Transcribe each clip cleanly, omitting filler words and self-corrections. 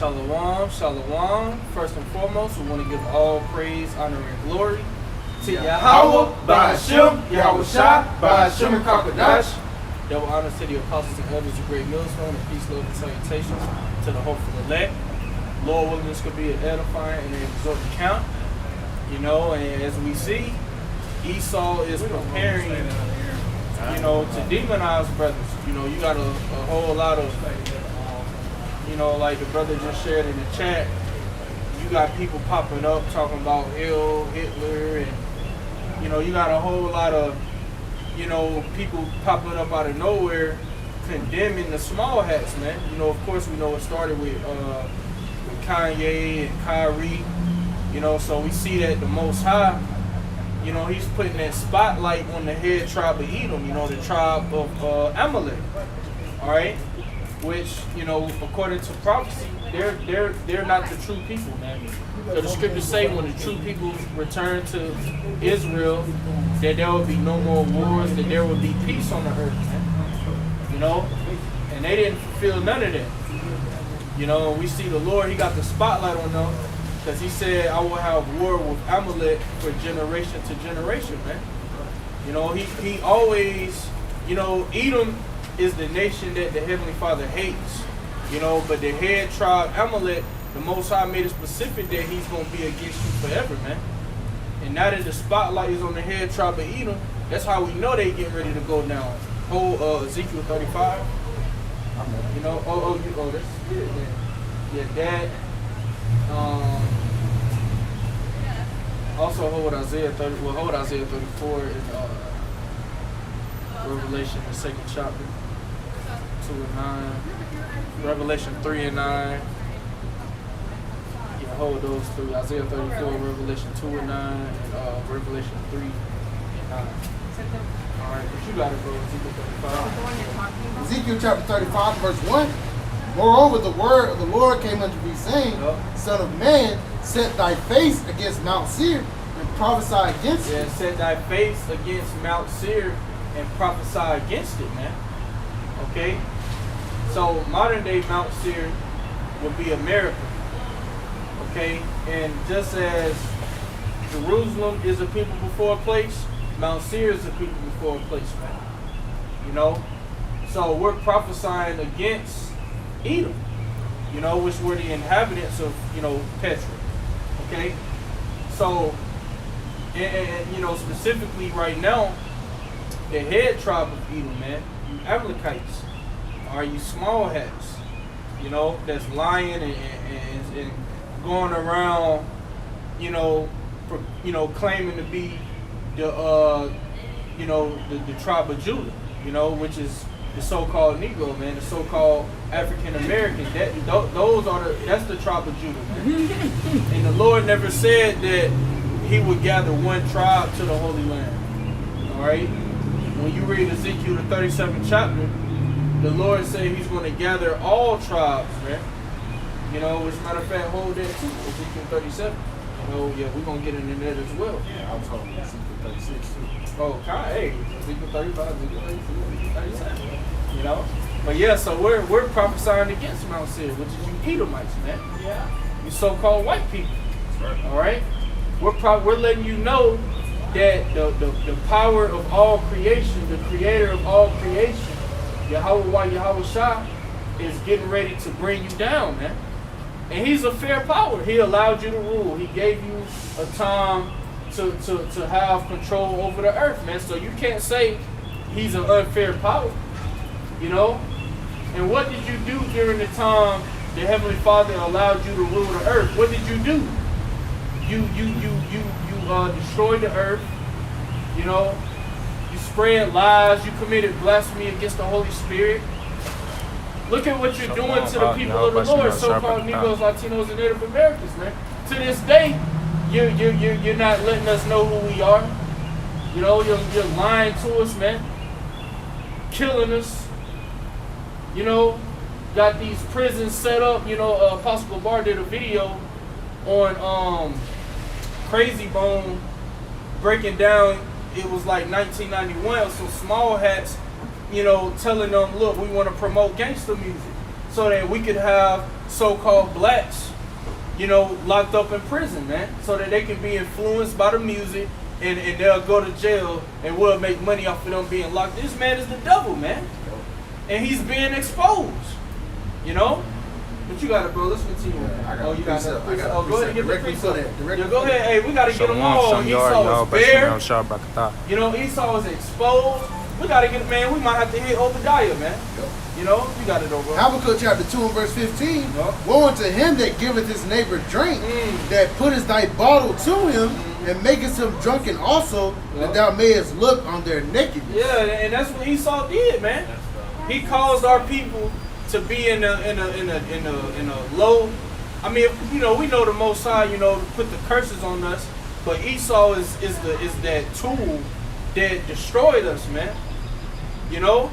Shalom, shalom. First and foremost, we want to give all praise, honor, and glory to Yahweh, Ba'ashem, Yahweh Shah, Ba'ashem, and Kakadash. Double honors to the apostles and elders of Great Millstone, and peace, love, and salutations to the hopeful elect. Lord willing, this could be an edifying and an exhorting count. You know, and as we see, Esau is preparing, you know, to demonize brothers. You know, you got a whole lot of, you know, like the brother just shared in the chat, you got people popping up talking about Hitler, and, you know, you got a whole lot of, you know, people popping up out of nowhere condemning the small hats, man. You know, of course, we know it started with Kanye and Kyrie, you know, so we see that the Most High, you know, he's putting that spotlight on the head tribe of Edom, you know, the tribe of Amalek, all right? Which, you know, according to prophecy, they're not the true people, man. So the scriptures say when the true people return to Israel, that there will be no more wars, that there will be peace on the earth, man. You know? And they didn't fulfill none of that. You know, we see the Lord, he got the spotlight on them, because he said, I will have war with Amalek for generation to generation, man. You know, he always, you know, Edom is the nation that the Heavenly Father hates, you know, but the head tribe, Amalek, the Most High made it specific that he's going to be against you forever, man. And now that the spotlight is on the head tribe of Edom, that's how we know they getting ready to go down. Whole Ezekiel 35, you know, that's good, man. Yeah, that, also hold Isaiah 34 in Revelation, the second chapter. 2 and 9, Revelation 3 and 9. Yeah, hold those three. Isaiah 34, Revelation 2 and 9, and Revelation 3 and 9. Alright, but you got it, bro. Ezekiel 35. Ezekiel chapter 35, verse 1. Moreover, the word of the Lord came unto me, saying, Son of man, set thy face against Mount Seir, and prophesy against it. Yeah, set thy face against Mount Seir, and prophesy against it, man. Okay? So modern day Mount Seir would be America. Okay? And just as Jerusalem is a people before a place, Mount Seir is a people before a place, man. You know? So we're prophesying against Edom, you know, which were the inhabitants of, you know, Petra. Okay? So, and you know, specifically right now, the head tribe of Edom, man, you Amalekites, are you small hats, you know, that's lying and going around, you know, claiming to be the, you know, the tribe of Judah, you know, which is the so-called Negro, man, the so-called African American. That's the tribe of Judah, man. And the Lord never said that he would gather one tribe to the Holy Land. All right. When you read Ezekiel the 37th chapter, the Lord said he's going to gather all tribes, man. You know, which matter of fact, hold that too, Ezekiel 37. You know, yeah, we're going to get into that as well. Yeah, I was talking about Ezekiel 36 too. Oh, hey, Ezekiel 35, Ezekiel 37. You know? But yeah, so we're prophesying against Mount Seir, which is you Edomites, man. Yeah. You so-called white people. That's right. All right? We're letting you know that the power of all creation, the creator of all creation, Yahweh Shah, is getting ready to bring you down, man. And he's a fair power. He allowed you to rule. He gave you a time to have control over the earth, man. So you can't say he's an unfair power, you know? And what did you do during the time the Heavenly Father allowed you to rule the earth? What did you do? You destroyed the earth, you know? You spread lies. You committed blasphemy against the Holy Spirit. Look at what you're doing to the people of the Lord, so-called Negroes, Latinos, and Native Americans, man. To this day, you're not letting us know who we are. You know, you're lying to us, man. Killing us. You know, got these prisons set up. You know, Apostle Gabar did a video on Crazy Bone breaking down. It was like 1991. So small hats, you know, telling them, look, we want to promote gangster music. so that we could have so-called blacks, you know, locked up in prison, man, so that they can be influenced by the music and they'll go to jail and we'll make money off of them being locked. This man is the devil, man, and he's being exposed, you know. But you got it, bro. Let's continue. Oh, you got it. Oh, go ahead and get the precept. Yeah, go ahead. Hey, we got to get them all. Esau is bare. You know, Esau is exposed. We got to get, man, we might have to hit Obadiah, man. You know, you got it over. Habakkuk chapter 2 and verse 15. Woe unto him that giveth his neighbor drink, that putteth thy bottle to him, and makest him drunken also, that thou mayest look on their nakedness. Yeah, and that's what Esau did, man. He caused our people to be in a low. I mean, you know, we know the Most High, you know, put the curses on us, but Esau is that tool that destroyed us, man. You know,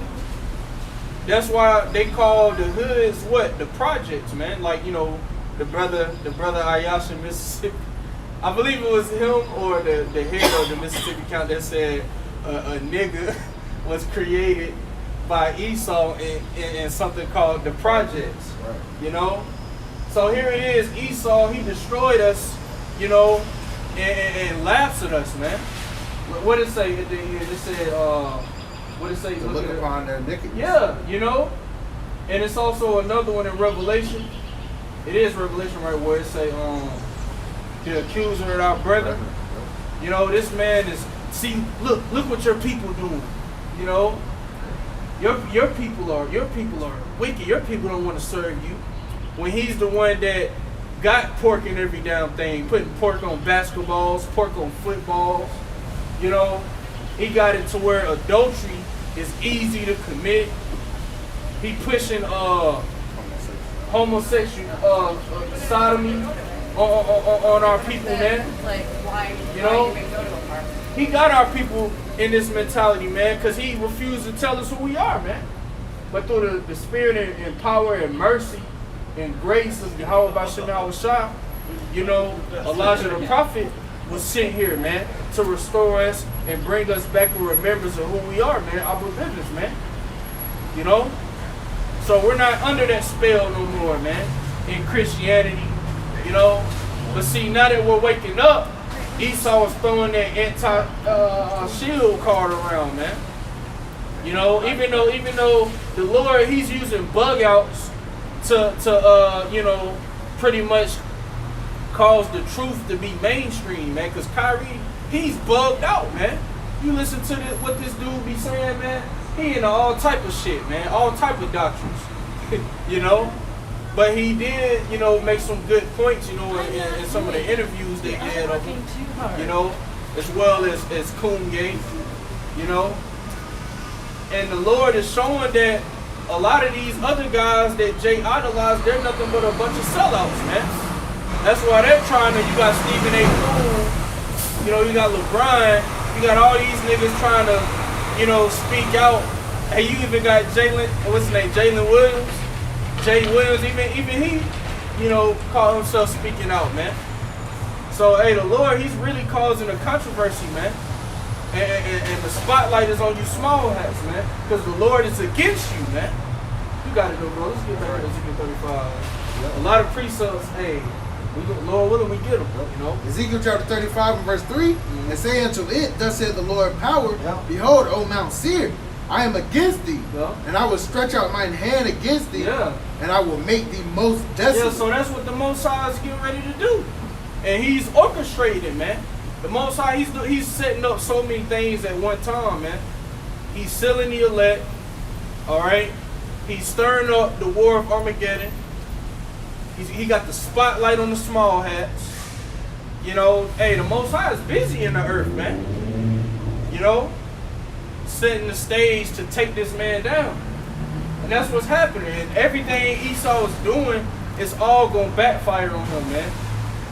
that's why they call the hoods what? The projects, man. Like, you know, the brother Ayash in Mississippi. I believe it was him or the head of the Mississippi County that said a nigga was created by Esau in something called the projects, you know. So here it is, Esau, he destroyed us, you know, and laughs at us, man. What did it say at the end? It said, what did it say? Look upon their nakedness. Yeah, you know. And it's also another one in Revelation. It is Revelation, right, where it say, the accuser of our brethren. You know, this man is, see, look what your people doing, you know. Your people are wicked. Your people don't want to serve you. When he's the one that got pork in every damn thing, putting pork on basketballs, pork on footballs, you know, he got it to where adultery is easy to commit. He pushing homosexual sodomy on our people, man. Like why? You know, why even go to a park? He got our people in this mentality, man, because he refused to tell us who we are, man. But through the spirit and power and mercy and grace of Yahweh B'Shem Yahushua, you know, Elijah the prophet was sent here, man, to restore us and bring us back in remembrance of who we are, man, our believers, man. You know? So we're not under that spell no more, man, in Christianity, you know. But see, now that we're waking up, Esau was throwing that anti-shield card around, man. You know, even though the Lord, he's using bug outs to you know, pretty much cause the truth to be mainstream, man. Because Kyrie, he's bugged out, man. You listen to what this dude be saying, man. He into all type of shit, man. All type of doctrines, you know. But he did, you know, make some good points, you know, in some of the interviews they did of him, you know, as well as Coongate, you know. And the Lord is showing that a lot of these other guys that Jay idolized, they're nothing but a bunch of sellouts, man. That's why they're trying to, you got Stephen A. Cool, you know, you got LeBron, you got all these niggas trying to, you know, speak out. Hey, you even got Jalen, what's his name, Jalen Williams? Jay Williams, even he, you know, called himself speaking out, man. So, hey, the Lord, he's really causing a controversy, man. And the spotlight is on you small hats, man. Because the Lord is against you, man. You got it, though, bro. Let's get back to Ezekiel 35. A lot of precepts, hey, Lord willing, we get them, bro, you know. Ezekiel chapter 35 and verse 3, and say unto it, thus saith the Lord power, behold, O Mount Seir, I am against thee, and I will stretch out mine hand against thee, and I will make thee most desolate. Yeah, so that's what the Most High is getting ready to do. And he's orchestrating, man. The Most High, he's setting up so many things at one time, man. He's sealing the elect, all right? He's stirring up the war of Armageddon. He got the spotlight on the small hats. You know, hey, the Most High is busy in the earth, man. You know? Setting the stage to take this man down. And that's what's happening. And everything Esau is doing is all going to backfire on him, man.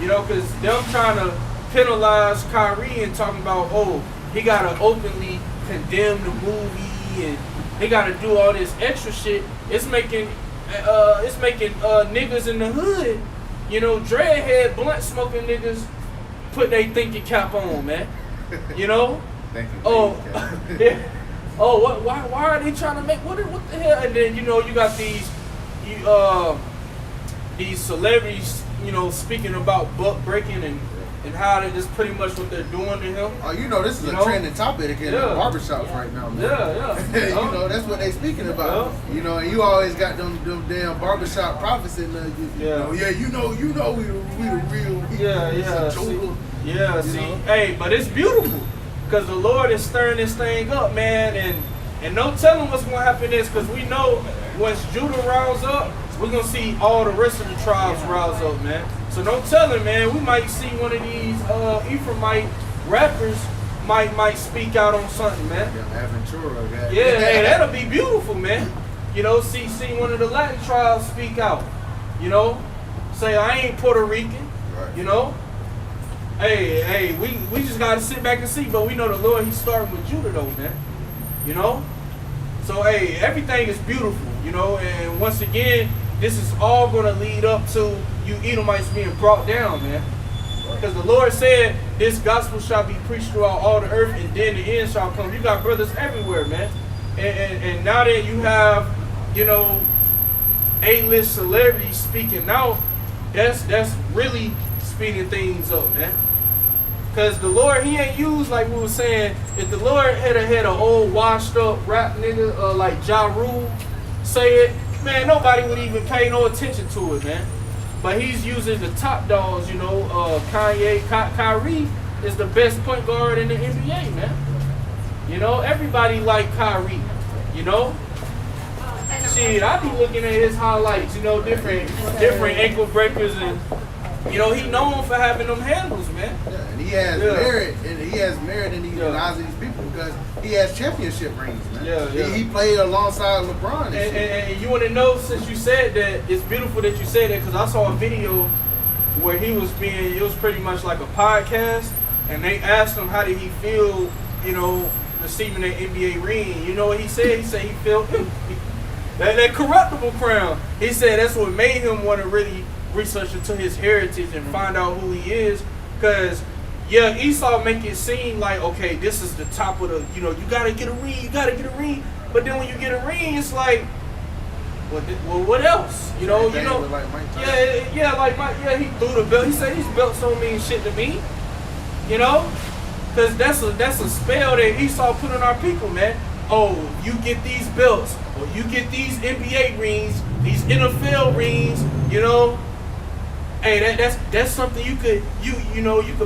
You know, because them trying to penalize Kyrie and talking about, oh, he got to openly condemn the movie and they got to do all this extra shit. It's making niggas in the hood, you know, dreadhead, blunt smoking niggas put their thinking cap on, man. You know? Yeah. Oh, why are they trying to make what the hell? And then, you know, you got these these celebrities, you know, speaking about buck breaking and how that is pretty much what they're doing to him. Oh, you know, this is a trending topic in the barbershops right now, man. Yeah. You know, that's what they speaking about. You know, and you always got them damn barbershop prophets in the, you know, we the real. Hey, but it's beautiful because the Lord is stirring this thing up, man, and no telling what's gonna happen is because we know once Judah rounds up, we're gonna see all the rest of the tribes rouse up, man. So no telling, man. We might see one of these Ephraimite rappers might speak out on something, man. Aventura, guy. Yeah, hey, that'll be beautiful, man. You know, see one of the Latin tribes speak out. You know, say I ain't Puerto Rican. Right. You know, hey, we just gotta sit back and see. But we know the Lord, He's starting with Judah, though, man. You know, so hey, everything is beautiful. You know, and once again, this is all gonna lead up to you Edomites being brought down, man. Because the Lord said, this gospel shall be preached throughout all the earth, and then the end shall come. You got brothers everywhere, man. And now that you have, you know, A-list celebrities speaking out, that's really speeding things up, man. Because the Lord, He ain't used, like we were saying, if the Lord had an old washed up rap nigga like Ja Rule say it, man, nobody would even pay no attention to it, man. But He's using the top dogs, you know. Kyrie is the best point guard in the NBA, man. You know, everybody like Kyrie, you know. Shit, I be looking at his highlights, you know, different ankle breakers, and you know, he known for having them handles, man. Yeah, and he has merit in these eyes of these people because he has championship rings, man. He played alongside LeBron. And you want to know, since you said that, it's beautiful that you said that because I saw a video where it was pretty much like a podcast, and they asked him how did he feel, you know, receiving that NBA ring. You know what he said? He said he felt that corruptible crown. He said that's what made him want to really research into his heritage and find out who he is. Because, Esau make it seem like, okay, this is the top of the, you know, you got to get a ring. But then when you get a ring, it's like, well, what else? You know, like Mike Tyson. he threw the belt. He said these belts don't mean shit to me. You know? Because that's a spell that Esau put on our people, man. Oh, you get these belts, or you get these NBA rings, these NFL rings, you know. Hey, that's something you could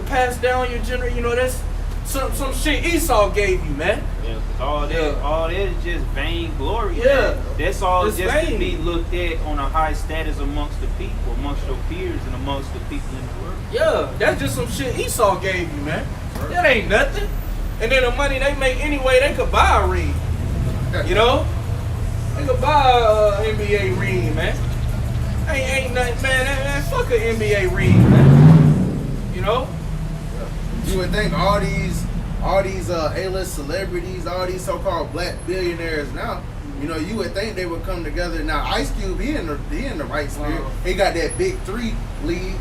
pass down your generation. You know, that's some shit Esau gave you, man. Yeah, cause all that is just vain glory. Yeah, man. That's all it's just vain. To be looked at on a high status amongst the people, amongst your peers, and amongst the people in the world. Yeah, that's just some shit Esau gave you, man. That ain't nothing. And then the money they make anyway, they could buy a ring. You know, they could buy an NBA ring, man. Ain't nothing, man. Fuck an NBA ring, man. You know. You would think all these A-list celebrities, all these so-called black billionaires now, you know, you would think they would come together. Now, Ice Cube, he in the right spirit. He got that Big 3 league,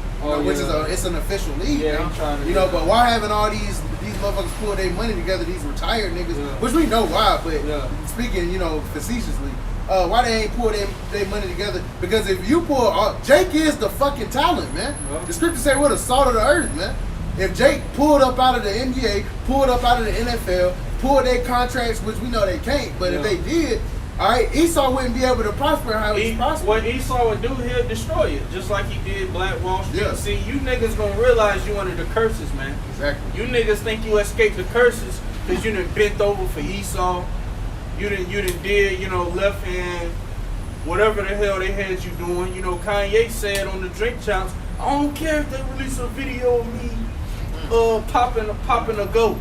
which is it's an official league now. You know, but why haven't all these motherfuckers pull their money together? These retired niggas, which we know why, but speaking, you know, facetiously, why they ain't pull their money together? Because if you pull, Jake is the fucking talent, man. The scripture say we're the salt of the earth, man. If Jake pulled up out of the NBA, pulled up out of the NFL, pulled their contracts, which we know they can't, but if they did, all right, Esau wouldn't be able to prosper how he's prospering. What Esau would do, he'll destroy it, just like he did Black Wall Street. Yeah. See, you niggas gonna realize you under the curses, man. Exactly. You niggas think you escaped the curses because you done bent over for Esau. You done left hand, whatever the hell they had you doing. You know, Kanye said on the Drink Champs, I don't care if they release a video of me popping a goat.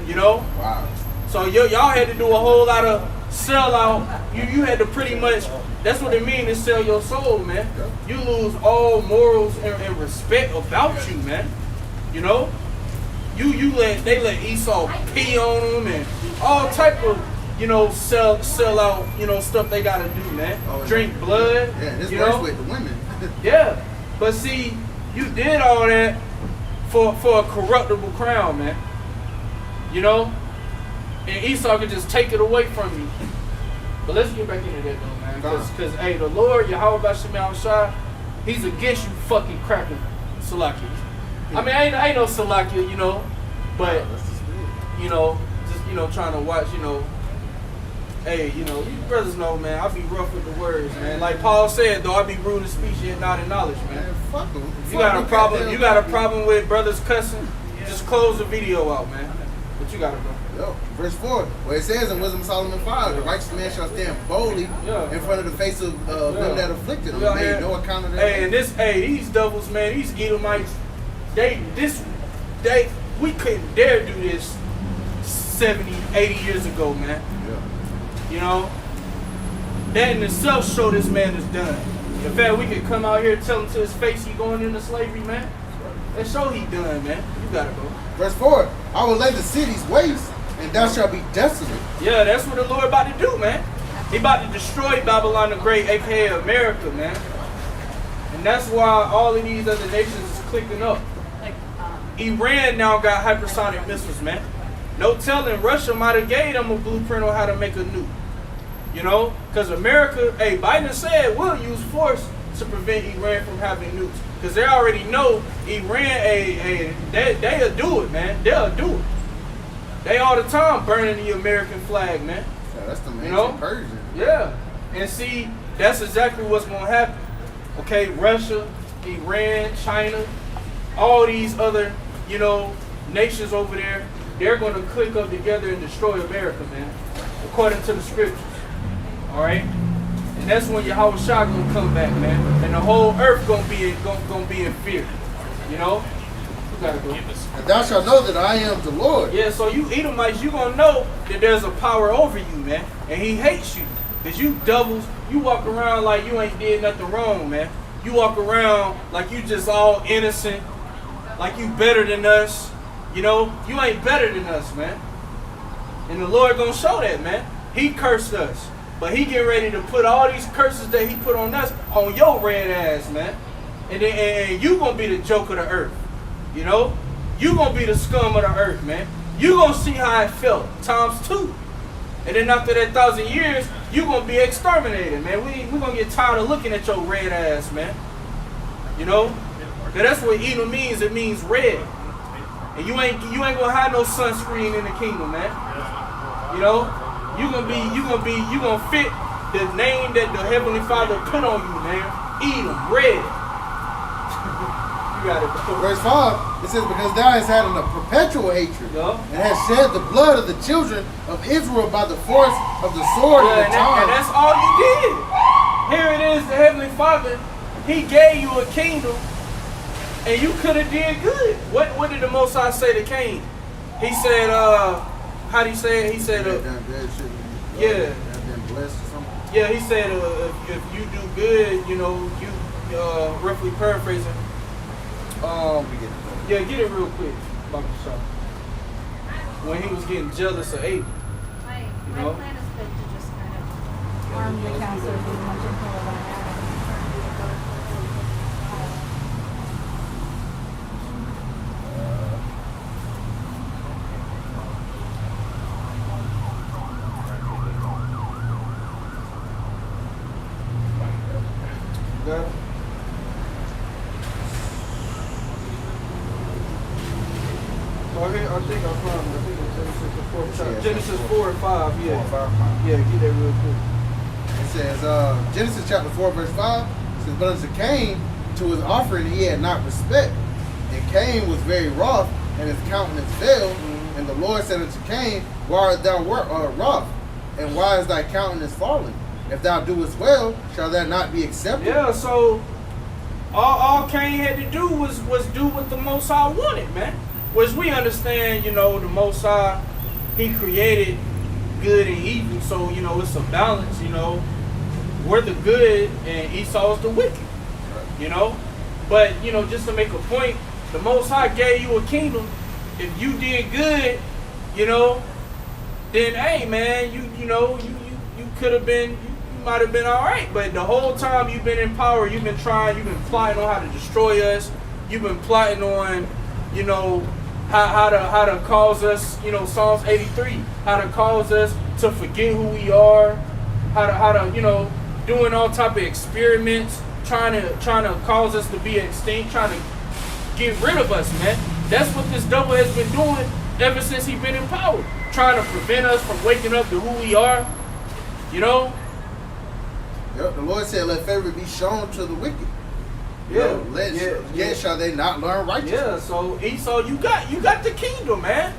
You know? Wow. So y'all had to do a whole lot of sell out. You had to pretty much, that's what it means to sell your soul, man. You lose all morals and respect about you, man. You know? They let Esau pee on them and all type of, you know, sell out, you know, stuff they gotta do, man. Drink blood. Yeah, this you works know? with the women. Yeah. But see, you did all that for a corruptible crown, man. You know? And Esau could just take it away from you. But let's get back into that though, man. Because hey, the Lord, Yahweh Bashim Al-Shai, he's against you fucking cracking Salakia. I mean, ain't no Salakia, you know, but, you know, just, you know, trying to watch, you know, hey, you know, you brothers know, man, I be rough with the words, man. Like Paul said, though, I be rude in speech yet not in knowledge, man. Fuck them. You got a problem with brothers cussing, just close the video out, man. What you got to do? Yo, verse 4, where it says in Wisdom of Solomon 5, the righteous man shall stand boldly in front of the face of them that afflicted him. Made no account of that. Hey, and these devils, man, these Edomites, we couldn't dare do this 70, 80 years ago, man. Yeah. You know, that in itself show this man is done. In fact, we could come out here and tell him to his face he going into slavery, man. That show he done, man. You gotta go. Verse 4, I will lay the cities waste, and thou shalt be desolate. Yeah, that's what the Lord about to do, man. He about to destroy Babylon the Great, aka America, man. And that's why all of these other nations is clicking up. Iran now got hypersonic missiles, man. No telling, Russia might have gave them a blueprint on how to make a nuke. You know, because America, hey, Biden said we'll use force to prevent Iran from having nukes. Because they already know Iran, they'll do it, man. They'll do it. They all the time burning the American flag, man. Yeah, that's the main Persian. Yeah. And see, that's exactly what's going to happen. Okay, Russia, Iran, China, all these other, you know, nations over there, they're going to click up together and destroy America, man, according to the scriptures. All right? And that's when Yahweh Shai gonna come back, man. And the whole earth gonna be in fear. You know? You gotta go. And thou shalt know that I am the Lord. Yeah, so you Edomites, you gonna know that there's a power over you, man. And he hates you. Because you devils, you walk around like you ain't did nothing wrong, man. You walk around like you just all innocent, like you better than us. You know, you ain't better than us, man. And the Lord gonna show that, man. He cursed us. But he getting ready to put all these curses that he put on us on your red ass, man. And you gonna be the joke of the earth. You know? You gonna be the scum of the earth, man. You gonna see how it felt, ×2. And then after that 1,000 years, you gonna be exterminated, man. We gonna get tired of looking at your red ass, man. You know? That's what Edom means. It means red. And you ain't gonna have no sunscreen in the kingdom, man. You know? You gonna fit the name that the Heavenly Father put on you, man. Edom, red. You got it. Verse 5, it says, because thou hast had a perpetual hatred, and hast shed the blood of the children of Israel by the force of the sword and the tongue. And that's all you did. Here it is, the Heavenly Father, he gave you a kingdom, and you could have did good. What did the Most High say to Cain? He said, how do you say it? He said, yeah. Blessed or something? Yeah, he said, if you do good, you know, you roughly paraphrasing. Yeah, get it real quick, Baba Shah. When he was getting jealous of Abel. My plan is to just kind of arm the council with as much info as I have. I think I found it. I think it's Genesis the 4th chapter. Genesis 4 and 5, yeah. 4 and 5. Yeah, get that real quick. It says, Genesis chapter 4, verse 5, it says, but unto Cain, to his offering he had not respect. And Cain was very wroth, and his countenance fell. And the Lord said unto Cain, why art thou wroth? And why is thy countenance fallen? If thou doest well, shall that not be accepted? Yeah, so all Cain had to do was do what the Most High wanted, man. Which we understand, you know, the Most High, he created good and evil. So, you know, it's a balance, you know. We're the good and Esau's the wicked, you know. But, you know, just to make a point, the Most High gave you a kingdom. If you did good, you know, then, hey, man, you know, you could have been, you might have been all right. But the whole time you've been in power, you've been plotting on how to destroy us. You've been plotting on, you know, how to cause us, you know, Psalms 83, how to cause us to forget who we are, how to, you know, doing all type of experiments, trying to cause us to be extinct, trying to get rid of us, man. That's what this devil has been doing ever since he's been in power. Trying to prevent us from waking up to who we are, you know? Yep, the Lord said, let favor be shown to the wicked. Yeah. Yet shall they not learn righteousness. Yeah, so Esau, you got the kingdom, man.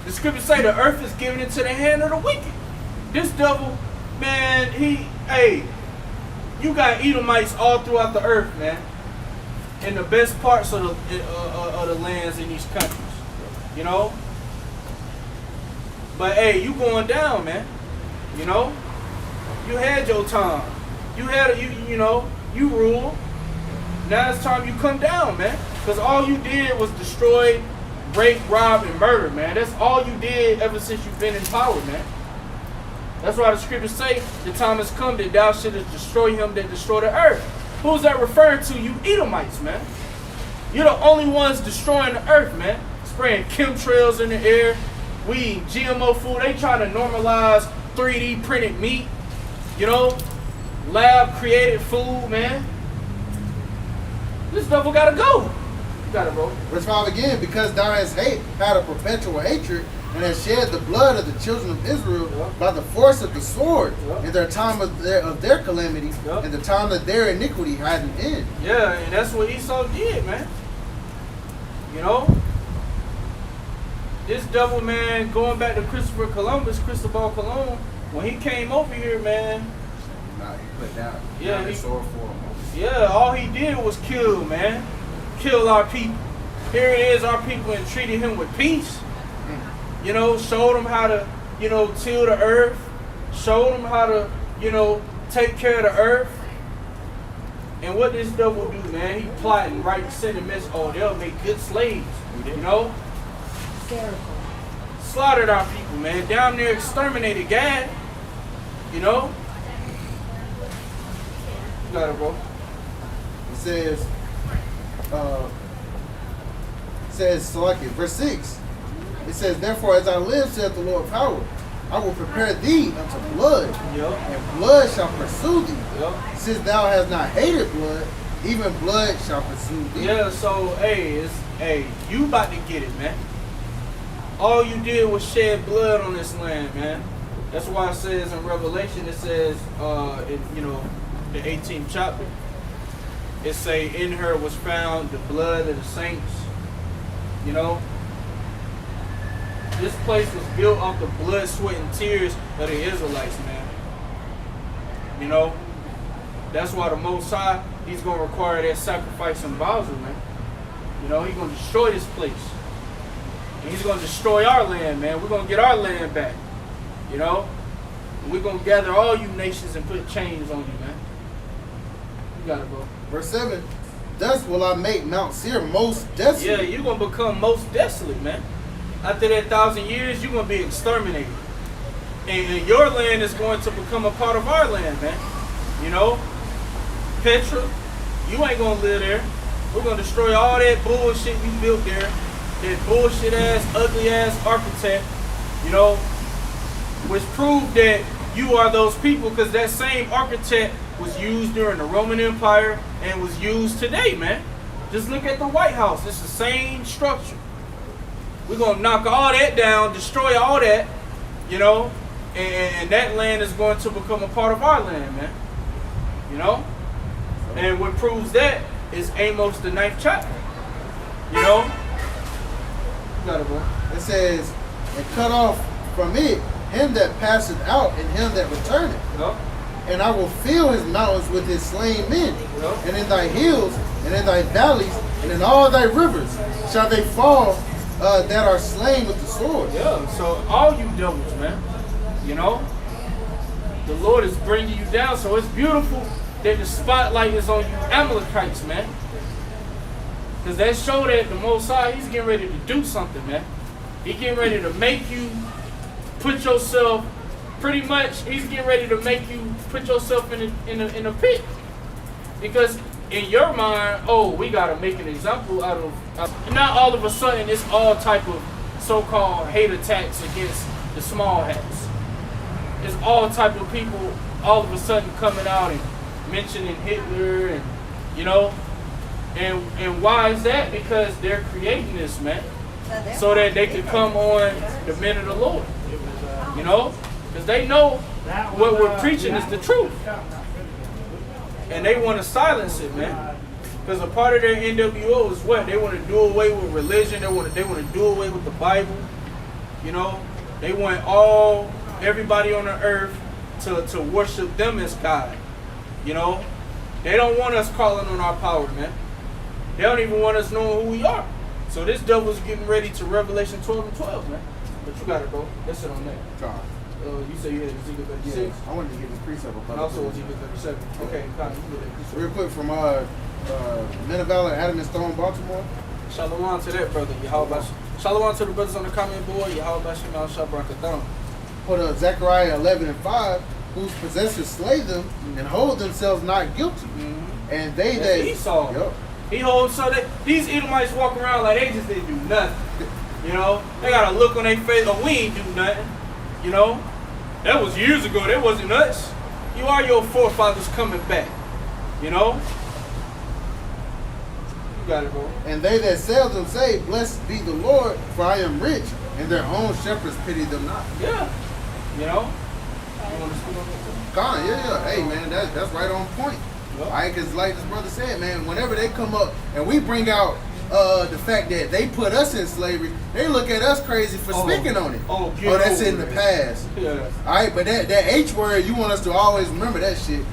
The scriptures say the earth is given into the hand of the wicked. This devil, man, you got Edomites all throughout the earth, man. In the best parts of the lands in these countries, you know. But hey, you going down, man. You know, you had your time. You know, you rule. Now it's time you come down, man. Because all you did was destroy, rape, rob, and murder, man. That's all you did ever since you've been in power, man. That's why the scriptures say the time has come that thou shouldest destroy him that destroy the earth. Who's that referring to? You Edomites, man. You're the only ones destroying the earth, man. Spraying chemtrails in the air. We eat GMO food. They try to normalize 3D printed meat. You know? Lab created food, man. This devil gotta go. You gotta go. Verse 5 again, because thou hast had a perpetual hatred, and hast shed the blood of the children of Israel by the force of the sword in their time of their calamity, and the time that their iniquity had an end. Yeah, and that's what Esau did, man. You know? This devil, man, going back to Cristobal Colon, when he came over here, man. Nah, he put down. Yeah, he sword for him. Yeah, all he did was kill, man. Kill our people. Here it is, our people, and treated him with peace. You know, showed him how to, you know, till the earth. Showed him how to, you know, take care of the earth. And what this devil do, man? He plotting right and sending mess. Oh, they'll make good slaves. You know? Slaughtered our people, man. Down there exterminated Gad. You know? You got it, bro. It says, verse 6. It says, therefore, as I live, saith the Lord power, I will prepare thee unto blood, and blood shall pursue thee. Since thou hast not hated blood, even blood shall pursue thee. Yeah, so, you about to get it, man. All you did was shed blood on this land, man. That's why it says in Revelation, it says, you know, the 18th chapter, it say, in her was found the blood of the saints. You know? This place was built off the blood, sweat, and tears of the Israelites, man. You know? That's why the Most High, he's going to require that sacrifice in Basel, man. You know, he's going to destroy this place. And he's going to destroy our land, man. We're going to get our land back. You know? And we're going to gather all you nations and put chains on you, man. You got it, bro. Verse 7, thus will I make Mount Seir most desolate. Yeah, you're going to become most desolate, man. After that 1,000 years, you're going to be exterminated. And your land is going to become a part of our land, man. You know? Petra, you ain't going to live there. We're going to destroy all that bullshit you built there. That bullshit-ass, ugly-ass architect, you know? Which proved that you are those people, because that same architect was used during the Roman Empire and was used today, man. Just look at the White House. It's the same structure. We're going to knock all that down, destroy all that, you know, and that land is going to become a part of our land, man. You know? And what proves that is Amos, the 9th chapter. You know? You got it, bro. It says, and cut off from it him that passeth out and him that returneth. Yep. And I will fill his mountains with his slain men. Yep. And in thy hills, and in thy valleys, and in all thy rivers shall they fall that are slain with the sword. Yeah, so all you devils, man, you know, the Lord is bringing you down. So it's beautiful that the spotlight is on you Amalekites, man. Because that show that the Most High, he's getting ready to do something, man. He's getting ready to make you put yourself, pretty much, he's getting ready to make you put yourself in a pit. Because in your mind, oh, we got to make an example out of, not all of a sudden it's all type of so-called hate attacks against the small hats. it's all type of people all of a sudden coming out and mentioning Hitler and, you know, and why is that? Because they're creating this, man, so that they can come on the men of the Lord, you know, because they know what we're preaching is the truth, and they want to silence it, man. Because a part of their NWO is what? They want to do away with religion. They want to do away with the Bible. You know, they want everybody on the earth to worship them as God. You know, they don't want us calling on our power, man. They don't even want us knowing who we are. So this devil's getting ready to Revelation 12 and 12, man. But you got it, bro. Let's sit on that. You said you had Ezekiel 36? Yeah, I wanted to get this precept about and also Ezekiel 37. Okay, Connor, you get that precept. Real quick from Men of Valor, Adam and Stone, Baltimore. Shalom to that brother. Shalom to the brothers on the comment board. Yahweh Shemal Shabrakadam. Put Zechariah 11 and 5, whose possessors slay them and hold themselves not guilty. And they that Esau. Yep. He holds so that these Edomites walk around like they just didn't do nothing. You know, they got a look on their face like we ain't do nothing. You know, that was years ago. That wasn't us. You are your forefathers coming back. You know. Got it, bro. And they that sell them say, blessed be the Lord, for I am rich, and their own shepherds pity them not. Yeah. You know? You want to speak on that too? God, yeah. Hey, man, that's right on point. Yep. All right, because like this brother said, man, whenever they come up and we bring out the fact that they put us in slavery, they look at us crazy for speaking on it. Oh, that's in the past. Yeah. All right, but that H word, you want us to always remember that shit.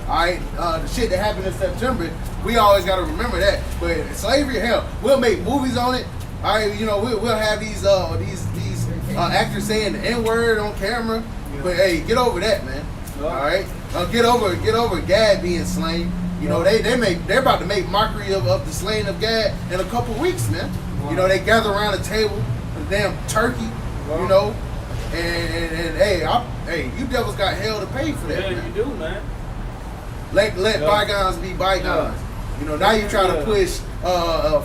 All right, the shit that happened in September, we always got to remember that. But slavery, hell, we'll make movies on it. All right, you know, we'll have these actors saying the N-word on camera. Yeah. But hey, get over that, man. Yeah. All right, get over Gad being slain. You know, they're about to make mockery of the slaying of Gad in a couple weeks, man. Wow. You know, they gather around the table, a damn turkey. Wow. You know, and hey, you devils got hell to pay for that. Yeah, man. You do, man. Let bygones be bygones. You know, now you try to push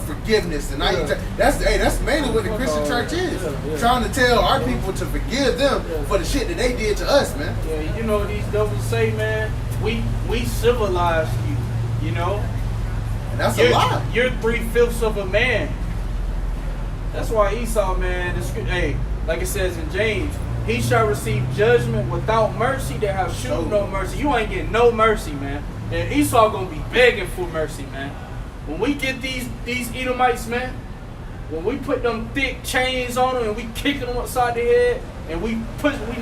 forgiveness, and now that's mainly what the Christian church is. Trying to tell our people to forgive them for the shit that they did to us, man. Yeah, you know what these devils say, man? We civilized you, you know? And that's a lie. You're 3/5 of a man. That's why Esau, man, like it says in James, he shall receive judgment without mercy that have shewed no mercy. You ain't getting no mercy, man. And Esau gonna be begging for mercy, man. When we get these Edomites, man, when we put them thick chains on them and we kicking them upside the head and we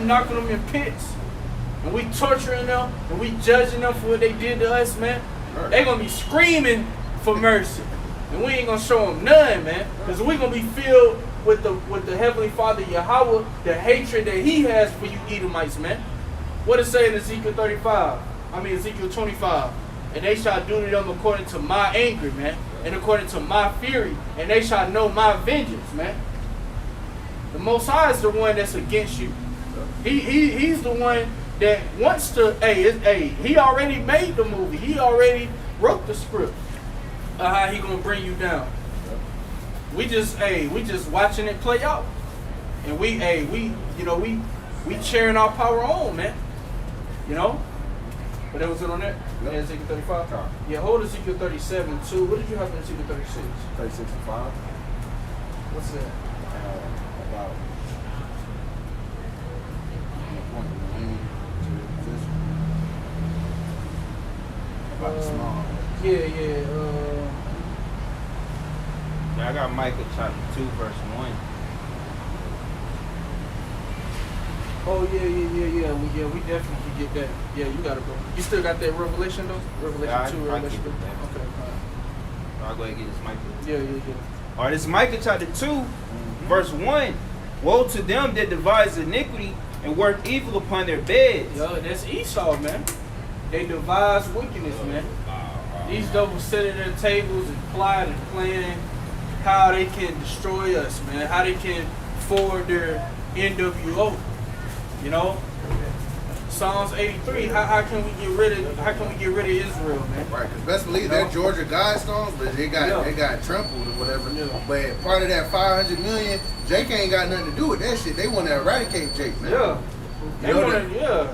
knocking them in pits and we torturing them and we judging them for what they did to us, man, they gonna be screaming for mercy. And we ain't gonna show them none, man, because we gonna be filled with the Heavenly Father Yahweh, the hatred that He has for you Edomites, man. What it say in Ezekiel 25? And they shall do to them according to my anger, man, and according to my fury, and they shall know my vengeance, man. The Most High is the one that's against you. He's the one that wants to. He already made the movie. He already wrote the script of how He gonna bring you down. We just watching it play out, and we cheering our power on, man. You know. But that was it on that? Yep. Ezekiel 35? Yeah, hold Ezekiel 37 too. What did you have in Ezekiel 36? 36 and 5. What's that? About the small. Yeah, I got Micah chapter 2, verse 1. Oh, yeah. We definitely get that. Yeah, you got it, bro. You still got that Revelation, though? Revelation 2, Revelation 3. Okay, fine. I'll go ahead and get this Micah. Yeah. All right, this is Micah chapter 2, verse 1. Woe to them that devise iniquity and work evil upon their beds. Yo, that's Esau, man. They devise wickedness, man. These devils sit at their tables and plot and plan how they can destroy us, man. How they can forward their NWO. You know, Psalms 83. How can we get rid of Israel, man? Right, because best believe they're Georgia Guidestones, but they got trampled or whatever. Yeah. But part of that 500 million, Jake ain't got nothing to do with that shit. They want to eradicate Jake, man. Yeah. They wanna,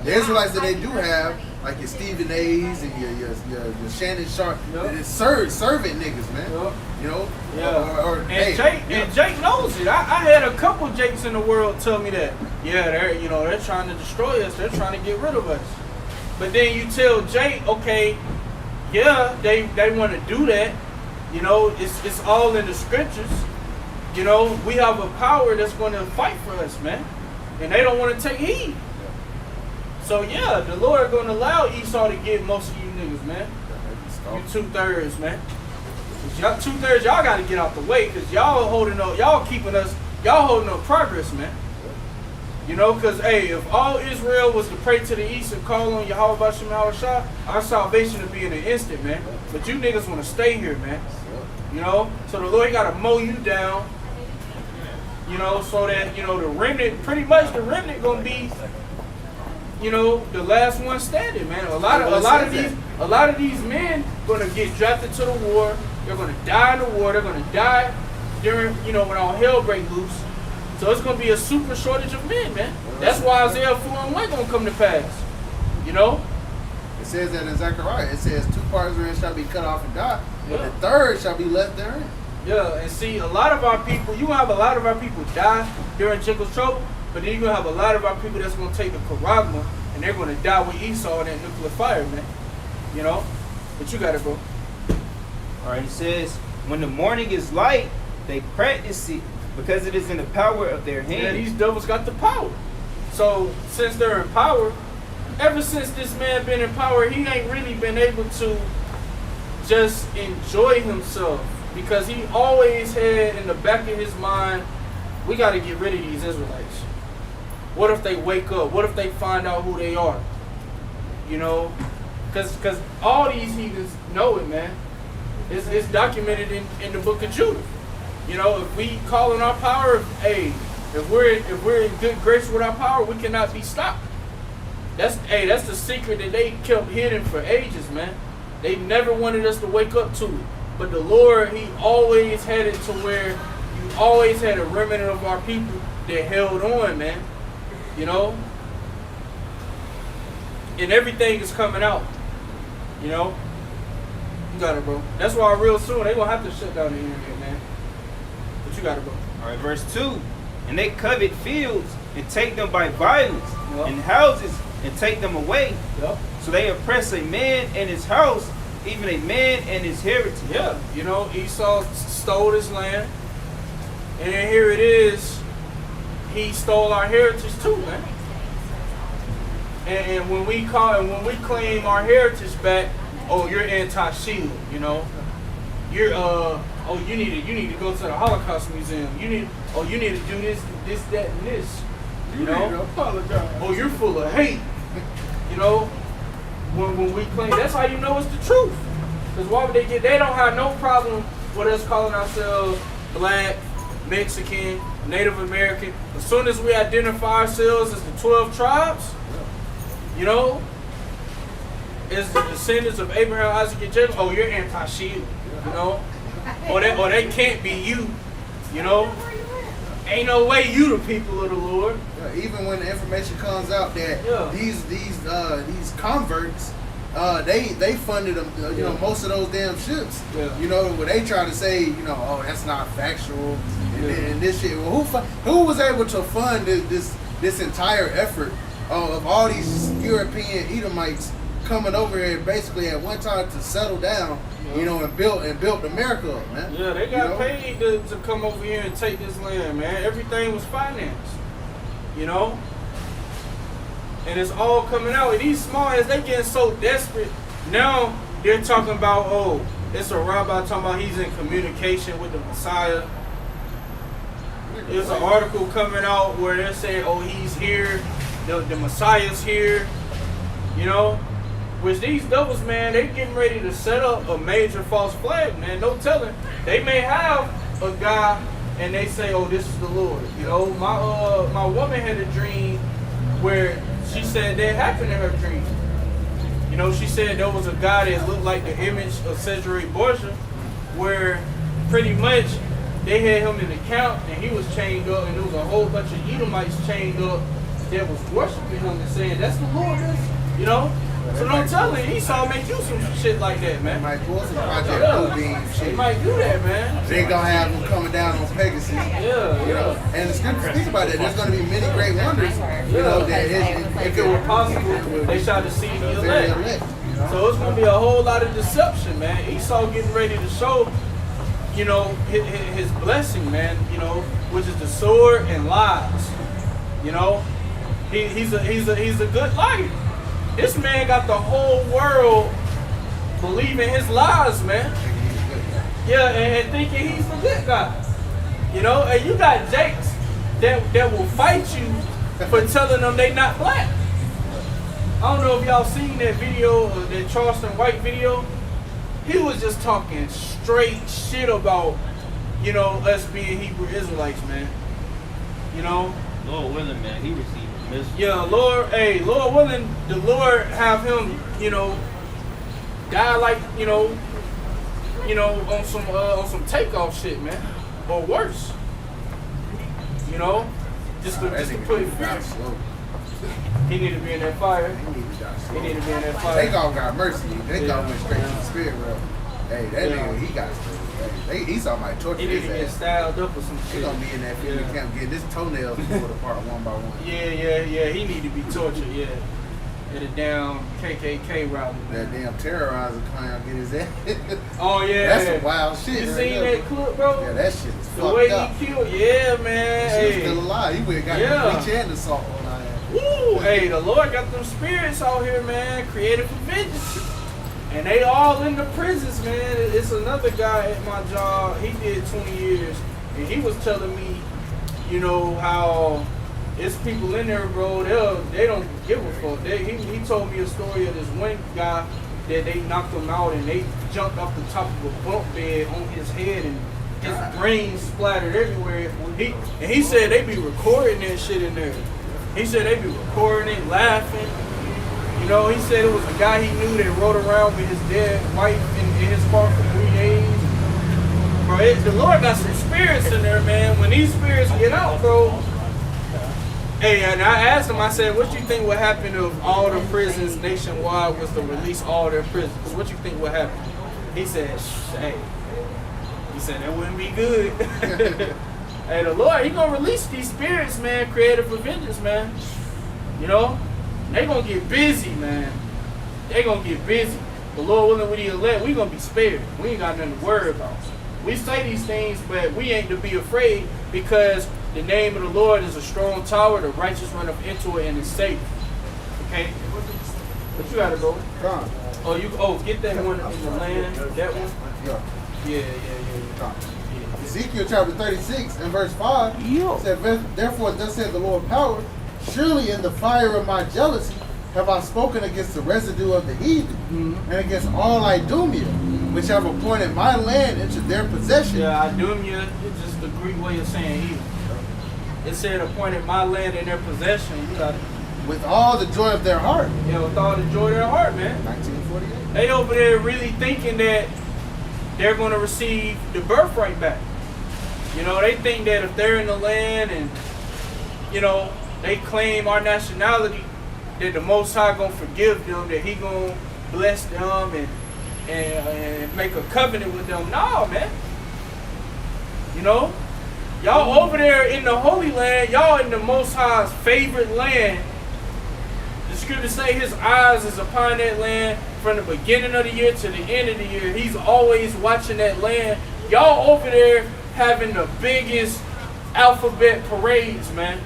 The Israelites that they do have, like your Stephen A's and your Shannon Sharp, it's servant niggas, man. You know? And Jake knows it. I had a couple Jakes in the world tell me that. Yeah, they're trying to destroy us. They're trying to get rid of us. But then you tell Jake, okay, yeah, they want to do that. You know, it's all in the scriptures. You know, we have a power that's going to fight for us, man. And they don't want to take heed. So yeah, the Lord going to allow Esau to get most of you niggas, man. You 2/3, man. 2/3, y'all got to get out the way because y'all holding up progress, man. You know, because, hey, if all Israel was to pray to the east and call on Yahweh Bashem Shah, our salvation would be in an instant, man. But you niggas want to stay here, man. You know, so the Lord got to mow you down, you know, so that, you know, the remnant going to be, you know, the last one standing, man. A lot of these men going to get drafted to the war. They're going to die in the war. They're going to die during, you know, when all hell break loose. So it's going to be a super shortage of men, man. That's why Isaiah 4:1 going to come to pass. You know? It says that in Zechariah. It says 2 parts therein shall be cut off and die, but the third shall be left therein. Yeah, and see, a lot of our people, you have a lot of our people die during Jacob's trouble, but then you're going to have a lot of our people that's going to take the charagma, and they're going to die with Esau in that nuclear fire, man. You know? But you got it, bro. All right, it says, when the morning is light, they practice it because it is in the power of their hands. Yeah, these devils got the power. So, since they're in power, ever since this man been in power, he ain't really been able to just enjoy himself because he always had in the back of his mind, we got to get rid of these Israelites. What if they wake up? What if they find out who they are? You know? Because all these heathens know it, man. It's documented in the book of Judah. You know, if we call in our power, if we're in good grace with our power, we cannot be stopped. That's the secret that they kept hidden for ages, man. They never wanted us to wake up to it. But the Lord, He always had it to where you always had a remnant of our people that held on, man. You know? And everything is coming out. You know? You got it, bro. That's why real soon they gonna have to shut down the internet, man. But you got it, bro. All right, verse 2. And they covet fields and take them by violence, and houses and take them away. So they oppress a man and his house, even a man and his heritage. Yeah, you know, Esau stole his land, and then here it is, he stole our heritage too, man. And when we claim our heritage back, oh, you're anti-shield, you know. You're you need to go to the Holocaust Museum. You need to do this, that, and this. You know? Oh, you're full of hate. You know? When we claim, that's how you know it's the truth. Because why would they don't have no problem with us calling ourselves black, Mexican, Native American. As soon as we identify ourselves as the 12 tribes, you know, as the descendants of Abraham, Isaac, and Jacob, oh, you're anti-shield, you know? Or they can't be you, you know? Ain't no way you the people of the Lord. Yeah, even when the information comes out that these converts, they funded them, you know, most of those damn ships. Yeah. You know, where they try to say, you know, oh, that's not factual and this shit. Well, who was able to fund this entire effort of all these European Edomites coming over here basically at one time to settle down, you know, and built America up, man. Yeah, they got paid to come over here and take this land, man. Everything was financed, you know? And it's all coming out. And these small heads, they getting so desperate. Now they're talking about, oh, it's a rabbi talking about he's in communication with the Messiah. There's an article coming out where they're saying, oh, he's here, the Messiah's here, you know? Which these devils, man, they getting ready to set up a major false flag, man. No telling. They may have a guy and they say, oh, this is the Lord. You know, my woman had a dream where she said that happened in her dream. You know, she said there was a guy that looked like the image of Cesare Borgia, where pretty much they had him in the camp and he was chained up, and there was a whole bunch of Edomites chained up that was worshiping him and saying, that's the Lord, you know? So don't tell him Esau make you some shit like that, man. They might pull some Project Blue Beam shit. They might do that, man. They gonna have them coming down on Pegasus. Yeah, you know. And the scripture speaks about that. There's gonna be many great wonders. You know that if it were possible, they shall deceive the elect. So it's gonna be a whole lot of deception, man. Esau getting ready to show, you know, his blessing, man. You know, which is the sword and lies. You know, he's a good liar. This man got the whole world believing his lies, man. Yeah, and thinking he's the good guy. You know, and you got Jakes that will fight you for telling them they not black. I don't know if y'all seen that video, that Charleston White video. He was just talking straight shit about, you know, us being Hebrew Israelites, man. You know? Lord willing, man, he received a message. Yeah, Lord willing, the Lord have him, you know, die like, you know, on some takeoff shit, man, or worse. You know, just to put it fear. He need to be in that fire. He need to be in that fire. Takeoff got mercy. Takeoff went straight to the spirit realm. Hey, that nigga, he got straight. Esau might torture his ass. He need to get styled up or some shit. He gonna be in that field camp getting his toenails pulled apart one by one. Yeah. He need to be tortured. Yeah. At a damn KKK rally. That damn terrorizer clown get his ass. Oh yeah. That's some wild shit. You seen that clip, bro? Yeah, that shit is fucked up. The way he killed, yeah, man. He's still alive. He went got the bleach and the salt on our ass. Woo! Hey, the Lord got them spirits out here, man, created for vengeance. And they all in the prisons, man. It's another guy at my job. He did 20 years. And he was telling me, you know, how it's people in there, bro, they don't give a fuck. He told me a story of this one guy that they knocked him out and they jumped off the top of a bunk bed on his head and his brains splattered everywhere. He said they be recording that shit in there. He said they be recording it, laughing. You know, he said it was a guy he knew that rode around with his dead wife in his car for 3 days. Bro, the Lord got some spirits in there, man. When these spirits get out, bro. Hey, and I asked him, I said, what you think would happen if all the prisons nationwide was to release all their prisoners? What you think would happen? He said, he said, that wouldn't be good. Hey, the Lord, he gonna release these spirits, man, created for vengeance, man. You know? They gonna get busy, man. They gonna get busy. The Lord willing, with the elect, we gonna be spared. We ain't got nothing to worry about. We say these things, but we ain't to be afraid because the name of the Lord is a strong tower. The righteous run up into it and is safe. Okay? But you gotta go. Get that one in the land. That one? Yeah. Ezekiel chapter 36 and verse 5 said, therefore thus said the Lord power, surely in the fire of my jealousy have I spoken against the residue of the heathen, and against all Idumea, which have appointed my land into their possession. Yeah, Idumea is just the Greek way of saying heathen. It said appointed my land in their possession. You got it. With all the joy of their heart. Yeah, with all the joy of their heart, man. 1948. They over there really thinking that they're going to receive the birthright back. You know, they think that if they're in the land and, you know, they claim our nationality, that the Most High gonna forgive them, that He gonna bless them and make a covenant with them. No, man. You know, y'all over there in the Holy Land, y'all in the Most High's favorite land. The scriptures say His eyes is upon that land from the beginning of the year to the end of the year. He's always watching that land. Y'all over there having the biggest alphabet parades, man.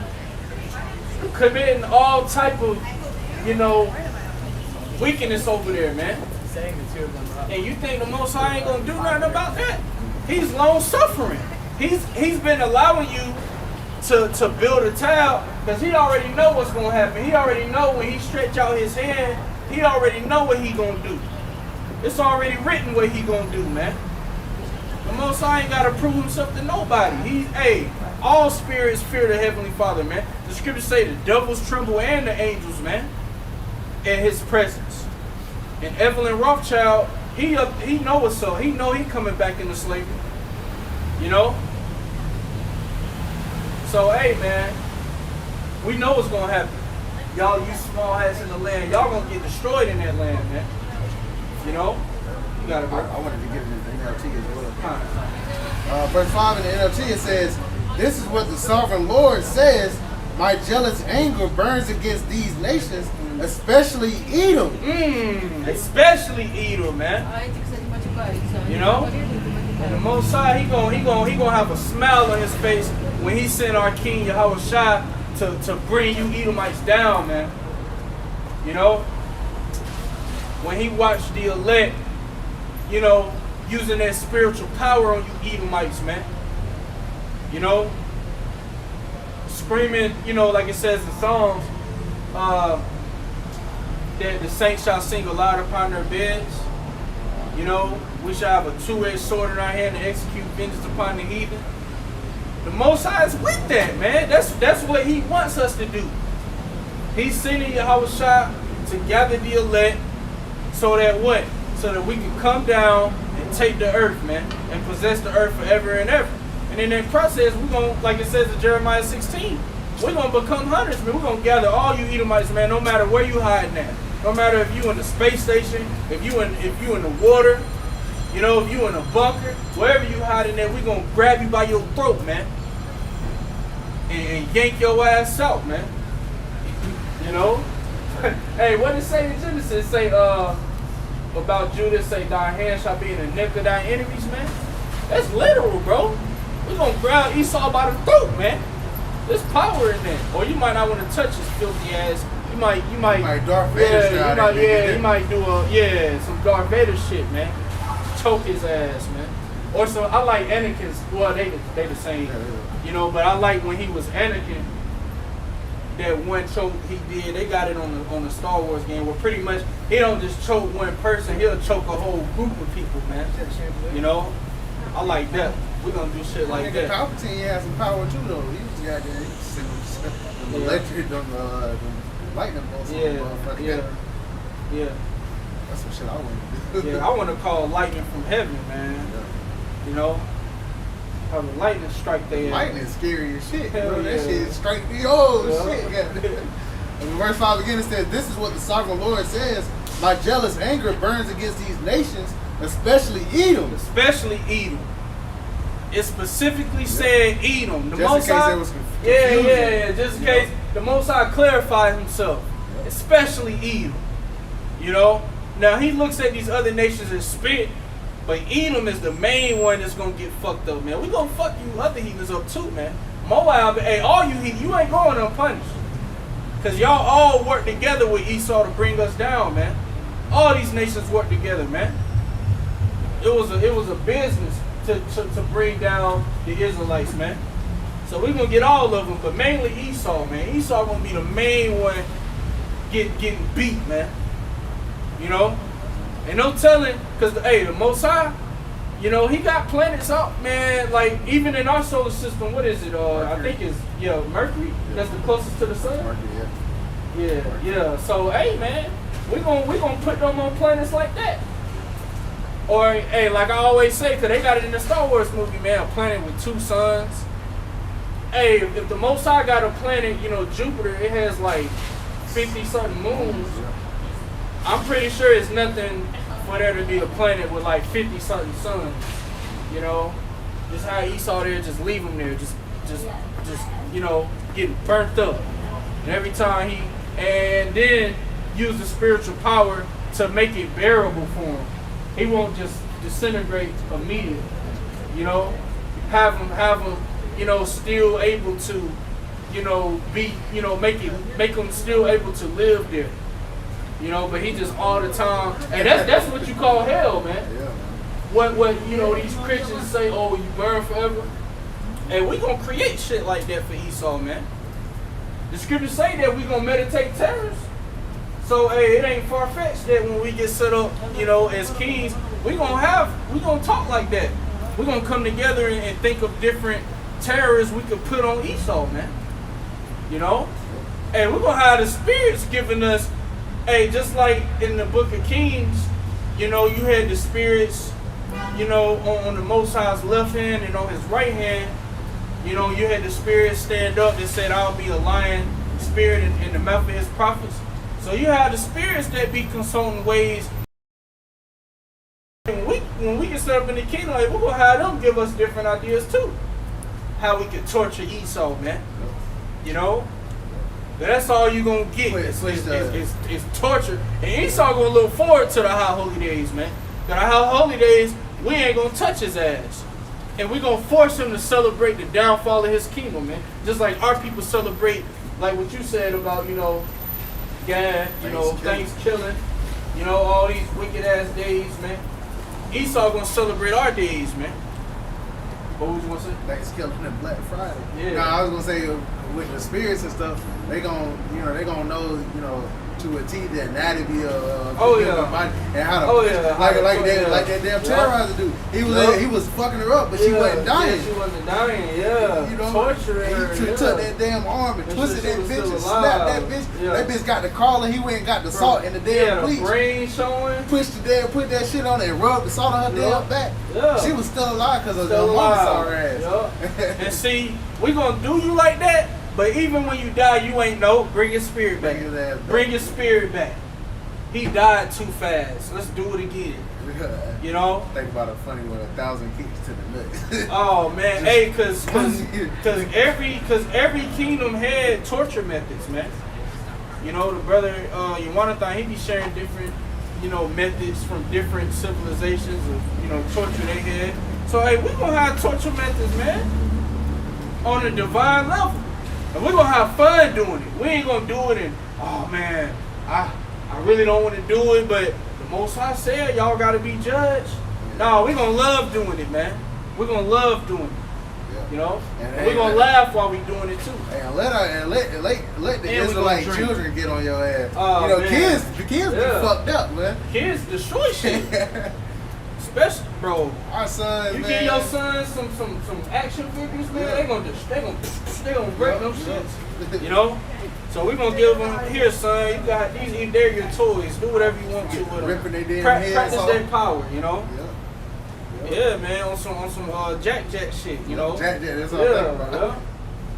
Committing all type of, you know, wickedness over there, man. And you think the Most High ain't gonna do nothing about that? He's long suffering. He's been allowing you to build a tower because He already know what's gonna happen. He already know when He stretch out His hand, He already know what He gonna do. It's already written what He gonna do, man. The Most High ain't gotta prove Himself to nobody. All spirits fear the Heavenly Father, man. The scriptures say the devils tremble and the angels, man, in His presence. And Evelyn Rothschild, he know what's up. He know he coming back into slavery. You know? So, hey, man, We know what's gonna happen. Y'all, you small hats in the land, y'all gonna get destroyed in that land, man. You know? You gotta go. I wanted to give it the NLT as well. Verse 5 in the NLT, it says, "This is what the sovereign Lord says, my jealous anger burns against these nations, especially Edom." Especially Edom, man. You know? And the Most High, he gonna have a smile on his face when he sent our King Yahushua to bring you Edomites down, man. You know? When he watched the elect, you know, using that spiritual power on you Edomites, man. You know? Screaming, you know, like it says in Psalms, that the saints shall sing aloud upon their beds. You know, we shall have a two-edged sword in our hand to execute vengeance upon the heathen. The Most High is with that, man. That's what he wants us to do. He's sending Yahushua to gather the elect so that what? So that we can come down and take the earth, man, and possess the earth forever and ever. And in that process, we're going to, like it says in Jeremiah 16, we're going to become hunters, man. We're going to gather all you Edomites, man, no matter where you hiding at. No matter if you in the space station, if you in the water, you know, if you in a bunker, wherever you hiding at, we're going to grab you by your throat, man. And yank your ass out, man. You know? Hey, what did it say in Genesis? Say, about Judas, say, thy hand shall be in the neck of thy enemies, man. That's literal, bro. We're going to grab Esau by the throat, man. There's power in that. Or you might not want to touch his filthy ass. You might Darth Vader you might do some Darth Vader shit, man. Choke his ass, man. Or some, I like Anakin's, well, they the same, you know, but I like when he was Anakin, that one choke he did, they got it on the Star Wars game, where pretty much, he don't just choke one person, he'll choke a whole group of people, man. You know? I like that. We're gonna do shit like that. Palpatine has some power too, though. He was got the electric, the lightning bolts. Yeah. That's some shit I want to do. Yeah, I want to call lightning from heaven, man. Yeah. You know, have a lightning strike there. Lightning scary as shit. Hell Bro, yeah. that shit strike me. Oh shit. And verse 5 again, it says, "This is what the sovereign Lord says. My jealous anger burns against these nations, especially Edom." Especially Edom. It specifically said Edom. The Just Most in case High, there was confusion. yeah. Just in case the Most High clarified himself. Yeah. Especially Edom. You know? Now he looks at these other nations as spit, but Edom is the main one that's gonna get fucked up, man. We gonna fuck you other heathens up too, man. Moab, hey, all you heathens, you ain't going unpunished. Cause y'all all work together with Esau to bring us down, man. All these nations work together, man. It was a business to bring down the Israelites, man. So we're gonna get all of them, but mainly Esau, man. Esau gonna be the main one getting beat, man. You know? And no telling, because the Most High, you know, he got planets out, man. Like, even in our solar system, what is it? I think it's, Mercury. Yeah. That's the closest to the sun. Mercury, yeah. So, hey, man, we gonna put them on planets like that. Or, hey, like I always say, because they got it in the Star Wars movie, man, a planet with 2 suns. Hey, if the Most High got a planet, you know, Jupiter, it has like 50-something moons. I'm pretty sure it's nothing for there to be a planet with like 50-something suns. You know, just how Esau there, just leave him there, just you know, getting burnt up. And every time and then use the spiritual power to make it bearable for him. He won't just disintegrate immediately. You know, have him, you know, still able to, you know, be, you know, make him still able to live there. You know, but he just all the time, and that's what you call hell, man. Yeah. What you know, these Christians say, oh, you burn forever. And we gonna create shit like that for Esau, man. The scriptures say that we gonna meditate terrors. So hey, it ain't far-fetched that when we get set up, you know, as kings, we gonna talk like that. We're gonna come together and think of different terrors we could put on Esau, man. You know? And we're gonna have the spirits giving us, hey, just like in the book of Kings, you know, you had the spirits, you know, on the Most High's left hand and on his right hand, you know, you had the spirits stand up and said, I'll be a lion spirit in the mouth of his prophets. So you have the spirits that be consulting ways. When we get set up in the kingdom, like, we're going to have them give us different ideas too. How we can torture Esau, man. You know? That's all you're going to get. It's torture. And Esau going to look forward to the high holy days, man. The high holy days, we ain't going to touch his ass. And we're going to force him to celebrate the downfall of his kingdom, man. Just like our people celebrate, like what you said about, you know, God, you know, Thanksgiving, you know, all these wicked ass days, man. Esau going to celebrate our days, man. What was you going to say? Thanksgiving and Black Friday. Yeah. No, I was going to say with the spirits and stuff, they going to know, you know, to a T the anatomy of body and how to like that damn terrorizer dude. He was fucking her up, but she wasn't dying. Yeah, she wasn't dying. Yeah, you know, torturing her. He took that damn arm and twisted that bitch and snapped that bitch. Yeah. That bitch got the crawler. He went and got the salt and the damn bleach. The brain showing. Pushed the damn, put that shit on and rubbed the salt on her damn back. Yeah. She was still alive because her mama saw her ass. Yeah. And see, we gonna do you like that. But even when you die, you ain't know. Bring your spirit back. Bring your spirit back. He died too fast. Let's do it again. You know? Think about a funny one, 1,000 kicks to the nut. Oh man, hey, cause every kingdom had torture methods, man. You know, the brother Yawanathan, he be sharing different, you know, methods from different civilizations of, you know, torture they had. So hey, we gonna have torture methods, man, on a divine level. And we're going to have fun doing it. We ain't going to do it and, oh man, I really don't want to do it, but the Most High said y'all got to be judged. No, we're going to love doing it, man. We're going to love doing it. Yeah. You know? And we're going to laugh while we doing it too. And let the Israelite children get on your ass. Oh, you know, man. kids be fucked up, man. Kids destroy shit. Especially, bro. Our sons, you give your sons some action figures, man. They gonna break them shits. You know. So we gonna give them here, son. You got these. They're your toys. Do whatever you want to with them. Ripping their damn heads practice off. their power. You know. Yeah, man. On some Jack shit. You know. Jack. That's all that, bro.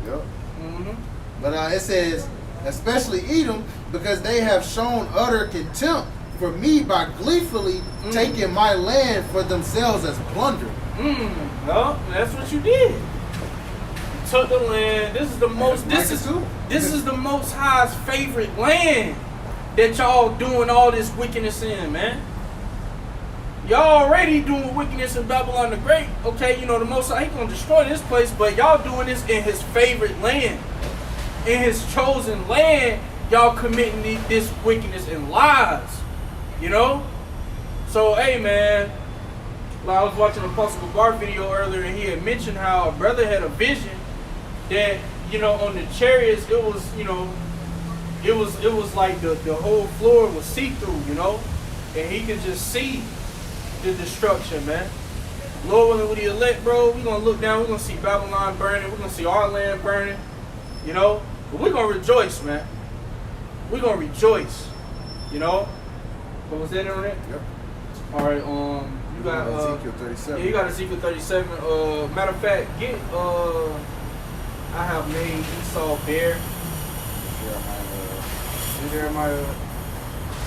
Yep. Mhm. But it says, especially Edom, because they have shown utter contempt for me by gleefully taking my land for themselves as plunder. Well, that's what you did. You took the land. This is the most. This is the Most High's favorite land that y'all doing all this wickedness in, man. Y'all already doing wickedness in Babylon the Great. Okay, you know the Most High, he gonna destroy this place, but y'all doing this in his favorite land, in his chosen land. Y'all committing this wickedness and lies. You know? So, hey, man, like I was watching a Apostle Bar video earlier, and he had mentioned how a brother had a vision that, you know, on the chariots, it was, you know, it was like the whole floor was see-through, you know? And he could just see the destruction, man. Lord willing, with the elect, bro, we're going to look down, we're going to see Babylon burning, we're going to see our land burning, you know? But we're going to rejoice, man. We're going to rejoice, you know? But was that on it? Yep. All right. You got Ezekiel 37. Yeah, you got Ezekiel 37. Matter of fact, I have made Esau bear. Jeremiah.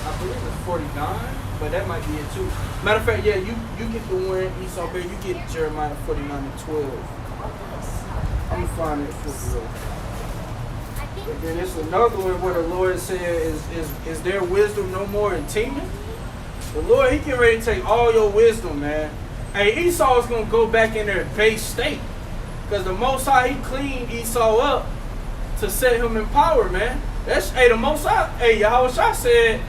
I believe it's 49, but that might be it too. Matter of fact, yeah, you get the one Esau bear. You get Jeremiah 49 and 12. I'm gonna find it for you. And then it's another one where the Lord said, is there wisdom no more in Teman? The Lord, he getting ready to take all your wisdom, man. Hey, Esau's going to go back in their base state. Because the Most High, he cleaned Esau up to set him in power, man. The Most High, Yahushua said,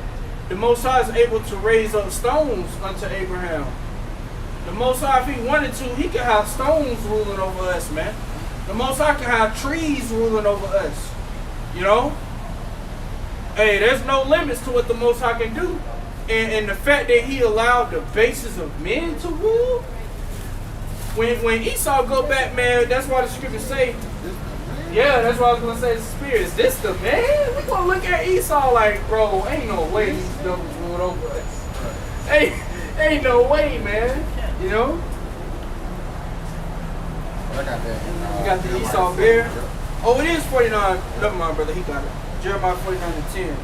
the Most High is able to raise up stones unto Abraham. The Most High, if he wanted to, he could have stones ruling over us, man. The Most High can have trees ruling over us. You know? Hey, there's no limits to what the Most High can do. And the fact that he allowed the bases of men to rule, when Esau go back, man, that's why the scriptures say, yeah, that's what I was going to say, the spirit, is this the man? We're going to look at Esau like, bro, ain't no way these devils ruled over us. Ain't no way, man. You know? I got that. You got the Esau bear? Oh, it is 49. Never mind, brother. He got it. Jeremiah 49:10.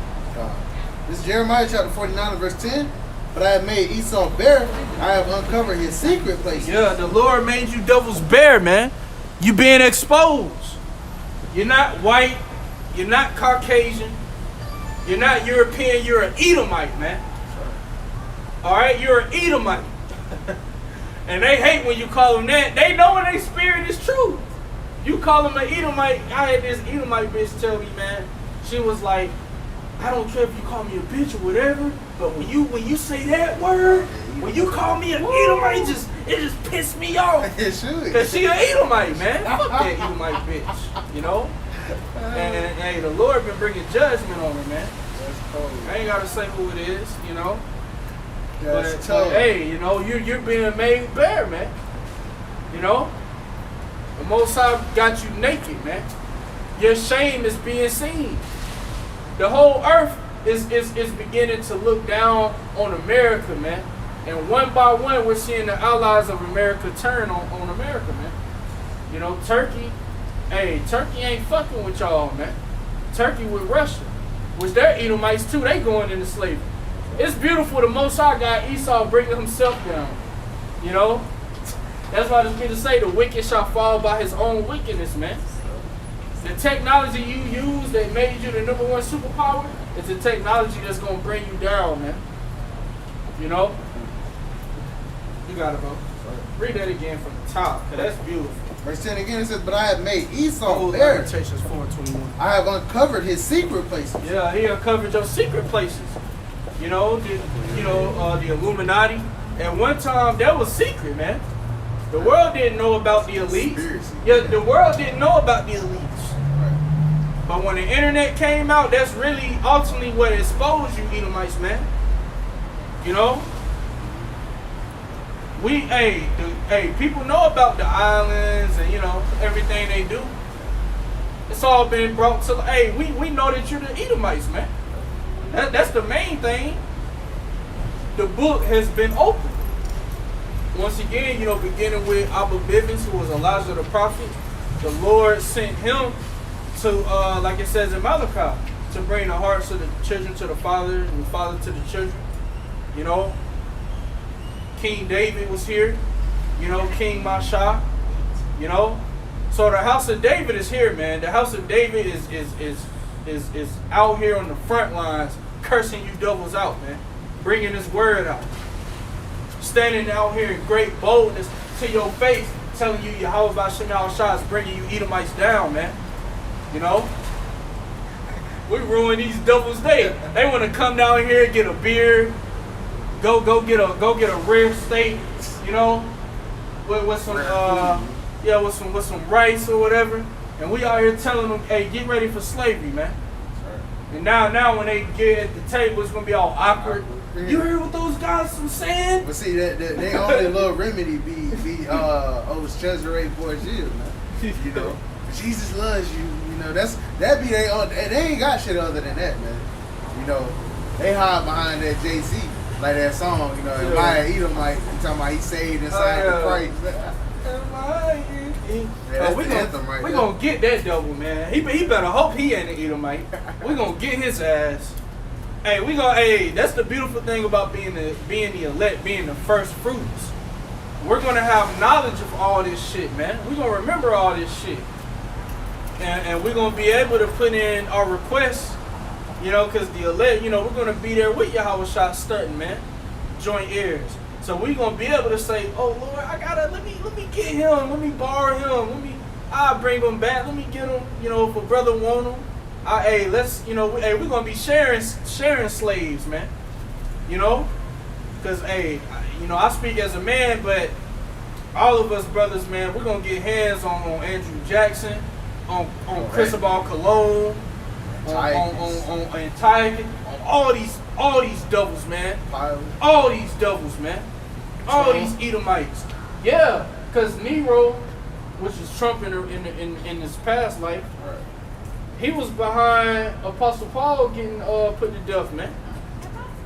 This is Jeremiah chapter 49 verse 10. But I have made Esau bare. I have uncovered his secret places. Yeah, the Lord made you devils bare, man. You being exposed. You're not white. You're not Caucasian. You're not European. You're an Edomite, man. All right, you're an Edomite. And they hate when you call them that. They know in their spirit is true. You call them an Edomite. I had this Edomite bitch tell me, man. She was like, I don't care if you call me a bitch or whatever, but when you say that word, when you call me an Edomite, it just pissed me off. It should. Cause she an Edomite, man. Fuck that Edomite bitch, you know. And hey, the Lord been bringing judgment on her, man. That's cold. I ain't gotta say who it is, you know. That's But hey, you know, you're being made bare, man. You know, the Most High got you naked, man. Your shame is being seen. The whole earth is beginning to look down on America, man. And one by one, we're seeing the allies of America turn on America, man. You know, Turkey. Hey, Turkey ain't fucking with y'all, man. Turkey with Russia. Which they're Edomites too. They going into slavery. It's beautiful. The Most High got Esau bringing himself down. You know? That's why the scriptures say the wicked shall fall by his own wickedness, man. The technology you use that made you the #1 superpower is the technology that's going to bring you down, man. You know? You got it, bro. Read that again from the top, because that's beautiful. Verse 10 again, it says, but I have made Esau Oh, bare. Lamentations 4:21. I have uncovered his secret places. Yeah, he uncovered your secret places. You know, the Illuminati. At one time, that was secret, man. The world didn't know about the elites. Conspiracy. Yeah, the world didn't know about the elites. But when the internet came out, that's really ultimately what exposed you Edomites, man. You know? People know about the islands and, you know, everything they do. It's all been brought to, we know that you're the Edomites, man. That's the main thing. The book has been opened. Once again, you know, beginning with Abba Bivens, who was Elijah the prophet, the Lord sent him to, like it says in Malachi, to bring the hearts of the children to the father and the father to the children. You know, King David was here. You know, King Masha. You know, so the house of David is here, man. The house of David is out here on the front lines, cursing you devils out, man, bringing his word out, standing out here in great boldness to your face, telling you Yahweh Ba'Shem Yahushua is bringing you Edomites down, man. You know, we ruin these devils' day. They want to come down here and get a beer, go get a rare steak, you know, with some with some rice or whatever, and we out here telling them, hey, get ready for slavery, man. And now when they get at the table, it's gonna be all awkward. You heard what those guys were saying? But see, they only little remedy be old Cesare Borgia, man. You know, Jesus loves you. You know, that be they ain't got shit other than that, man. You know, they hide behind that JC, like that song. You know, and my Edomite, you talking about he saved inside the Christ. We gonna get that devil, man. He better hope he ain't an Edomite. We gonna get his ass. Hey, that's the beautiful thing about being the elect, being the first fruits. We're gonna have knowledge of all this shit, man. We're gonna remember all this shit. And we're gonna be able to put in our requests, you know, because the elect, you know, we're gonna be there with Yahweh Shah Sturton, man. Joint heirs. So we're gonna be able to say, oh Lord, let me get him, let me borrow him, I'll bring him back, let me get him, you know, if a brother want him. We're gonna be sharing slaves, man. You know? Cause I speak as a man, but all of us brothers, man, we're gonna get hands on Andrew Jackson, on Cristobal Colon, on Tiger, on all these devils, man. All these devils, man. All these Edomites. Yeah, cause Nero, which is Trump in his past life, he was behind Apostle Paul getting put to death, man.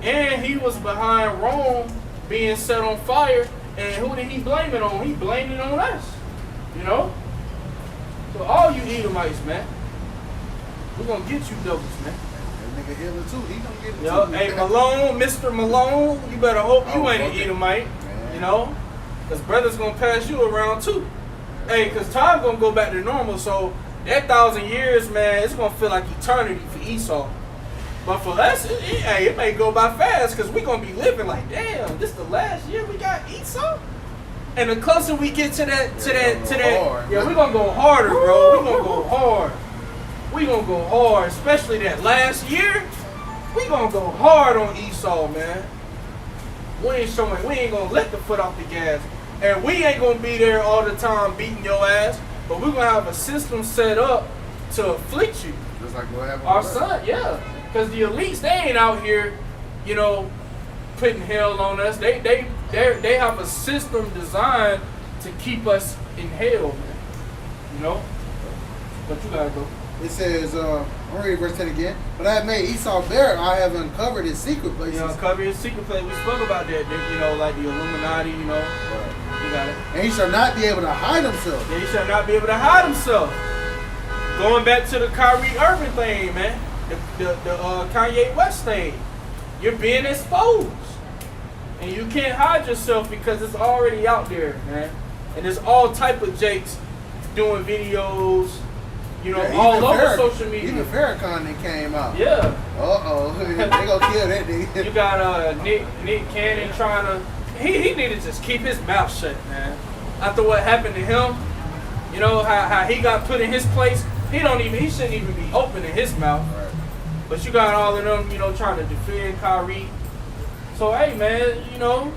And he was behind Rome being set on fire. And who did he blame it on? He blamed it on us. You know? So For all you Edomites, man. We're gonna get you doubles, man. That nigga Hitler too. He gonna get it Yo, too. hey Malone, Mr. Malone, you better hope you ain't an Edomite. Man. You know? Cause brother's gonna pass you around too. Hey, cause time gonna go back to normal, so that 1,000 years, man, it's gonna feel like eternity for Esau. But for us, it may go by fast, cause we gonna be living like, damn, this the last year we got Esau. And the closer we get to that, yeah, we gonna go harder, bro. We gonna go hard. We gonna go hard, especially that last year. We gonna go hard on Esau, man. We ain't gonna let the foot off the gas. And we ain't gonna be there all the time beating your ass, but we're gonna have a system set up to afflict you. Just like what happened Our with son, yeah. Because the elites, they ain't out here, you know, putting hell on us. They have a system designed to keep us in hell, man. You know? But you gotta go. It says, I'm reading verse 10 again. But I have made Esau bare, I have uncovered his secret places. You know, uncover his secret place. We spoke about that, you know, like the Illuminati, you know. Right. You got it. And he shall not be able to hide himself. Yeah, he shall not be able to hide himself. Going back to the Kyrie Irving thing, man. The Kanye West thing. You're being exposed. And you can't hide yourself because it's already out there, man. And there's all type of jakes doing videos, you know, all over social media. Even Farrakhan that came out. Yeah. Uh-oh. They gonna kill that nigga. You got Nick Cannon trying to... He need to just keep his mouth shut, man. After what happened to him, you know, how he got put in his place, he shouldn't even be opening his mouth. Right. But you got all of them, you know, trying to defend Kyrie. So, hey, man, you know,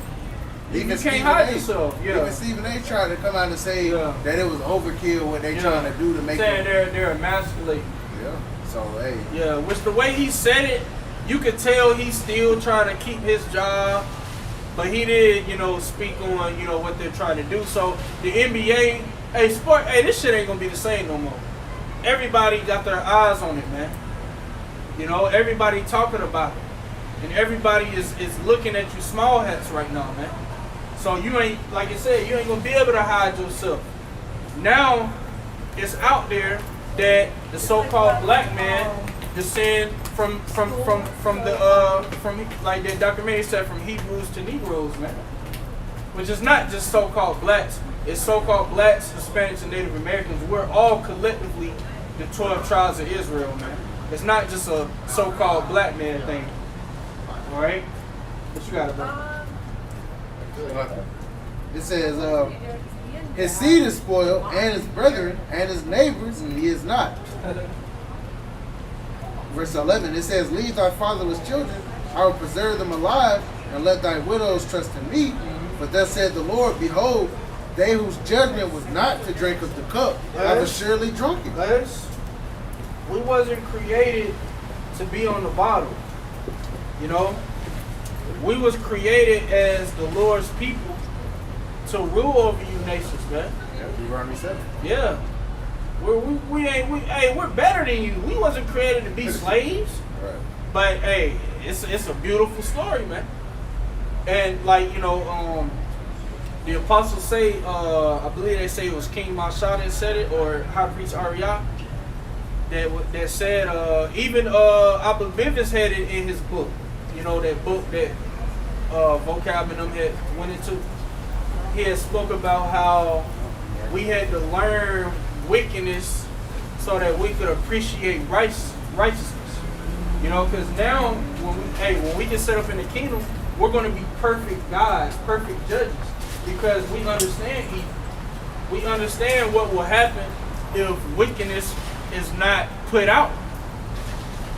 you can't hide yourself. Yeah. Even Stephen A. tried to come out and say that it was overkill what they trying to do to make saying they're emasculating. Yeah. So, hey. Yeah, which the way he said it, you could tell he's still trying to keep his job. But he did, you know, speak on, you know, what they're trying to do. So the NBA, this shit ain't gonna be the same no more. Everybody got their eyes on it, man. You know, everybody talking about it. And everybody is looking at you small hats right now, man. So you ain't, like I said, you ain't gonna be able to hide yourself. Now, it's out there that the so-called black man descend from like that documentary said, from Hebrews to Negroes, man. Which is not just so-called blacks. It's so-called blacks, Hispanics, and Native Americans. We're all collectively the 12 tribes of Israel, man. It's not just a so-called black man thing. All right? What you got about? It says, his seed is spoiled, and his brethren, and his neighbors, and he is not. Verse 11, it says, leave thy fatherless children, I will preserve them alive, and let thy widows trust in me. But thus said the Lord, behold, they whose judgment was not to drink of the cup, have surely drunk it. We wasn't created to be on the bottle. You know? We was created as the Lord's people to rule over you nations, man. Yeah, Deuteronomy 7. Yeah. We're better than you. We wasn't created to be slaves. Right. But hey, it's a beautiful story, man. And like, you know, the apostles say, I believe they say it was King Mashah that said it, or High Priest Ariah, that said, even Abba Bivens had it in his book. You know, that book that Vocab and them had went into. He had spoke about how we had to learn wickedness so that we could appreciate righteousness. You know, because now when we get set up in the kingdom, we're going to be perfect guys, perfect judges, because we understand evil. We understand what will happen if wickedness is not put out.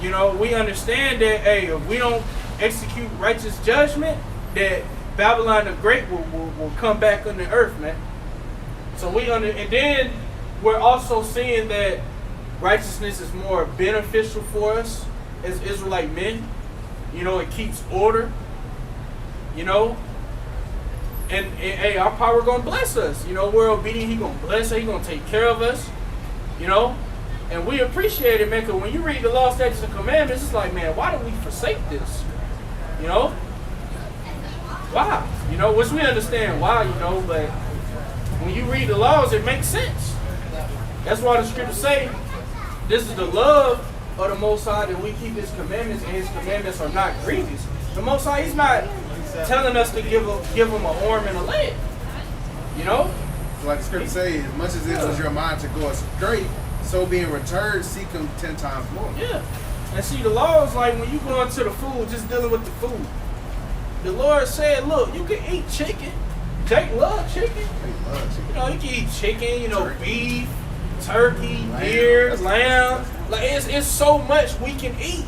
You know, we understand that, hey, if we don't execute righteous judgment, that Babylon the Great will come back on the earth, man. So and then we're also seeing that righteousness is more beneficial for us as Israelite men. You know, it keeps order. You know, and hey, our power gonna bless us. You know, we're obedient. He gonna bless us. He gonna take care of us. You know, and we appreciate it, man. Because when you read the law, statutes, and commandments, it's like, man, why do we forsake this? You know, why? You know, which we understand why. You know, but when you read the laws, it makes sense. That's why the scriptures say, this is the love of the Most High, that we keep His commandments, and His commandments are not grievous. The Most High, He's not telling us to give Him an arm and a leg. You know? So like the scripture says, as much as it was your mind to go astray, so being returned, seek Him 10 times more. Yeah. And see, the law is like when you go into the food, just dealing with the food. The Lord said, look, you can eat chicken. Jake loves chicken. You know, you can eat chicken, you know, beef, turkey, deer, lamb. Like, it's so much we can eat.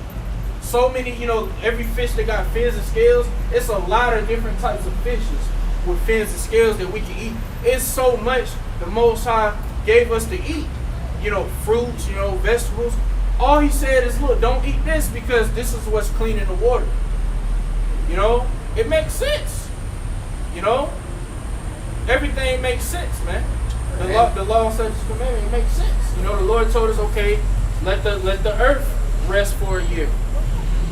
So many, you know, every fish that got fins and scales, it's a lot of different types of fishes with fins and scales that we can eat. It's so much the Most High gave us to eat. You know, fruits, you know, vegetables. All He said is, look, don't eat this because this is what's cleaning the water. You know, it makes sense. You know, everything makes sense, man. The law, statutes, commandment, it makes sense. You know, the Lord told us, okay, let the earth rest for a year.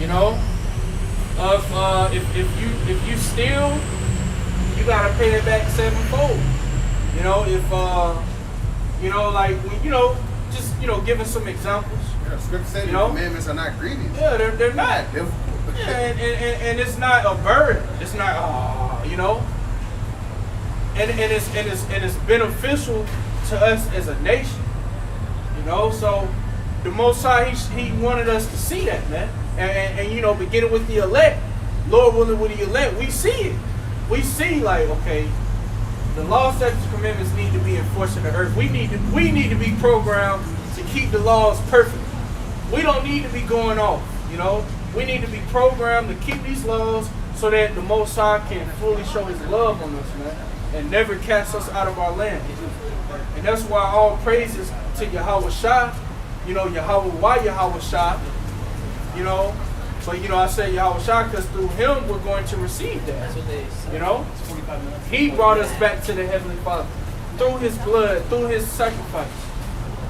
You know, if you steal, you gotta pay it back sevenfold. You know, if you know, like you know, just giving some examples. Yeah, scripture said the commandments are not grievous. Yeah, they're not. Yeah, and it's not a burden. It's not you know. And it's beneficial to us as a nation. You know, so the Most High, he wanted us to see that, man. And you know, beginning with the elect, Lord willing with the elect, we see it. We see like, okay, the law, statutes, commandments need to be enforced in the earth. We need to be programmed to keep the laws perfect. We don't need to be going off, you know. We need to be programmed to keep these laws so that the Most High can fully show His love on us, man, and never cast us out of our land. And that's why all praises to Yahweh Shah, you know, Yahweh Shah, you know. But, you know, I say Yahweh Shah because through Him we're going to receive that. You know? He brought us back to the Heavenly Father through His blood, through His sacrifice.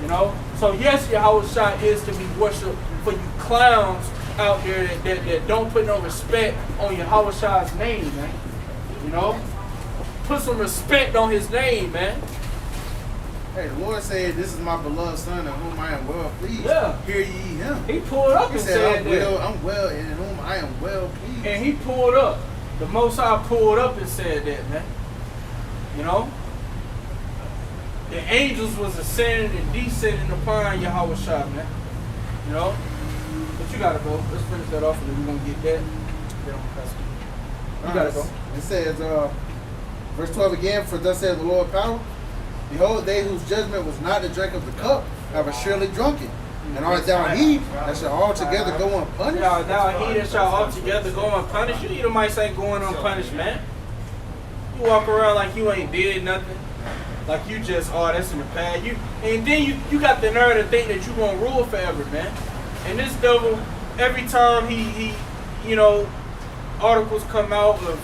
You know? So, yes, Yahweh Shah is to be worshipped for you clowns out there that don't put no respect on Yahweh Shah's name, man. You know? Put some respect on His name, man. Hey, the Lord said, this is my beloved Son in whom I am well pleased. Yeah. Hear ye Him. He pulled up and said that. I'm well in whom I am well pleased. And He pulled up. The Most High pulled up and said that, man. You know? The angels was ascending and descending upon Yahweh Shah, man. You know? But you gotta go. Let's finish that off and then we're gonna get that. You gotta go. It says, verse 12 again, for thus saith the Lord power, behold, they whose judgment was not to drink of the cup have surely drunken. And art thou he that shall altogether go unpunished? Thou he that shall altogether go unpunished. You Edomites ain't going unpunished, man. You walk around like you ain't did nothing. Like you just, that's in the past. And then you got the nerve to think that you gonna rule forever, man. And this devil, every time he you know, articles come out of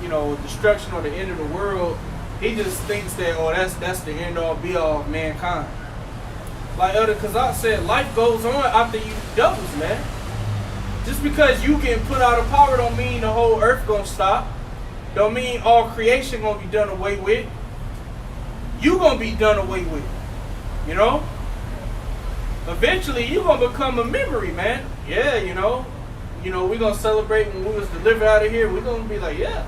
you know, destruction or the end of the world, he just thinks that, that's the end all be all of mankind. Like Elder Kazak said, life goes on after you devils, man. Just because you get put out of power don't mean the whole earth gonna stop. Don't mean all creation gonna be done away with. You gonna be done away with. You know? Eventually you gonna become a memory, man. Yeah, you know, we're gonna celebrate when we was delivered out of here. We're gonna be like, yeah.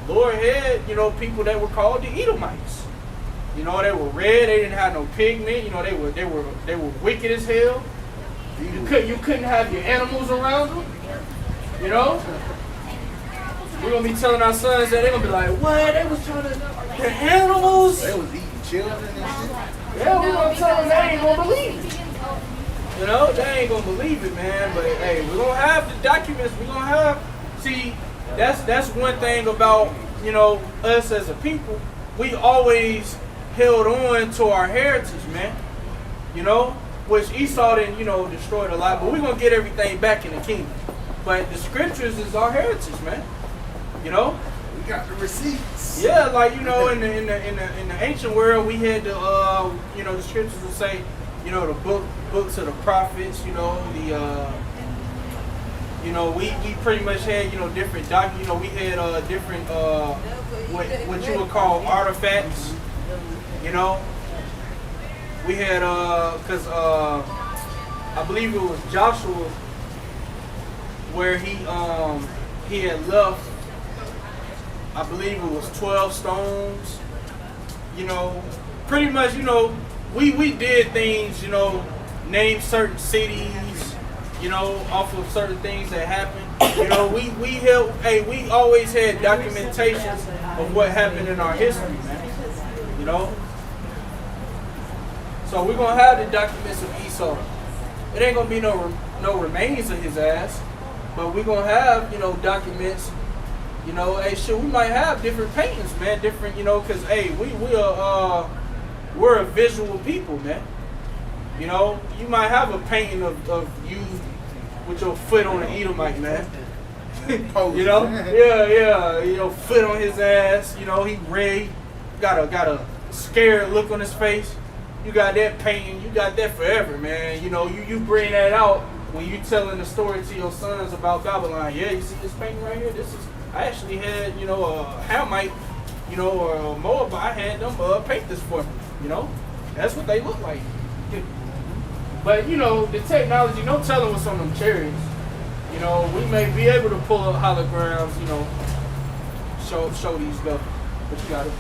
The Lord had, you know, people that were called the Edomites. You know, they were red, they didn't have no pigment, you know, they were wicked as hell. You couldn't have your animals around them. You know? We're gonna be telling our sons that they're gonna be like, what? They was trying to the animals? They was eating children and shit. Yeah, we're gonna tell them they ain't gonna believe it. You know, they ain't gonna believe it, man. But hey, we're gonna have the documents, we're gonna have, see, that's one thing about, you know, us as a people. We always held on to our heritage, man. You know, which Esau didn't, you know, destroyed a lot, but we're gonna get everything back in the kingdom. But the scriptures is our heritage, man. You know, we got the receipts. Yeah, like, you know, in the ancient world, we had the you know, the scriptures will say, you know, the books of the prophets. You know, you know, we pretty much had, you know, different you know, we had different what you would call artifacts. You know, we had because I believe it was Joshua where he had left. I believe it was 12 stones. You know, pretty much. You know, we did things. You know, name certain cities. You know, off of certain things that happened. You know, we always had documentations of what happened in our history, man. You know. So we're gonna have the documents of Esau. It ain't gonna be no remains of his ass, but we're gonna have, you know, documents. You know, hey, shit, we might have different paintings, man. Different, you know, cause hey, we're a visual people, man. You know, you might have a painting of you with your foot on an Edomite, man. You know, yeah, you know, foot on his ass. You know, he red, got a scared look on his face. You got that painting, you got that forever, man. You know, you bring that out when you telling the story to your sons about Babylon. Yeah, you see this painting right here? This is, I actually had, you know, a Hamite, you know, or a Moabite, I had them paint this for me. You know, that's what they look like. But you know, the technology, no telling what's on them chariots. You know, we may be able to pull up holograms, you know, show these stuff. But you got it.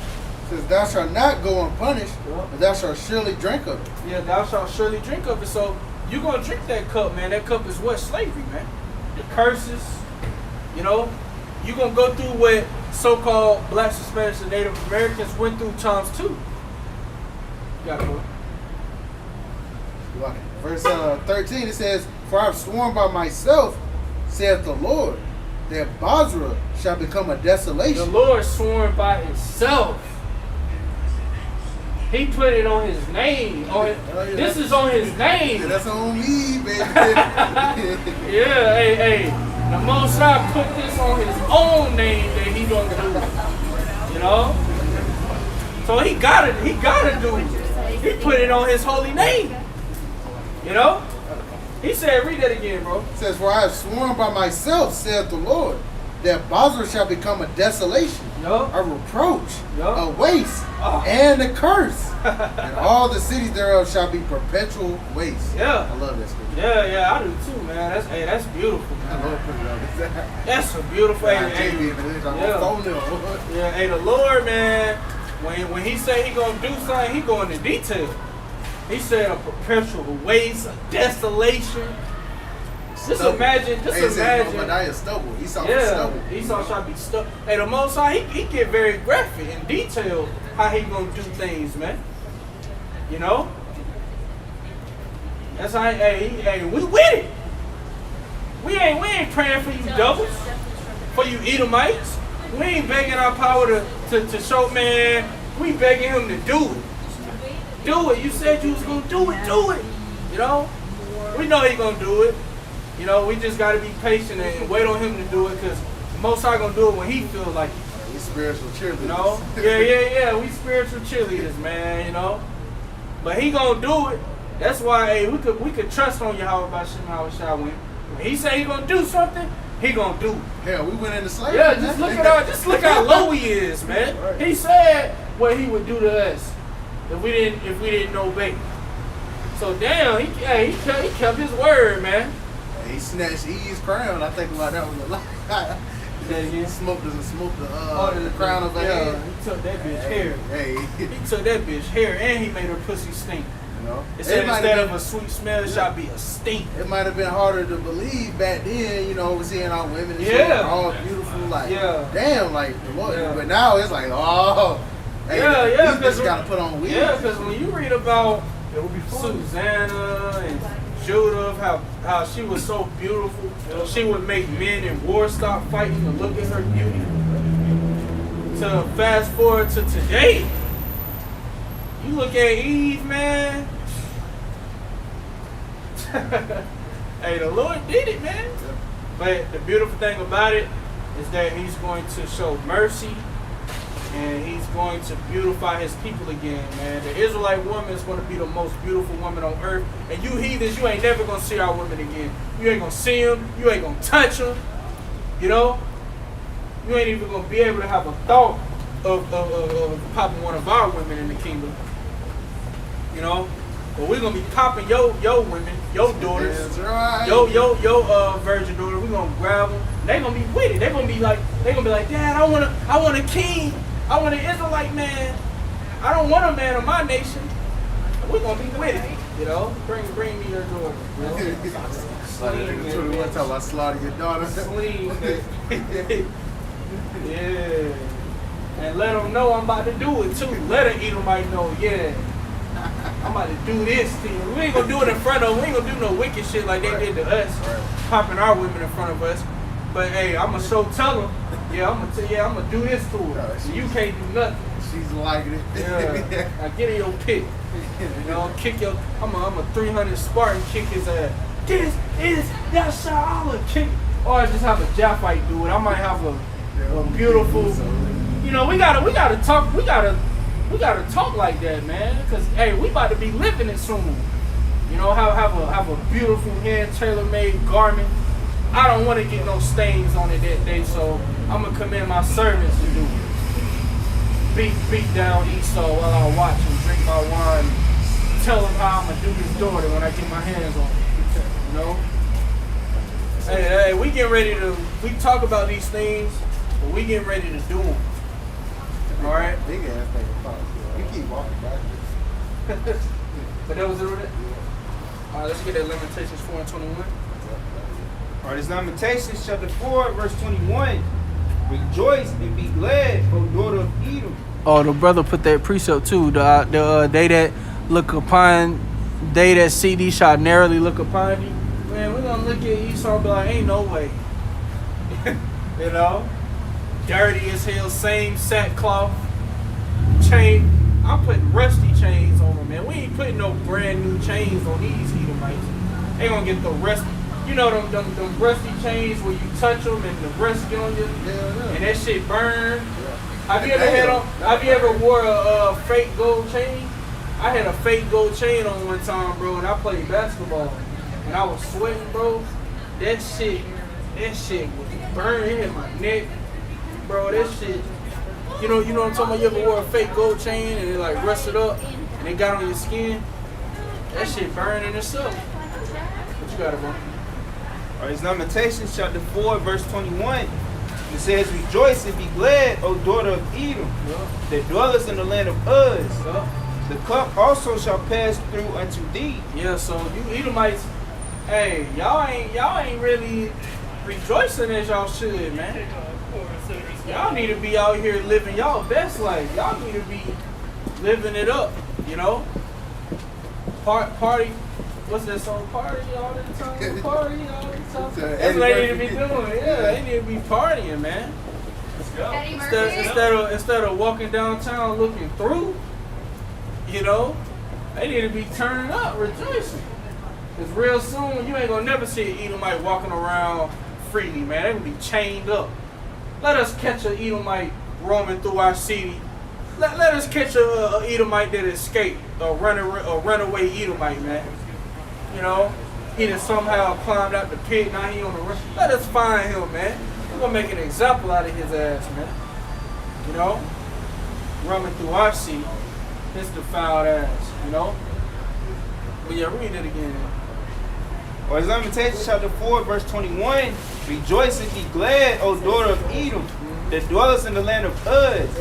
Says, thou shalt not go unpunished, but thou shalt surely drink of it. Yeah, thou shalt surely drink of it. So you're going to drink that cup, man. That cup is what? Slavery, man. The curses, you know. You're going to go through what so-called blacks, Hispanics, and Native Americans went through times 2. You got it, boy. Verse 13, it says, for I have sworn by myself, saith the Lord, that Basra shall become a desolation. The Lord sworn by himself. He put it on his name. This is on his name. Yeah, that's on me, baby. Yeah, hey. The Movsc put this on his own name that he gonna do. You know? So he gotta do it. He put it on his holy name. You know? He said, read that again, bro. It says, for I have sworn by myself, saith the Lord, that Basra shall become a desolation, a reproach, a waste, and a curse. And all the cities thereof shall be perpetual waste. Yeah. I love that scripture. Yeah, I do too, man. That's beautiful, man. I love putting it on this. That's a beautiful, hey, the Lord, man, when he say he gonna do something, he go into detail. He said a perpetual waste, a desolation. Just imagine. Stubble. Esau stubble. Esau shall be stuck. Hey, the Most High, he get very graphic in detail how he gonna do things, man. You know? That's how, hey, we with it. We ain't praying for you doubles, for you Edomites. We ain't begging our power to show, man. We begging him to do it. Do it. You said you was gonna do it. Do it. You know? We know he gonna do it. You know, we just gotta be patient and wait on him to do it, because Most High gonna do it when he feel like it. We spiritual cheerleaders. You know? Yeah. We spiritual cheerleaders, man. You know? But he gonna do it. That's why, hey, we could trust on Yahweh by Shem Shah when he say he gonna do something, he gonna do it. Hell, we went into slavery. Yeah, just look how low he is, man. Right. He said what he would do to us if we didn't obey. So damn, he kept his word, man. He snatched Eve's crown. I think about that one a lot. He smoked the crown of her head. He took that bitch hair. Hey. He took that bitch hair and he made her pussy stink. You know? It said instead of a sweet smell, it shall be a stink. It might have been harder to believe back then, you know, seeing our women and shit, all beautiful, like, damn, like, the Lord. Yeah. But now it's like, oh, hey, because you gotta put on wigs. Yeah, because when you read about Susanna and Judah, how she was so beautiful, she would make men in war stop fighting to look at her beauty. To fast forward to today, you look at Eve, man. Hey, the Lord did it, man. But the beautiful thing about it is that he's going to show mercy and he's going to beautify his people again, man. The Israelite woman is going to be the most beautiful woman on earth. And you heathens, you ain't never going to see our women again. You ain't going to see them. You ain't going to touch them. You know? You ain't even going to be able to have a thought of popping one of our women in the kingdom. You know? But we're gonna be popping your women, your daughters, That's right. your virgin daughter. We're gonna grab them. They gonna be with it. They gonna be like, Dad, I want a king. I want an Israelite man. I don't want a man of my nation. We're gonna be with it. You know, bring me your daughter. You know? One time I slaughtered your daughter. Yeah. And let them know I'm about to do it too. Let an Edomite know, yeah. I'm about to do this to you. We ain't gonna do it in front of them. We ain't gonna do no wicked shit like they did to us. Popping our women in front of us. But hey, I'ma tell them, I'm gonna do this to her. So you can't do nothing. She's liking it. Yeah. Now get in your pit. You know, I'm a 300 Spartan kick his ass. This is Yasha'Allah kick. Or I just have a Japhite do it. I might have a beautiful. You know, we gotta talk. We gotta talk like that, man. Cause hey, we about to be living it soon. You know, have a beautiful hand tailor-made garment. I don't want to get no stains on it that day, so I'm gonna commend my servants to do it. Beat down Esau while I watch him drink my wine. Tell him how I'm gonna do his daughter when I get my hands on it. You know? Hey, we talk about these things, but we getting ready to do them. All right? Big ass thing about it. We keep walking backwards. But that was it with it? All right, let's get that Lamentations 4 and 21. All right, it's Lamentations chapter 4, verse 21. Rejoice and be glad, O daughter of Edom. Oh, the brother put that precept too. They that see thee shall narrowly look upon thee. Man, we're gonna look at Esau and be like, ain't no way. You know? Dirty as hell, same sackcloth, chain. I'm putting rusty chains on them, man. We ain't putting no brand new chains on these Edomites. They gonna get the rust. You know them rusty chains where you touch them and the rust get on you, and that shit burn. Have you ever wore a fake gold chain? I had a fake gold chain on one time, bro, and I played basketball, and I was sweating, bro. That shit was burning. It hit my neck, bro. That shit. You know what I'm talking about? You ever wore a fake gold chain and it like rusted up and it got on your skin? That shit burning itself. What you got, bro? All right, it's Lamentations chapter 4, verse 21. It says, rejoice and be glad, O daughter of Edom, that dwellest in the land of Uz. The cup also shall pass through unto thee. Yeah, so you Edomites, hey, y'all ain't really rejoicing as y'all should, man. Y'all need to be out here living y'all best life. Y'all need to be living it up, you know? Party. What's that song? Party all the time. Party all the time. That's what they need to be doing. Yeah, they need to be partying, man. Let's go. Instead of walking downtown looking through, you know, they need to be turning up, rejoicing. Because real soon, you ain't going to never see an Edomite walking around freely, man. They going to be chained up. Let us catch an Edomite roaming through our city. Let us catch a Edomite that escaped, a runaway Edomite, man. You know, he done somehow climbed out the pit, now he on the run. Let us find him, man. We're going to make an example out of his ass, man. You know, roaming through our city, his defiled ass, you know. But yeah, read it again. Or it's Lamentations chapter 4, verse 21. Rejoice and be glad, O daughter of Edom, that dwellest in the land of Uz.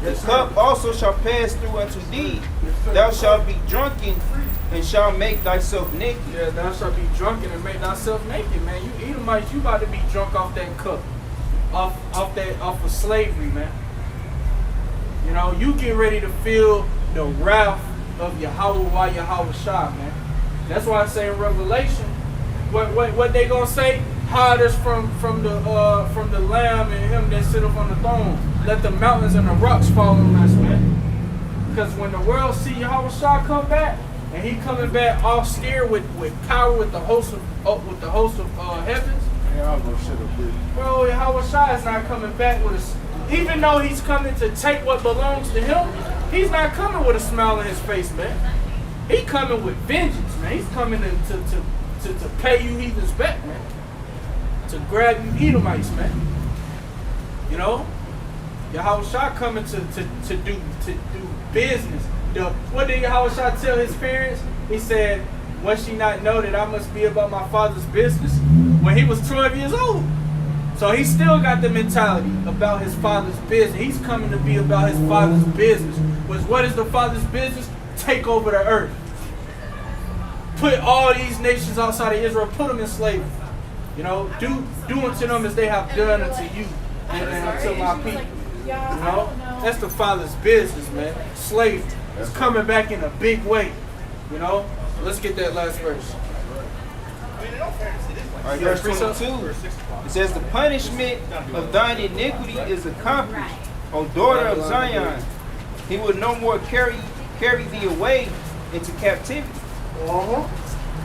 The cup also shall pass through unto thee. Thou shalt be drunken and shalt make thyself naked. Yeah, thou shalt be drunken and make thyself naked, man. You Edomites, you about to be drunk off that cup, off of slavery, man. You know, you get ready to feel the wrath of Yahweh Shah, man. That's why I say in Revelation, what they gonna say? Hide us from the Lamb and Him that sitteth on the throne. Let the mountains and the rocks fall on us, man. Because when the world see Yahweh Shah come back, and he coming back austere with power with the host of heavens. Yeah, I'm gonna shut up, dude. Bro, Yahweh Shah is not coming back with us. Even though he's coming to take what belongs to him, he's not coming with a smile on his face, man. He coming with vengeance, man. He's coming to pay you heathens back, man. To grab you Edomites, man. You know? Yahweh Shah coming to do business. What did Yahweh Shah tell his parents? He said, "Must she not know that I must be about my father's business?" When he was 12 years old. So he still got the mentality about his father's business. He's coming to be about his father's business. What is the father's business? Take over the earth. Put all these nations outside of Israel, put them in slavery. You know, do unto them as they have done unto you and unto my people. You know, that's the father's business, man. Slavery. It's coming back in a big way. You know, let's get that last verse. All right, verse 22. It says, "The punishment of thine iniquity is accomplished, O daughter of Zion. He will no more carry thee away into captivity.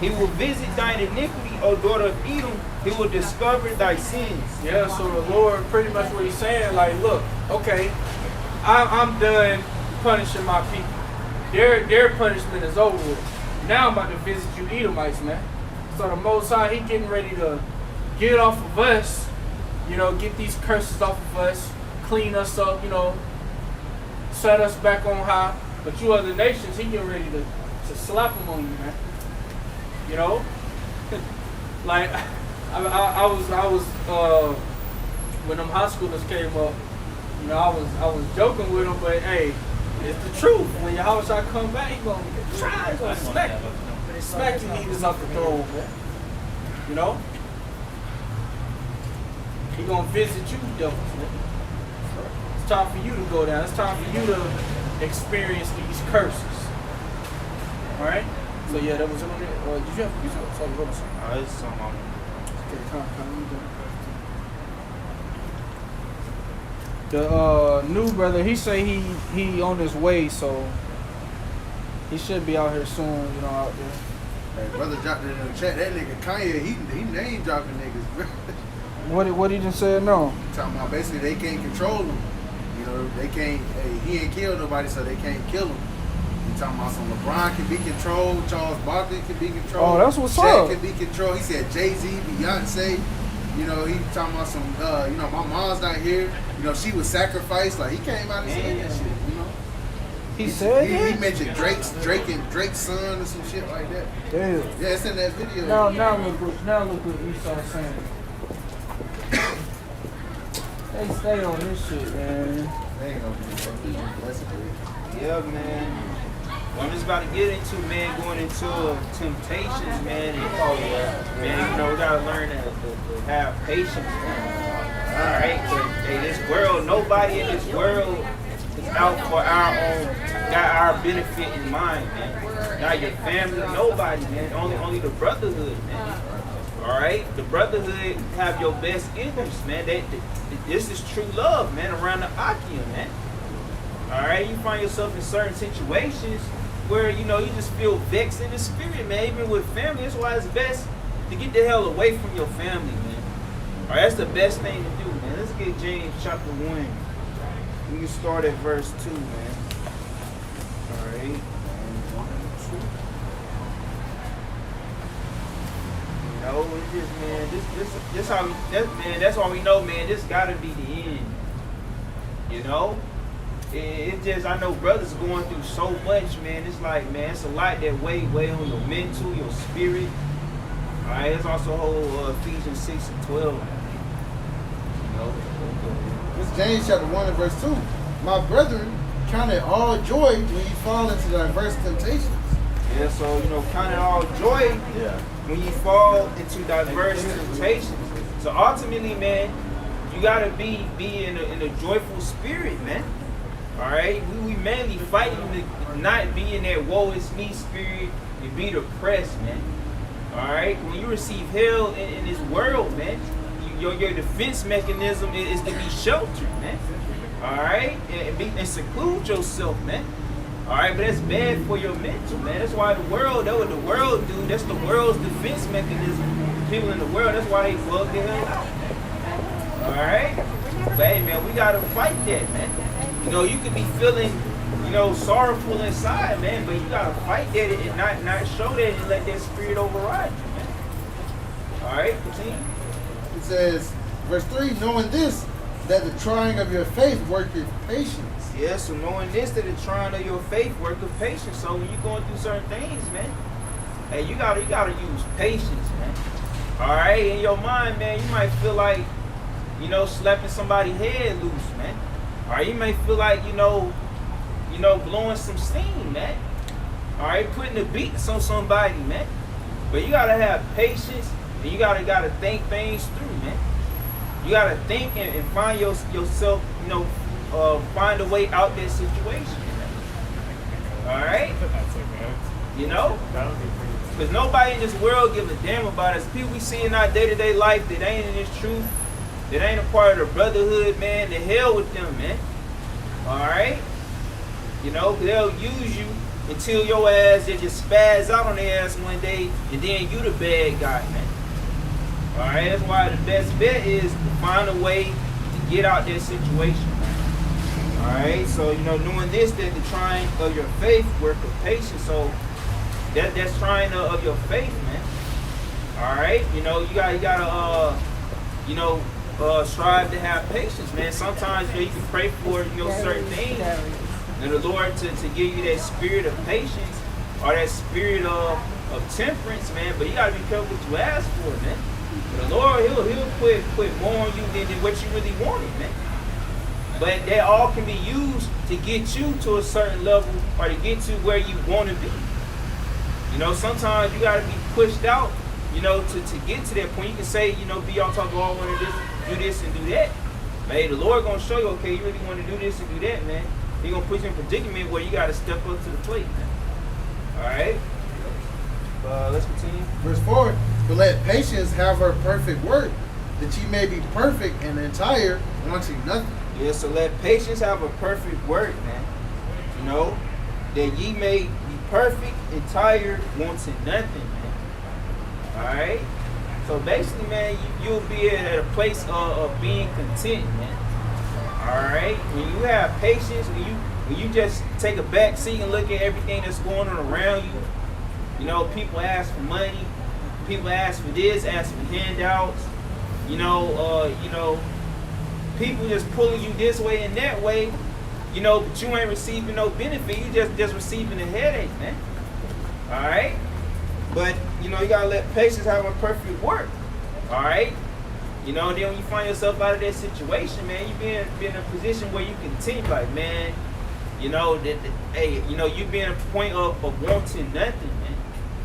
He will visit thine iniquity, O daughter of Edom. He will discover thy sins." Yeah, so the Lord, pretty much what he's saying, like, look, okay, I'm done punishing my people. Their punishment is over with. Now I'm about to visit you Edomites, man. So the Most High, he getting ready to get off of us, you know, get these curses off of us, clean us up, you know, set us back on high. But you other nations, he getting ready to slap them on you, man. You know, like I was when them high schoolers came up, you know, I was joking with them, but hey, it's the truth. When your house shall come back, he gonna try, he gonna smack you leaders off the throne, man. You know, he gonna visit you, devils, man. It's time for you to go down. It's time for you to experience these curses. All right. So yeah, that was on there. Did you have sorry, what was it? It's something on the new brother, he say he on his way, so he should be out here soon, you know, out there. Hey, brother dropped it in the chat. That nigga Kanye, he name dropping niggas, bro. What he just said? No. Talking about basically they can't control him. You know, they can't. Hey, he ain't killed nobody, so they can't kill him. He talking about some LeBron can be controlled, Charles Barkley can be controlled. Oh, that's what's Shaq up. can be controlled. He said Jay-Z, Beyonce. You know, he talking about some. You know, my mom's not here. You know, she was sacrificed. Like he came out and said that shit. You know. He said that? He mentioned Drake's son or some shit like that. Damn. Yeah, it's in that video. Now look what Esau saying. They stay on this shit, man. They ain't gonna be Yeah, man. What I'm just about to get into, man, going into temptations, man. And, man, you know, we gotta learn to have patience, man. All right, but hey, this world, nobody in this world is out for got our benefit in mind, man. Not your family, nobody, man. Only the brotherhood, man. All right, the brotherhood have your best interests, man. This is true love, man, around the Akia, man. All right, you find yourself in certain situations where, you know, you just feel vexed in the spirit, man. Even with family, that's why it's best to get the hell away from your family, man. All right, that's the best thing to do, man. Let's get James chapter 1. We can start at verse 2, man. All right. No, it's just, man, this how that's why we know, man, this gotta be the end. You know? It just, I know brothers going through so much, man. It's like, man, it's a lot that weigh on your mental, your spirit. All right, it's also whole Ephesians 6 and 12. You know? It's James chapter 1 and verse 2. My brethren, count it all joy when you fall into diverse temptations. Yeah, so, you know, count it all joy when you fall into diverse temptations. So ultimately, man, you gotta be in a joyful spirit, man. All right, we mainly fighting to not be in that woe is me spirit and be depressed, man. All right, when you receive hell in this world, man, your defense mechanism is to be sheltered, man. All right, and seclude yourself, man. All right, but that's bad for your mental, man. That's why that's what the world do. That's the world's defense mechanism. People in the world, that's why they bug the hell out. All right, but hey, man, we gotta fight that, man. You know, you could be feeling, you know, sorrowful inside, man, but you gotta fight that and not show that and let that spirit override you, man. All right, continue. It says, verse 3, knowing this, that the trying of your faith worketh patience. Yeah, so knowing this, that the trying of your faith worketh patience. So when you're going through certain things, man, hey, you gotta use patience, man. All right, in your mind, man, you might feel like, you know, slapping somebody's head loose, man. All right, you may feel like, you know, blowing some steam, man. All right, putting the beats on somebody, man. But you gotta have patience, and you gotta think things through, man. You gotta think and find yourself, you know, find a way out that situation. All right, you know, because nobody in this world give a damn about us. People we see in our day-to-day life that ain't in this truth, that ain't a part of the brotherhood, man. The hell with them, man. All right, you know, they'll use you until your ass they just spaz out on their ass one day, and then you the bad guy, man. All right, that's why the best bet is to find a way to get out that situation. All right, so you know, knowing this, that the trying of your faith work of patience. So that's trying of your faith, man. All right, you know, you gotta strive to have patience, man. Sometimes you can pray for certain things, and the Lord to give you that spirit of patience or that spirit of temperance, man. But you gotta be careful what you ask for, man. The Lord, he'll put more on you than what you really wanted, man. But that all can be used to get you to a certain level or to get to where you want to be. You know, sometimes you got to be pushed out, you know, to get to that point. You can say, you know, be on top of all want to do this and do that. Man, the Lord going to show you, okay, you really want to do this and do that, man. He going to put you in a predicament where you got to step up to the plate, man. All right? Let's continue. Verse 4, but let patience have her perfect work, that ye may be perfect and entire, wanting nothing. Yeah, so let patience have a perfect work, man. You know, that ye may be perfect, entire, wanting nothing, man. Alright? So basically, man, you'll be at a place of being content, man. Alright? When you have patience, when you just take a back seat and look at everything that's going on around you, you know, people ask for money, people ask for this, ask for handouts, you know, people just pulling you this way and that way, you know, but you ain't receiving no benefit. You just receiving a headache, man. All right? But, you know, you got to let patience have a perfect work. All right? You know, then when you find yourself out of that situation, man, you be in a position where you can think like, man, you know, hey, you know, you be in a point of wanting nothing, man.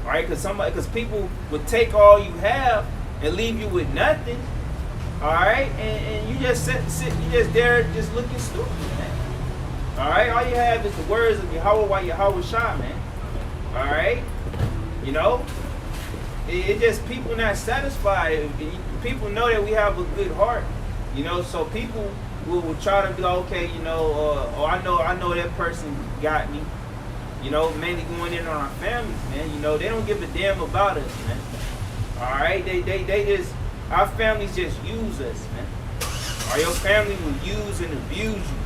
All right? Because people would take all you have and leave you with nothing. All right, and you just sit, you just there, just looking stupid, man. All right, all you have is the words of Yahweh while Yahweh shot, man. All right, you know, it just people not satisfied. People know that we have a good heart, you know, so people will try to be like, okay, you know, I know that person got me, you know, mainly going in on our families, man. You know, they don't give a damn about us, man. All right, they just. Our families just use us, man. Or your family will use and abuse you.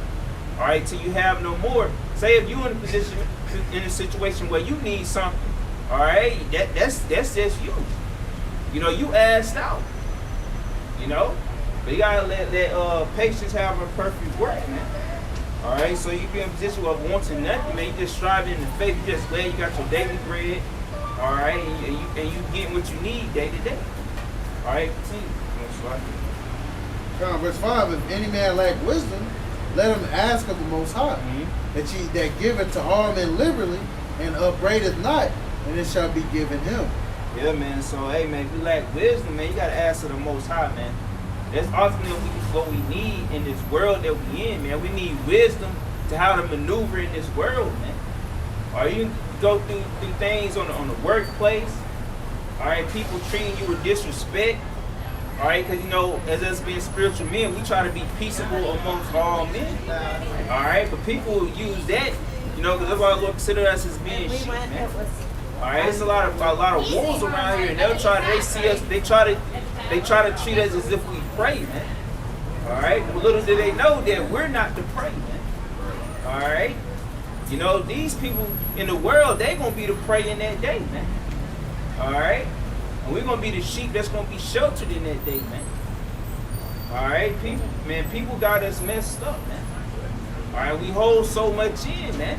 All right, till you have no more. Say if you're in a situation where you need something, all right, that's just you. You know, you asked out. You know, but you gotta let patience have a perfect work, man. All right, so you be in a position of wanting nothing, man. You just striving in the faith. You just glad you got your daily bread. All right, and you get what you need day to day. All right, continue. Verse 5, if any man lack wisdom, let him ask of the Most High, that giveth to all men liberally, and upbraideth not, and it shall be given him. Yeah, man. So, hey, man, if you lack wisdom, man, you got to ask of the Most High, man. That's ultimately what we need in this world that we in, man. We need wisdom to how to maneuver in this world, man. Or you go through things on the workplace. All right, people treating you with disrespect. All right, because, you know, as us being spiritual men, we try to be peaceable amongst all men. All right, but people use that, you know, because that's why the Lord consider us as being sheep, man. All right, there's a lot of wolves around here, and they see us, they try to treat us as if we pray, man. All right, but little do they know that we're not to pray, man. All right, you know, these people in the world, they gonna be the prey in that day, man. All right. And we're going to be the sheep that's going to be sheltered in that day, man. All right, people got us messed up, man. All right, we hold so much in, man.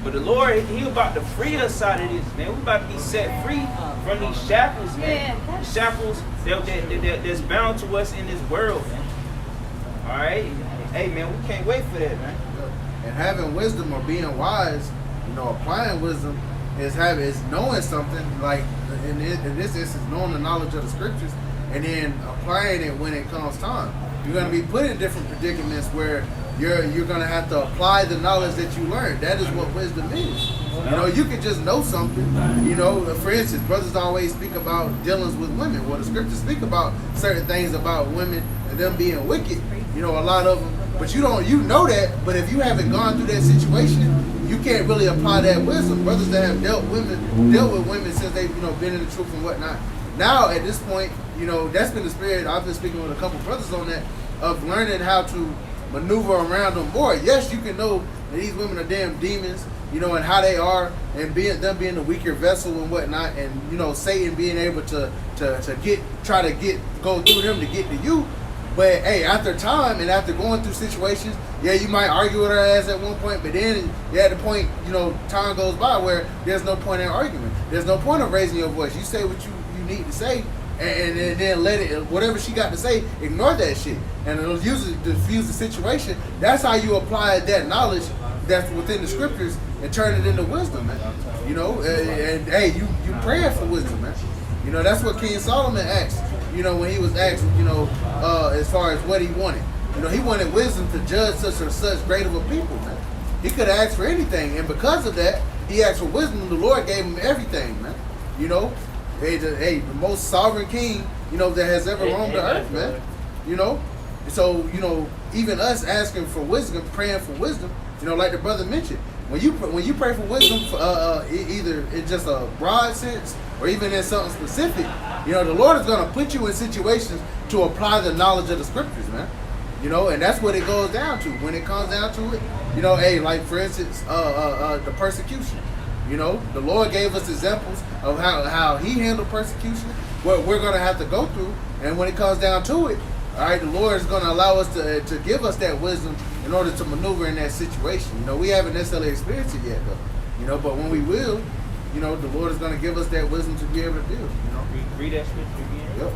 But the Lord, He about to free us out of this, man. We about to be set free from these shackles, man. The shackles that's bound to us in this world, man. All right? Hey, man, we can't wait for that, man. And having wisdom or being wise, applying wisdom is knowing something, like in this instance, knowing the knowledge of the scriptures, and then applying it when it comes time. You're going to be put in different predicaments where you're going to have to apply the knowledge that you learned. That is what wisdom is. You can just know something. For instance, brothers always speak about dealings with women. Well, the scriptures speak about certain things about women and them being wicked. A lot of them. But you know that. But if you haven't gone through that situation, you can't really apply that wisdom. Brothers that have dealt with women since they've been in the truth and whatnot. Now at this point, that's been the spirit. I've been speaking with a couple brothers on that, of learning how to maneuver around them more. Yes, you can know that these women are damn demons, and how they are, and them being the weaker vessel and whatnot, and Satan being able to go through them to get to you. But hey, after time and after going through situations, yeah, you might argue with her ass at one point, but then at the point, time goes by where there's no point in argument. There's no point of raising your voice. You say what you need to say, and then let it, whatever she got to say, ignore that shit. And it'll use it to diffuse the situation. That's how you apply that knowledge that's within the scriptures and turn it into wisdom, man. And hey, you praying for wisdom, man. That's what King Solomon asked. When he was asked, as far as what he wanted. He wanted wisdom to judge such or such great of a people, man. He could have asked for anything, and because of that, he asked for wisdom. The Lord gave him everything, man. The most sovereign king, that has ever roamed the earth, man. So, even us asking for wisdom, praying for wisdom, like the brother mentioned, when you pray for wisdom, either in just a broad sense or even in something specific, the Lord is going to put you in situations to apply the knowledge of the scriptures, man. And that's what it goes down to. When it comes down to it, hey, like for instance, the persecution. The Lord gave us examples of how He handled persecution, what we're going to have to go through, and when it comes down to it, all right, the Lord is going to allow us to give us that wisdom in order to maneuver in that situation. We haven't necessarily experienced it yet, though. But when we will, the Lord is going to give us that wisdom to be able to do. Read that scripture again. Yep.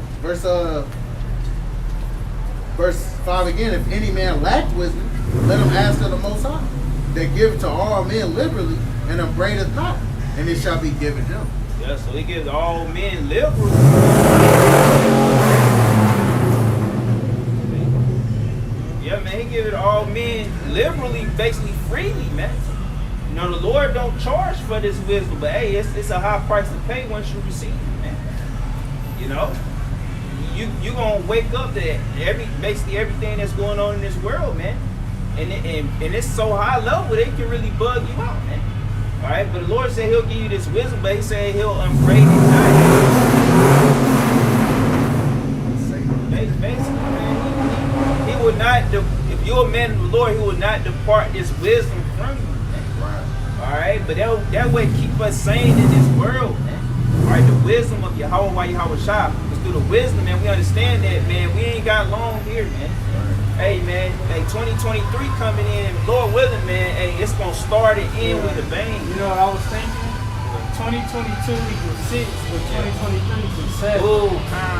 Verse 5 again. If any man lack wisdom, let him ask of the Most High, that give to all men liberally, and upbraideth not, and it shall be given him. Yeah, so He gives all men liberally. Yeah, man, He gives all men liberally, basically freely, man. The Lord don't charge for this wisdom, but hey, it's a high price to pay once you receive it, man. You gonna wake up to basically everything that's going on in this world, man. And it's so high level they can really bug you out, man. All right, but the Lord said He'll give you this wisdom, but He said He'll upbraid it not. Basically, man, He would not. If you're a man of the Lord, He will not depart this wisdom from you, man. Right. All right, but that way keep us sane in this world, man. All right, the wisdom of Yahweh Shah. Because through the wisdom, man, we understand that, man. We ain't got long here, man. Hey, man, 2023 coming in, Lord willing, man, hey, it's going to start and end with a bang. You know what I was thinking? 2022 equals 6, but 2023 equals 7. Ooh.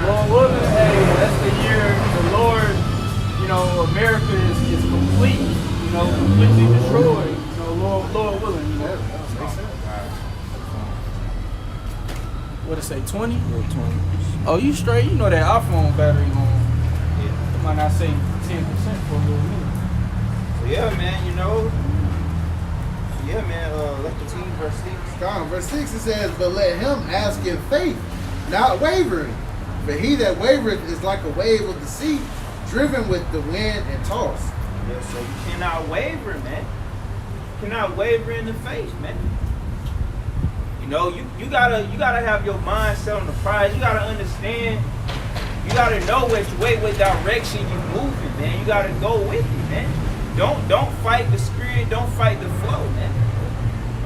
Lord willing, hey, that's the year the Lord, America is complete, completely destroyed. Lord willing, What it say, 20? Yeah, 20. Oh, you straight? You know that iPhone battery on. It might not say 10% for a little minute. So yeah, man, let's continue verse 6. Verse 6 it says, but let him ask in faith, not wavering. For he that wavereth is like a wave of the sea, driven with the wind and tossed. Yeah, so you cannot waver, man. You cannot waver in the faith, man. You gotta have your mind set on the prize. You gotta understand. You gotta know which way, what direction you moving, man. You gotta go with it, man. Don't fight the spirit. Don't fight the flow, man.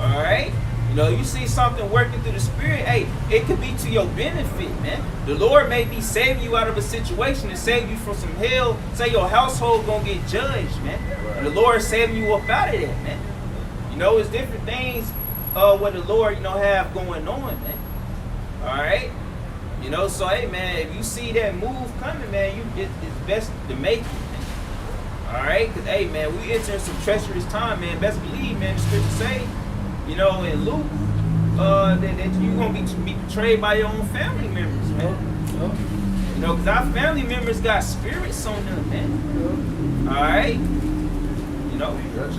All right. You see something working through the spirit. Hey, it could be to your benefit, man. The Lord may be saving you out of a situation and save you from some hell. Say your household gonna get judged, man. And the Lord saving you up out of that, man. You know, it's different things what the Lord, you know, have going on, man. All right? You know, so, hey, man, if you see that move coming, man, it's best to make it, man. All right? Because, hey, man, we entering some treacherous time, man. Best believe, man, the scripture say, you know, in Luke, that you're going to be betrayed by your own family members, man. You know, because our family members got spirits on them, man. All right? You know, the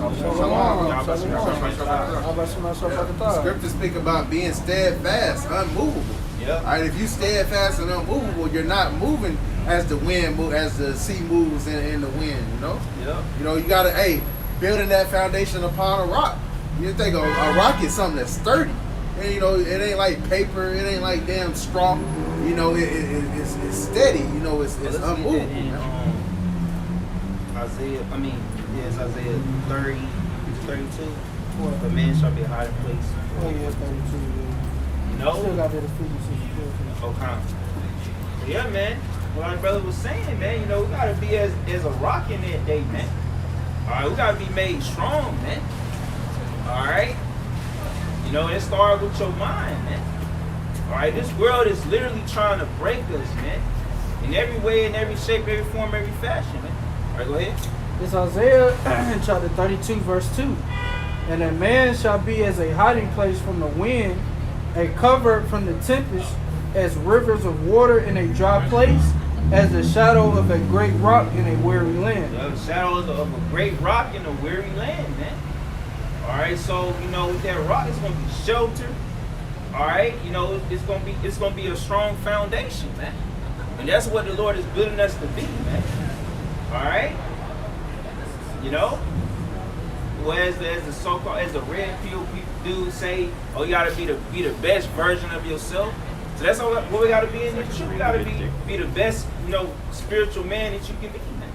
scriptures speak about being steadfast, unmovable. Yep. All right, if you steadfast and unmovable, you're not moving as the wind as the sea moves in the wind. You know. Yep. You know, you gotta building that foundation upon a rock. You think a rock is something that's sturdy, and you know it ain't like paper, it ain't like damn straw. You know, it's steady. You know, it's unmovable. It's Isaiah 30, 32. The man shall be a hiding place. Oh yeah, 32. You know? Still got that Ephesians 6. Okay. Yeah, man. What our brother was saying, man, you know, we gotta be as a rock in that day, man. Alright, we gotta be made strong, man. Alright? You know, it started with your mind, man. Alright, this world is literally trying to break us, man. In every way, in every shape, every form, every fashion, man. Alright, go ahead. It's Isaiah chapter 32, verse 2. And a man shall be as a hiding place from the wind, a covert from the tempest, as rivers of water in a dry place, as the shadow of a great rock in a weary land. The shadows of a great rock in a weary land, man. Alright, so you know with that rock it's gonna be sheltered. Alright, you know it's gonna be a strong foundation, man. And that's what the Lord is building us to be, man. Alright? You know? Well, as the so-called, as the red pill people do say, oh, you gotta be the best version of yourself. So that's what we gotta be in the truth. We gotta be the best, you know, spiritual man that you can be, man.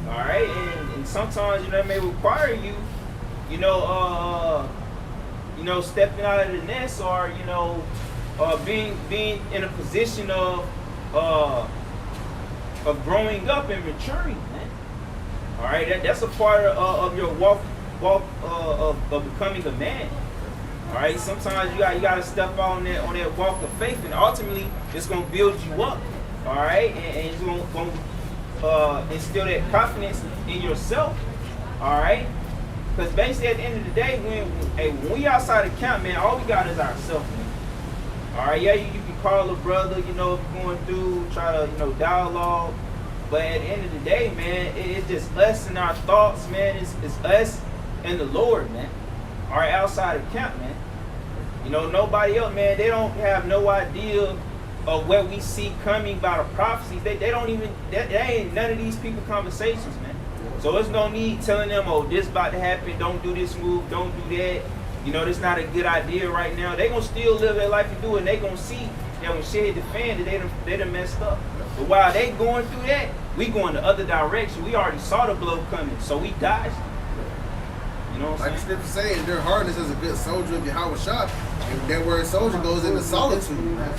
Alright? And sometimes, you know, it may require you, you know, stepping out of the nest, or, you know, being in a position of growing up and maturing, man. All right, that's a part of your walk of becoming a man. All right, sometimes you got to step out on that walk of faith, and ultimately it's gonna build you up. All right, and it's gonna instill that confidence in yourself. All right, because basically at the end of the day, when we outside the camp, man, all we got is ourselves. All right, yeah, you can call a brother, you know, if you're going through, try to, you know, dialogue. But at the end of the day, man, it's just us and our thoughts, man. It's us and the Lord, man. All right, outside of camp, man. You know, nobody else, man, they don't have no idea of what we see coming by the prophecies. They don't even, that ain't none of these people conversations, man. So there's no need telling them, oh, this about to happen, don't do this move, don't do that. You know, this not a good idea right now. They gonna still live their life and do it, and they gonna see that when shit hit the fan, that they done messed up. But while they going through that, we going the other direction. We already saw the blow coming, so we dodged it. You know what I'm saying? Like the scripture saying, their hardness is a good soldier of Yahweh shot. And that word soldier goes into solitude, man.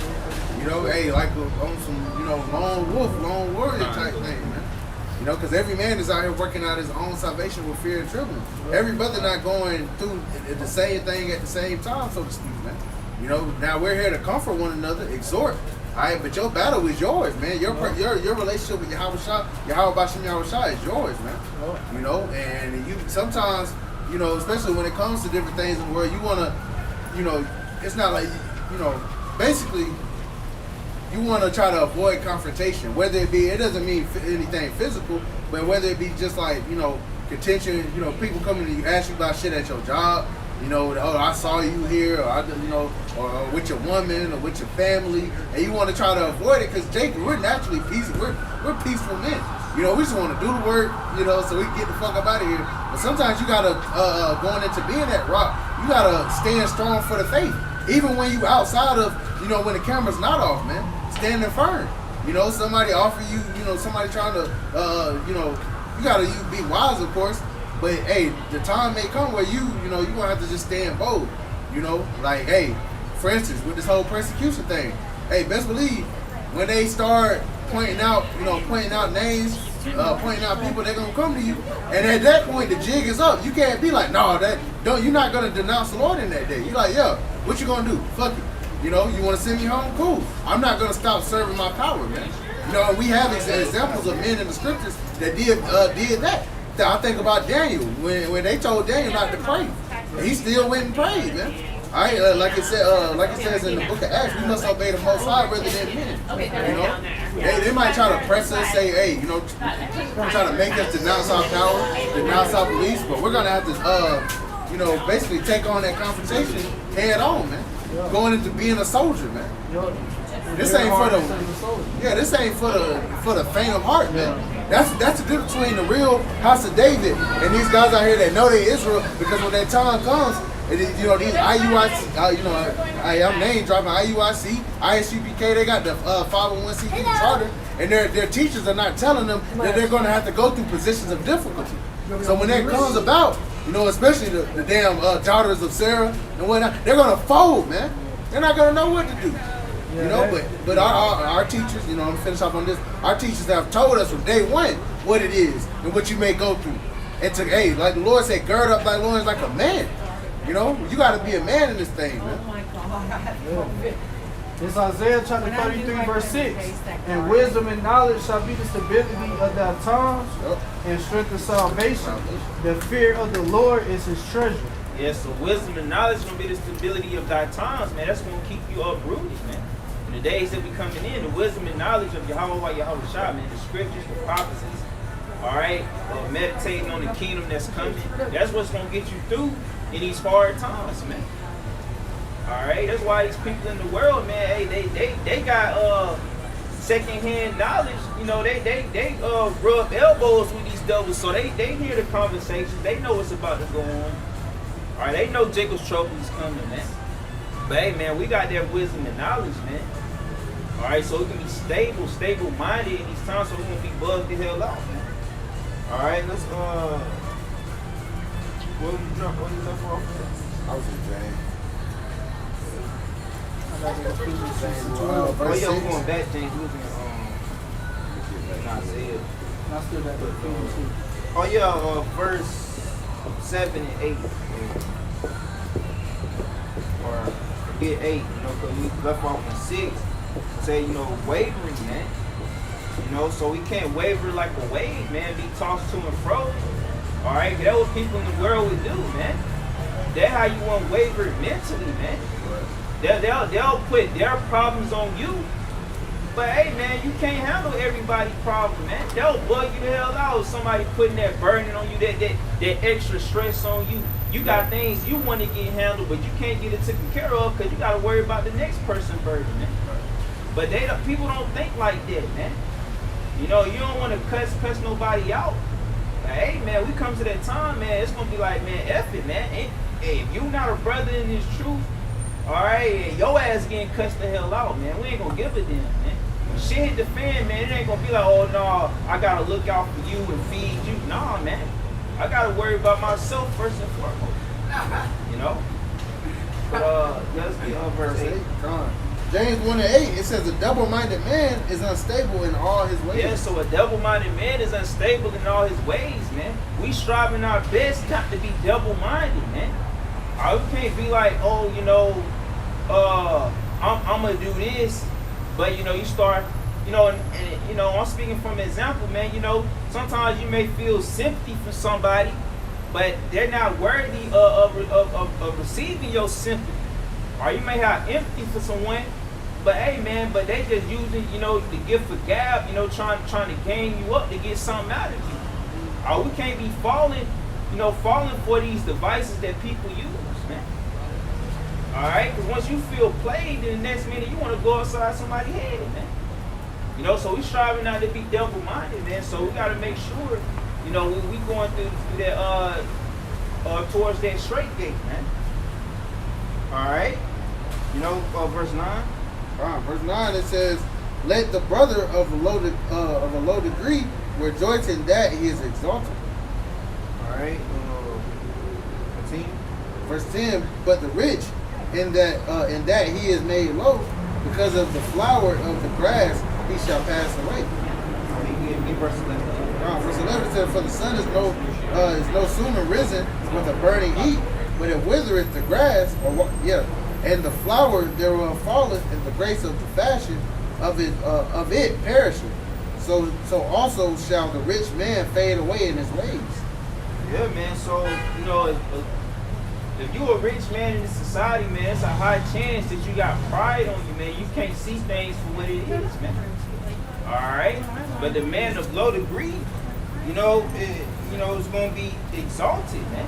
You know, hey, like on some, you know, lone wolf, lone warrior type thing, man. You know, because every man is out here working out his own salvation with fear and trembling. Every brother not going through the same thing at the same time, so to speak, man. You know, now we're here to comfort one another, exhort. All right, but your battle is yours, man. Your relationship with Yahweh Bashem Yahweh Shah is yours, man. You know, and you sometimes, you know, especially when it comes to different things in the world, you want to, you know, it's not like, you know, basically, you want to try to avoid confrontation. Whether it be, it doesn't mean anything physical, but whether it be just like, you know, contention, you know, people coming to you, ask you about shit at your job. You know, oh, I saw you here, or you know, or with your woman, or with your family, and you want to try to avoid it because Jacob, we're naturally peaceful. We're peaceful men. You know, we just want to do the work, you know, so we can get the fuck up out of here. But sometimes you gotta, going into being that rock, you gotta stand strong for the faith, even when you outside of, you know, when the camera's not off, man, standing firm. You know, somebody offer you, you know, somebody trying to, you know, you gotta be wise, of course. But hey, the time may come where you know, you're gonna have to just stand bold. You know, like, hey, for instance, with this whole persecution thing, hey, best believe when they start pointing out names pointing out people that gonna come to you, and at that point the jig is up. You can't be like, no, you're not gonna denounce the Lord in that day. You're like, yeah, what you gonna do? Fuck it. You know, you want to send me home? Cool. I'm not gonna stop serving my power, man. You know, we have examples of men in the scriptures that did that. I think about Daniel when they told Daniel not to pray, he still went and prayed, man. All right, like it says in the book of Acts, we must obey the Most High rather than men. You know, they might try to press us, say, hey, you know, try to make us denounce our power, denounce our beliefs, but we're gonna have to, you know, basically take on that confrontation head on, man. Going into being a soldier, man. This ain't for this ain't for the faint of heart, man. That's the difference between the real house of David and these guys out here that know they Israel, because when that time comes, you know, these IUIC, you know, I'm name dropping IUIC, ISUPK, they got the 501c3 charter, and their teachers are not telling them that they're going to have to go through positions of difficulty. So when that comes about, you know, especially the damn daughters of Sarah and whatnot, they're going to fold, man. They're not going to know what to do. You know, but our teachers, you know, I'm gonna finish off on this. Our teachers have told us from day one what it is and what you may go through. And to, hey, like the Lord said, gird up thy loins like a man. You know, you gotta be a man in this thing, man. Oh my God. It's Isaiah chapter 33, verse 6. And wisdom and knowledge shall be the stability of thy times, and strength of salvation. The fear of the Lord is his treasure. Yeah, so wisdom and knowledge is gonna be the stability of thy times, man. That's gonna keep you uprooted, man. In the days that we coming in, the wisdom and knowledge of Yahweh Shah, man, the scriptures, the prophecies, all right, meditating on the kingdom that's coming. That's what's gonna get you through in these hard times, man. All right, that's why these people in the world, man, hey, they got secondhand knowledge. You know, they rub elbows with these devils, so they hear the conversations. They know what's about to go on. All right, they know Jacob's trouble is coming, man. But hey, man, we got that wisdom and knowledge, man. All right, so we can be stable-minded in these times, so we won't be bugged the hell out, man. All right, let's what did you jump off? I was in James. Oh yeah, we're going back, James. We was in Isaiah. I still got that feeling too. Oh yeah, verse 7 and 8. Or forget 8, you know, because we left off in 6. Say, you know, wavering, man. You know, so we can't waver like a wave, man. Be tossed to and fro. All right, that's what people in the world would do, man. That's how you won't waver mentally, man. They'll put their problems on you. But hey, man, you can't handle everybody's problem, man. They'll bug you the hell out. Somebody putting that burden on you, that extra stress on you. You got things you want to get handled, but you can't get it taken care of because you got to worry about the next person's burden, man. But people don't think like that, man. You know, you don't want to cuss nobody out. But hey, man, we come to that time, man, it's going to be like, man, F it, man. Hey, if you not a brother in this truth, all right, your ass getting cussed the hell out, man. We ain't going to give a damn, man. When shit hit the fan, man, it ain't going to be like, oh, no, I got to look out for you and feed you. Nah, man. I got to worry about myself first and foremost. You know? But, let's get verse 8. James 1 and 8, it says a double-minded man is unstable in all his ways. Yeah, so a double-minded man is unstable in all his ways, man. We striving our best not to be double-minded, man. We can't be like, oh, you know, I'm gonna do this, but you know, you start, you know, and you know, I'm speaking from example, man. You know, sometimes you may feel sympathy for somebody, but they're not worthy of receiving your sympathy. Or you may have empathy for someone, but hey, man, but they just using, you know, the gift of gab, you know, trying to gain you up to get something out of you. Or we can't be falling for these devices that people use, man. All right, because once you feel played, then the next minute you want to go outside somebody's head, man. You know, so we striving not to be double-minded, man. So we got to make sure, you know, we going through that towards that straight gate, man. All right. You know, verse 9. Verse 9, it says, "Let the brother of a low degree rejoice in that he is exalted." All right. 10. Verse 10, "But the rich in that he is made low, because of the flower of the grass he shall pass away." Verse 11. Verse 11 says, "For the sun is no sooner risen with a burning heat, but it withereth the grass, and the flower thereof falleth, and the grace of the fashion of it perisheth. So also shall the rich man fade away in his ways." Yeah, man. So if you a rich man in this society, man, it's a high chance that you got pride on you, man. You can't see things for what it is, man. All right, but the man of low degree, it's gonna be exalted, man.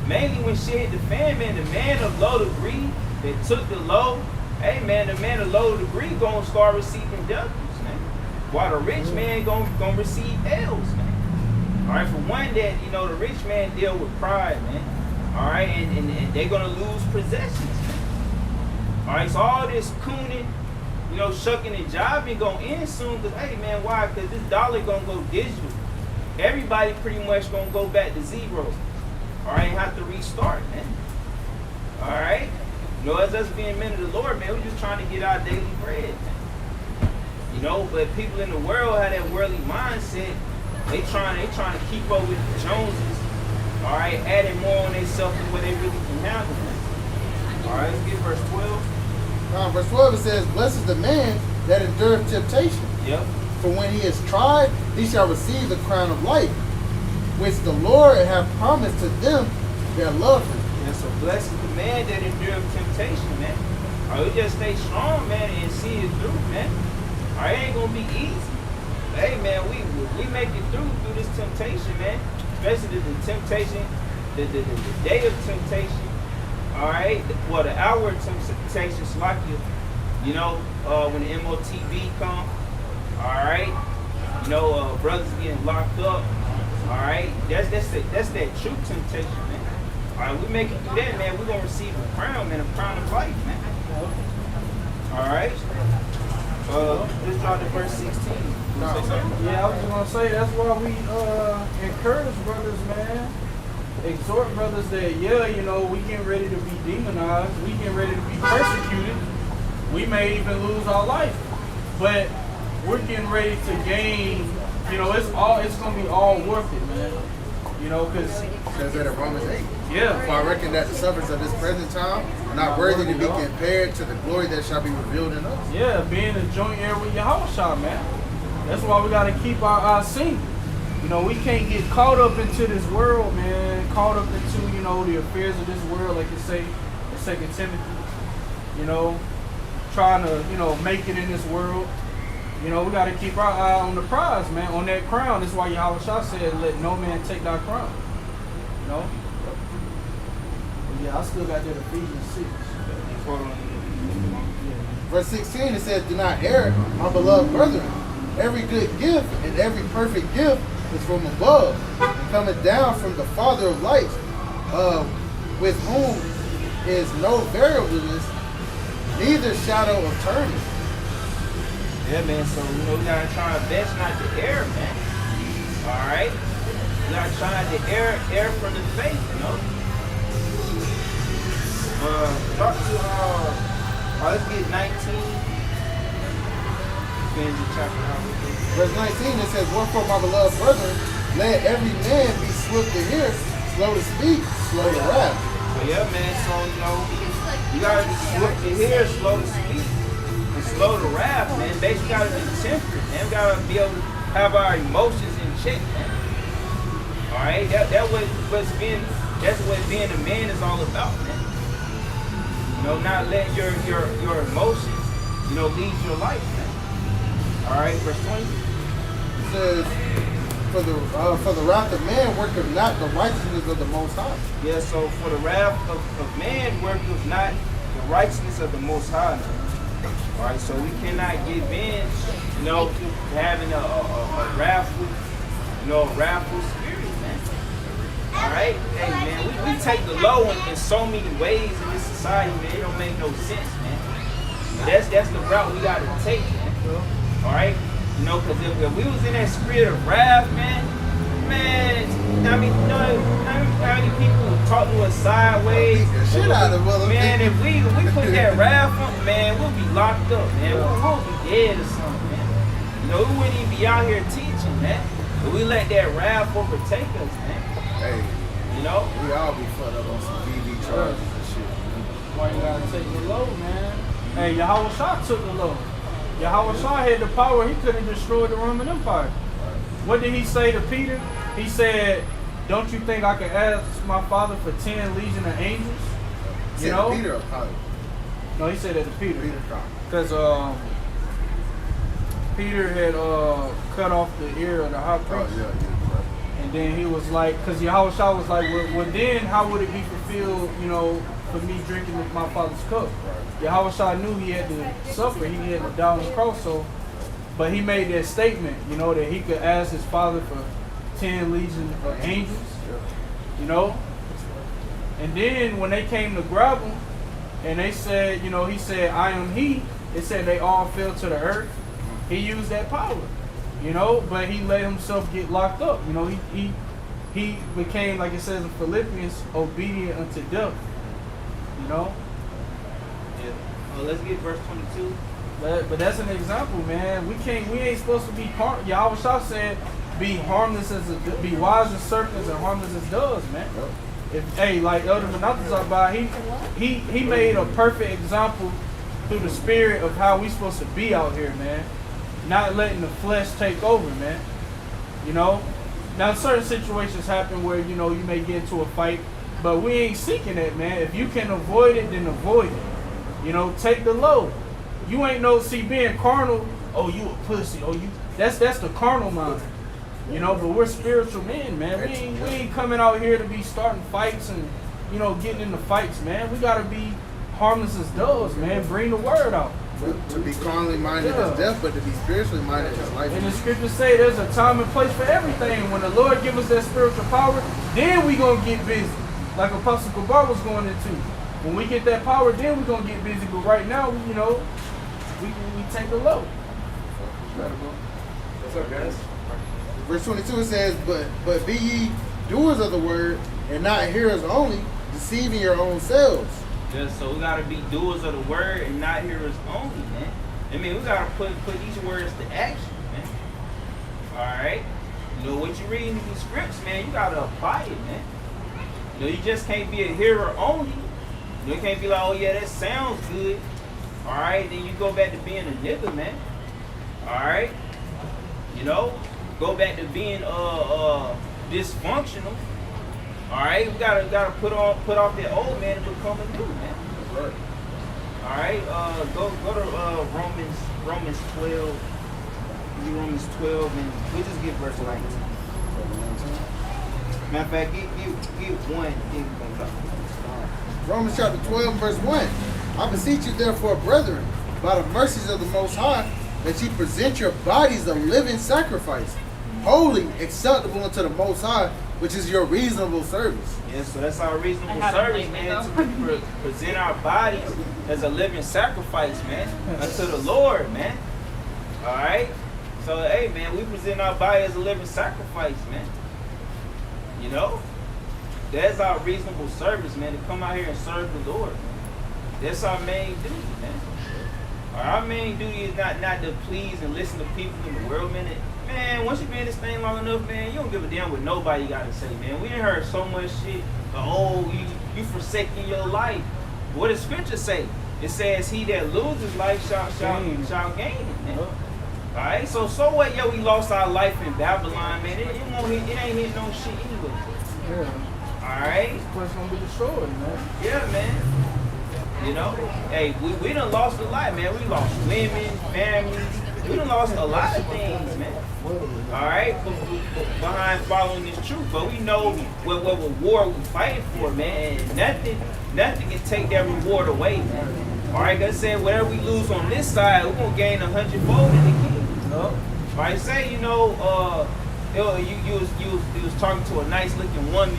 Mainly when shit hit the fan, man. The man of low degree that took the low, hey, man, the man of low degree gonna start receiving W's, man. While the rich man gonna receive L's, man. All right, for one, that the rich man deal with pride, man. All right, and they're gonna lose possessions, man. All right, so all this cooning, shucking and jiving gonna end soon. Cause hey, man, why? Cause this dollar gonna go digital. Everybody pretty much gonna go back to zero. All right, have to restart, man. All right, as us being men of the Lord, man, we're just trying to get our daily bread, man. But people in the world have that worldly mindset. They trying to keep up with the Joneses. All right, adding more on themselves than what they really can handle. All right, let's get verse 12. Verse 12 it says, "Blessed is the man that endureth temptation. Yep. For when he is tried, he shall receive the crown of life, which the Lord hath promised to them that love him." And so blessed is the man that endureth temptation, man. All right, we just stay strong, man, and see it through, man. All right, it ain't gonna be easy. Hey, man, we make it through this temptation, man. Especially the temptation, the day of temptation. All right, the hour of temptation, it's like when the MOTB come. All right, brothers getting locked up. All right, that's that true temptation, man. All right, we make it through that, man. We're gonna receive a crown, man, a crown of life, man. All right. Let's drop to verse 16. Yeah, I was just gonna say that's why we encourage brothers, man. Exhort brothers that we getting ready to be demonized, we getting ready to be persecuted. We may even lose our life, but we're getting ready to gain. It's gonna be all worth it, man. Because It says that in Romans 8. yeah. "For I reckon that the sufferings of this present time are not worthy to be compared to the glory that shall be revealed in us." Yeah, being a joint heir with Yahushua, man. That's why we gotta keep our eyes single. We can't get caught up into this world, man. Caught up into, the affairs of this world, like you say in 2 Timothy. Trying to, make it in this world. We gotta keep our eye on the prize, man, on that crown. That's why Yahushua said, "Let no man take thy crown." But yeah, I still got that Ephesians 6. Verse 16 it says, "Do not err, my beloved brethren. Every good gift and every perfect gift is from above, and cometh down from the Father of lights, with whom is no variableness, neither shadow of turning." Yeah, man. So we gotta try our best not to err, man. All right. We gotta try not to err from the faith, let's get 19. Finish the chapter out. Verse 19 it says, "Wherefore, my beloved brethren, let every man be swift to hear, slow to speak, slow to wrath." So yeah, man. So you gotta be swift to hear, slow to speak, and slow to wrath, man. Basically, gotta be temperate, man. We gotta be able to have our emotions in check, man. All right, that's what being a man is all about, man. Not letting your emotions, lead your life, man. All right, verse 20. It says, for the wrath of man worketh not the righteousness of the Most High." Yeah, so for the wrath of man worketh not the righteousness of the Most High. All right, so we cannot give in, having a wrathful spirit, man. All right, hey, man, we take the low in so many ways in this society, man. It don't make no sense, man. But that's the route we got to take, man. All right, because if we was in that spirit of wrath, man, I mean, how many people talk to us sideways? Beat the shit out of motherfuckers. Man, if we put that wrath on, man, we'll be locked up, man. We'll be dead or something, man. We wouldn't even be out here teaching, man. But we let that wrath overtake us, man. Hey, you know? We all be fucked up on some BB charges and shit, man. Why you gotta take the load, man? Hey, Yahweh Shah took the load. Yahweh Shah had the power, he could have destroyed the Roman Empire. What did he say to Peter? He said, don't you think I can ask my father for 10 legion of angels? You know? Peter or Pilate? No, he said that to Peter. Peter. Because Peter had cut off the ear of the high priest. Oh, yeah. And then he was like, because Yahweh Shah was like, well, then how would it be fulfilled, you know, for me drinking my father's cup? Right. Yahweh Shah knew he had to suffer, he had to die on the cross, but he made that statement, you know, that he could ask his father for 10 legions of angels, you know? And then when they came to grab him, and they said, you know, he said, I am he, it said they all fell to the earth. He used that power, you know, but he let himself get locked up. You know, he became, like it says in Philippians, obedient unto death. You know? Yeah. Oh, let's get verse 22. But that's an example, man. We ain't supposed to be Yahweh Shah said, be wise as serpents and harmless as doves, man. Hey, like Elder Manasseh talked about, he made a perfect example through the spirit of how we supposed to be out here, man. Not letting the flesh take over, man. You know? Now, certain situations happen where, you know, you may get into a fight, but we ain't seeking that, man. If you can avoid it, then avoid it. You know, take the load. You ain't being carnal, oh, you a pussy, that's the carnal mind. You know, but we're spiritual men, man. We ain't coming out here to be starting fights and, you know, getting into fights, man. We gotta be harmless as doves, man. Bring the word out. To be carnally minded is death, but to be spiritually minded is life. And the scriptures say there's a time and place for everything. When the Lord give us that spiritual power, then we gonna get busy. Like Apostle Kabar was going into. When we get that power, then we gonna get busy. But right now, we take the load. What's up, guys? Verse 22 it says, but be ye doers of the word, and not hearers only, deceiving your own selves. Yeah, so we gotta be doers of the word and not hearers only, man. I mean, we gotta put these words to action, man. Alright? You know what you read in these scripts, man, you gotta apply it, man. You know, you just can't be a hearer only. You can't be like, oh yeah, that sounds good. Alright, then you go back to being a nigga, man. Alright? You know? Go back to being dysfunctional. Alright, we gotta put off that old man and become a new man. Right. Alright, go to Romans 12. Romans 12 and we'll just get verse 19. Matter of fact, give one thing. Romans chapter 12 verse 1. I beseech you therefore, brethren, by the mercies of the Most High, that ye present your bodies a living sacrifice, holy, acceptable unto the Most High, which is your reasonable service. Yeah, so that's our reasonable service, man, to present our bodies as a living sacrifice, man, unto the Lord, man. All right? So, hey, man, we present our body as a living sacrifice, man. You know? That's our reasonable service, man, to come out here and serve the Lord, man. That's our main duty, man. Our main duty is not to please and listen to people in the world, man. Man, once you've been in this thing long enough, man, you don't give a damn what nobody got to say, man. We done heard so much shit. You forsaking your life. What does Scripture say? It says, he that loses life shall gain it, man. All right, so what? Yeah, we lost our life in Babylon, man. It ain't hit no shit anyway. Yeah. All right. This place gonna be destroyed, man. Yeah, man. You know, hey, we done lost a lot, man. We lost women, families. We done lost a lot of things, man. All right, behind following this truth, but we know what reward we fighting for, man. And nothing can take that reward away, man. All right, like I said, whatever we lose on this side, we're gonna gain 100-fold in the kingdom. All right, say you was talking to a nice looking woman,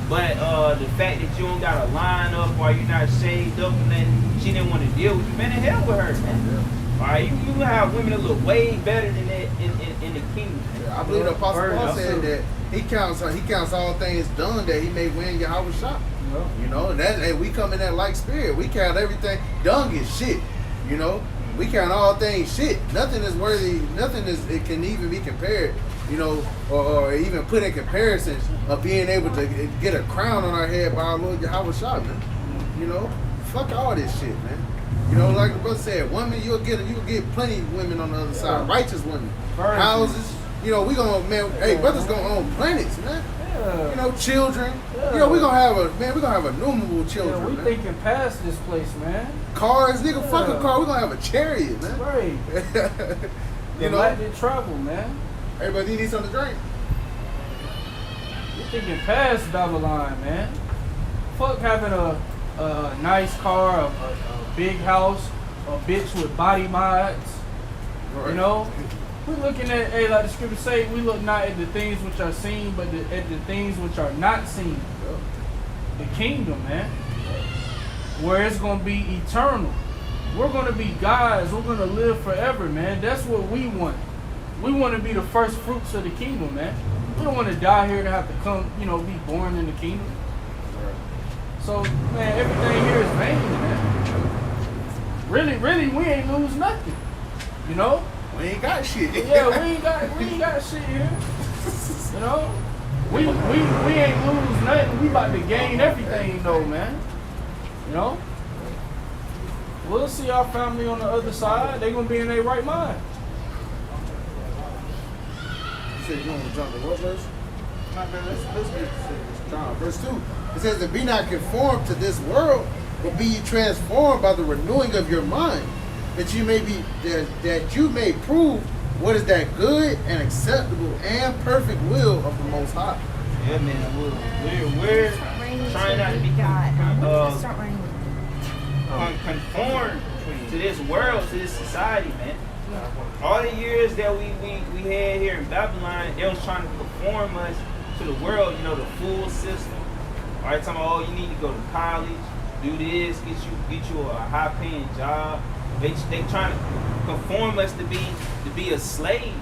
but the fact that you don't got a line up or you're not shaved up and then she didn't want to deal with you, man, the hell with her, man. All right, you have women that look way better than that in the kingdom. Yeah, I believe the Apostle Paul said that he counts all things done that he may win Yahweh Shah. Yeah. You know, and hey, we come in that like spirit. We count everything dung is shit. You know, we count all things shit. Nothing is worthy. It can even be compared. you know, or even put in comparison of being able to get a crown on our head by our Lord Yahweh Shah, man. You know, fuck all this shit, man. You know, like the brother said, women, you'll get plenty of women on the other side, righteous women, houses. You know, we gonna, man, hey, brothers gonna own planets, man. Yeah. You know, children. Yeah. You know, we gonna have innumerable children. Yeah, we man. thinking past this place, man. Cars, nigga, fuck a car. We gonna have a chariot, man. Right. You know, galactic travel, man. Everybody, you need something to drink. You're thinking past Babylon, man. Fuck having a nice car, a big house, a bitch with body mods. Right. You know, we're looking at, hey, like the scripture say, we look not at the things which are seen, but at the things which are not seen. Yep. The kingdom, man, where it's gonna be eternal. We're gonna be gods. We're gonna live forever, man. That's what we want. We want to be the first fruits of the kingdom, man. We don't want to die here to have to come, you know, be born in the kingdom. So, man, everything here is vain, man. Really, we ain't lose nothing. You know? We ain't got shit. Yeah, we ain't got shit here. You know? We ain't lose nothing. We about to gain everything though, man. You know? We'll see our family on the other side. They gonna be in their right mind. You said you want to jump to what verse? Let's get John. Verse 2. It says that be not conformed to this world, but be ye transformed by the renewing of your mind, that you may prove what is that good and acceptable and perfect will of the Most High. Yeah, man. We're trying not to be conformed to this world, to this society, man. All the years that we had here in Babylon, they was trying to conform us to the world, you know, the full system. All right, talking about, oh, you need to go to college, do this, get you a high-paying job. They trying to conform us to be a slave.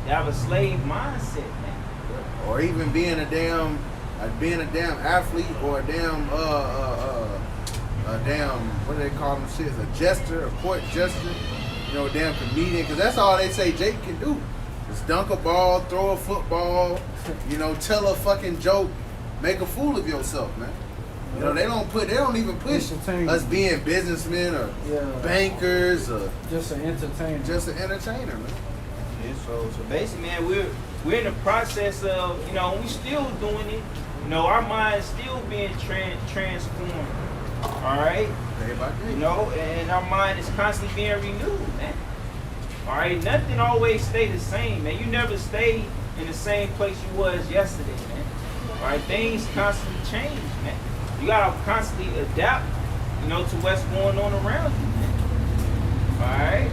They have a slave mindset, man. Or even being a damn athlete, or a damn what do they call them shit? A jester, a court jester. You know, a damn comedian, because that's all they say Jake can do. Just dunk a ball, throw a football, you know, tell a fucking joke, make a fool of yourself, man. You know, they don't even push us being businessmen or bankers or just an entertainer. Just an entertainer, man. Yeah, so basically, man, we're in the process of, you know, we still doing it. You know, our mind's still being transformed. All right, you know, and our mind is constantly being renewed, man. All right, nothing always stay the same, man. You never stay in the same place you was yesterday, man. All right, things constantly change, man. You gotta constantly adapt, you know, to what's going on around you, man. All right,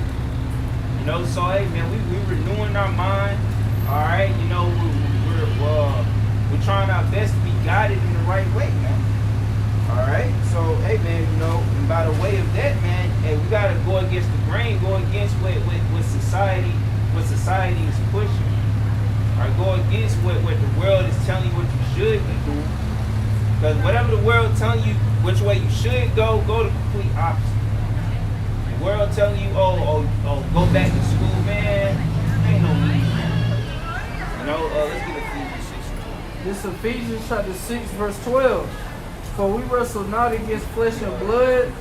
you know, so hey, man, we renewing our mind. All right, you know, we're trying our best to be guided in the right way, man. All right, so hey, man, you know, and by the way of that, man, hey, we gotta go against the grain, go against what society is pushing. All right, go against what the world is telling you what you should be doing. Because whatever the world telling you which way you should go the complete opposite. The world telling you, oh, go back to school, man. Ain't no need, man. You know, let's get Ephesians 6. This Ephesians chapter 6, verse 12. For we wrestle not against flesh and blood,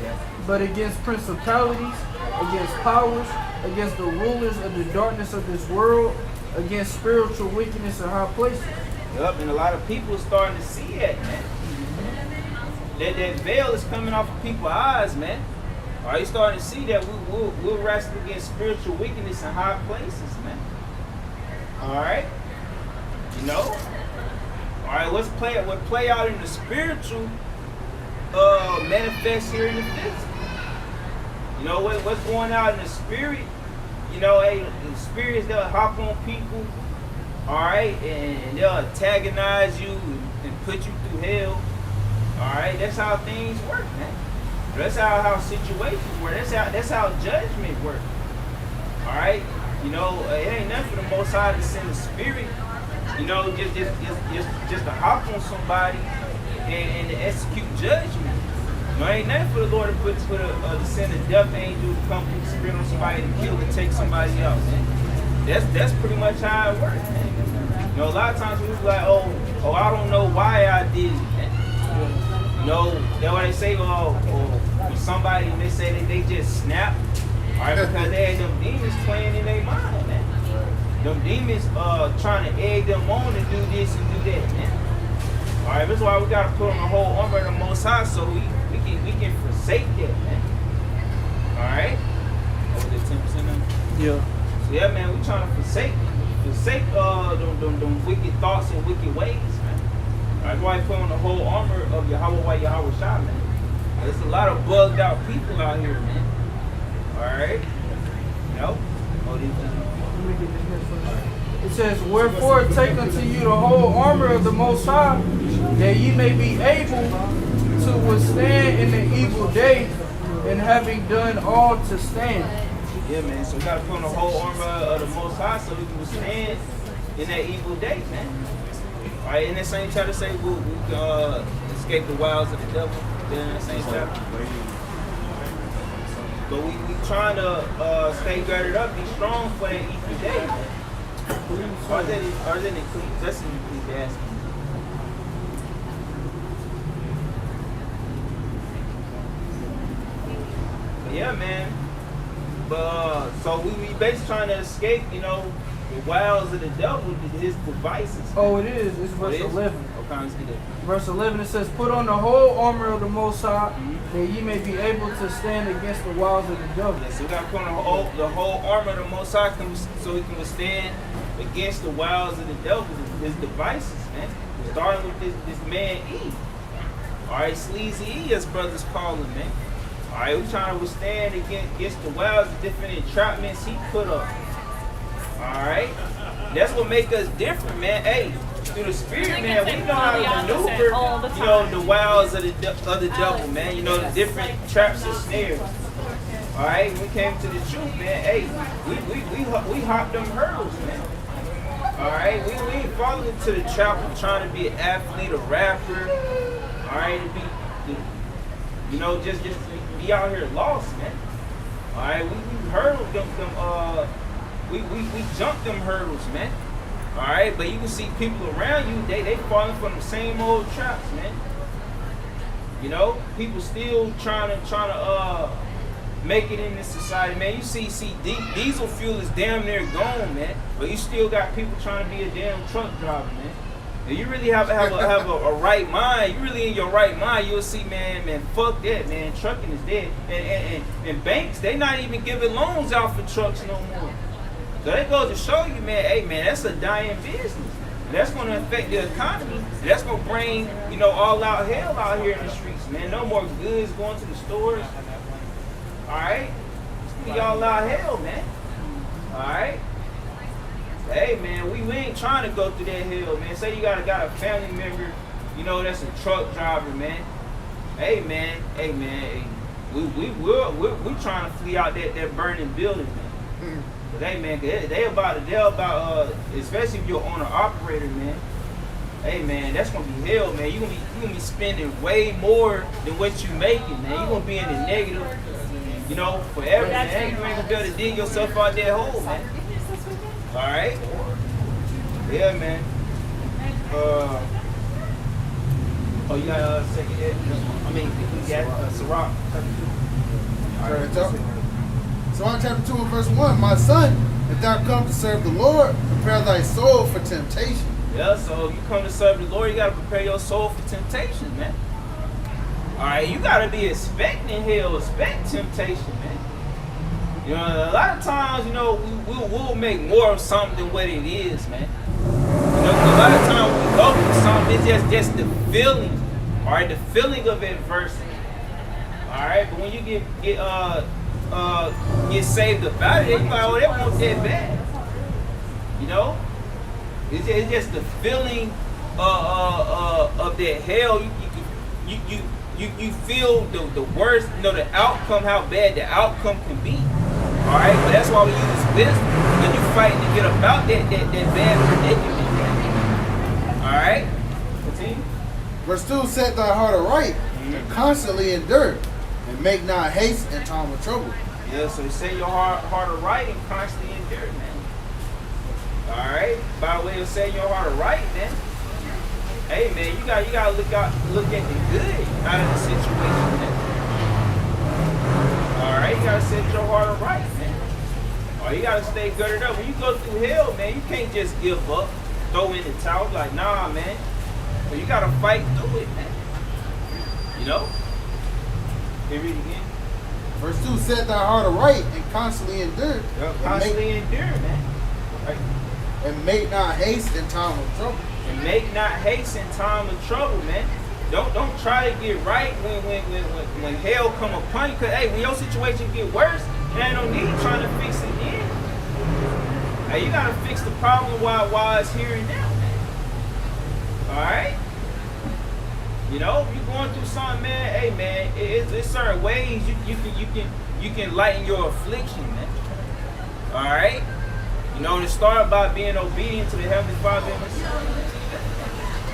but against principalities, against powers, against the rulers of the darkness of this world, against spiritual wickedness in high places. Yup, and a lot of people are starting to see that, man. That veil is coming off of people's eyes, man. All right, you starting to see that we'll wrestle against spiritual wickedness in high places, man. All right, you know. All right, what play out in the spiritual manifest here in the physical. You know what's going out in the spirit. You know, hey, the spirits, they'll hop on people. All right, and they'll antagonize you and put you through hell. All right, that's how things work, man. That's how situations work. That's how judgment works. All right, you know, it ain't nothing for the Most High to send a spirit. You know, just to hop on somebody and to execute judgment. You know, ain't nothing for the Lord to send a death angel to come put the spirit on somebody to kill and take somebody else. Man. that's pretty much how it works, man. You know, a lot of times we was like, oh, I don't know why I did it, man. You know, that's why they say, when somebody, they say that they just snap, all right, because they had them demons playing in their mind, man. Them demons trying to egg them on to do this and do that, man. All right, that's why we gotta put on the whole armor of the Most High so we can forsake that, man. All right, over the 10% now. Yeah. So yeah, man, we trying to forsake them wicked thoughts and wicked ways, man. All right, that's why I put on the whole armor of Yahweh Shah, man. There's a lot of bugged out people out here, man. All right, no. It says, wherefore take unto you the whole armor of the Most High, that ye may be able to withstand in the evil day, and having done all to stand. Yeah, man. So we gotta put on the whole armor of the Most High so we can withstand in that evil day, man. All right, in that same chapter, say we can escape the wiles of the devil. Then in the same chapter. But we trying to stay girded up, be strong for that evil day, man. Or is that in Ecclesiastes? That's in Ecclesiastes. But yeah, man. But so we basically trying to escape, you know, the wiles of the devil, his devices. Oh, it is. It's verse 11. Okay, let's get it. Verse 11, it says, put on the whole armor of the Most High, that ye may be able to stand against the wiles of the devil. Yeah, so we got to put on the whole armor of the Most High so we can withstand against the wiles of the devil, his devices, man. Starting with this man E. All right, Sleazy E, as brothers call him, man. All right, we're trying to withstand against the wiles, the different entrapments he put up. All right, that's what make us different, man. Hey, through the spirit, man, we know how to maneuver, you know, the wiles of the devil, man. You know, the different traps and snares. All right, when we came to the truth, man. Hey, we hopped them hurdles, man. All right, we ain't falling into the trap of trying to be an athlete, a rapper. All right, to be, you know, just be out here lost, man. All right, we hurdled them. We jumped them hurdles, man. All right, but you can see people around you, they falling from the same old traps, man. You know, people still trying to make it in this society, man. You see, diesel fuel is damn near gone, man. But you still got people trying to be a damn truck driver, man. And you really have a right mind. You really in your right mind, you'll see, man, fuck that, man. Trucking is dead. And banks, they not even giving loans out for trucks no more. So that goes to show you, man, hey, man, that's a dying business. And that's going to affect the economy. And that's going to bring, you know, all out hell out here in the streets, man. No more goods going to the stores. All right? It's going to be all out hell, man. All right? Hey, man, we ain't trying to go through that hell, man. Say you got a family member, you know, that's a truck driver, man. Hey, man. We're trying to flee out that burning building, man. But hey, man, they about especially if you're owner operator, man. Hey, man, that's gonna be hell, man. You're gonna be spending way more than what you making, man. You're gonna be in the negative, you know, forever, man. You ain't gonna be able to dig yourself out that hole, man. All right. Yeah, man. You got second ed. You got Sirach. All right, Sirach chapter 2 and verse 1. My son, if thou come to serve the Lord, prepare thy soul for temptation. Yeah, so if you come to serve the Lord, you got to prepare your soul for temptation, man. All right, you got to be expecting hell, expect temptation, man. You know, a lot of times, you know, we'll make more of something than what it is, man. You know, a lot of times when we go through something, it's just the feeling, all right, the feeling of adversity. All right, but when you get saved about it, they like, oh, they won't that bad. You know? It's just the feeling of that hell. You feel the worst, you know, the outcome, how bad the outcome can be. All right, but that's why we use wisdom. When you fighting to get about that bad predicament. All right, continue. Verse 2: set thy heart aright, and constantly endure, and make not haste in time of trouble. Yeah, so set your heart aright and constantly endure, man. Alright? By way of saying your heart right, man. Hey man, you gotta look at the good out of the situation, man. Alright, you gotta set your heart right, man. Or you gotta stay girded up. When you go through hell, man, you can't just give up, throw in the towel, like, nah, man. But you gotta fight through it, man. You know? Can you read it again? Verse 2, set thy heart aright and constantly endure. Constantly endure, man. Right. And make not haste in time of trouble. And make not haste in time of trouble, man. Don't try to get right when hell come upon you. Cause hey, when your situation get worse, there ain't no need trying to fix it then. Hey, you gotta fix the problem while it's here and now, man. Alright? You know, if you're going through something, man, hey man, it's certain ways you can lighten your affliction, man. Alright? You know, to start by being obedient to the Heavenly Father and His Son.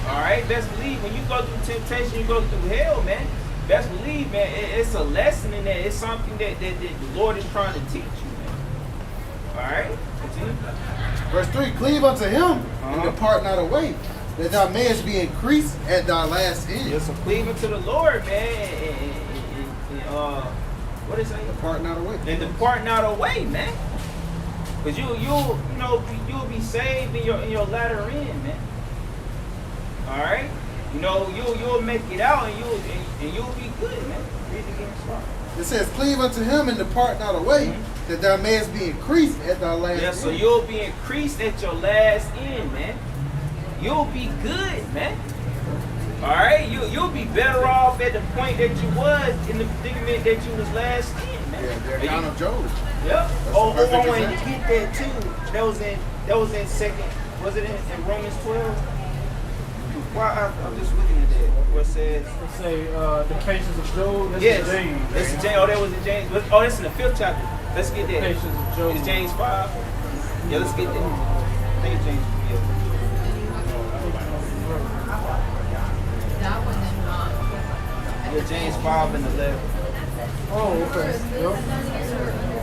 Alright, best believe when you go through temptation, you go through hell, man. Best believe, man, it's a lesson in that. It's something that the Lord is trying to teach you, man. Alright, continue. Verse 3, cleave unto him and depart not away, that thou mayest be increased at thy last end. Yes, so cleave unto the Lord, man. What is it? Depart not away. And depart not away, man. Cause you'll be saved in your latter end, man. All right, you know you'll make it out and you'll be good, man. Read it again, sorry. It says, cleave unto him and depart not away, that thou mayest be increased at thy last end. Yeah, so you'll be increased at your last end, man. You'll be good, man. All right, you'll be better off at the point that you was in the predicament that you was last in, man. Yeah, they're down of Job. Yep. Oh, and you get that too. That was in second. Was it in Romans 12? Why I'm just looking at that. What it says? Let's say the patience of Job. That's yes. James. That's James. Oh, that was in James. Oh, that's in the 5th chapter. Let's get that. Patience of Job. It's James 5. Yeah, let's get that. I think it's James. Yeah. Yeah, James 5 and 11. Oh, okay. Yep.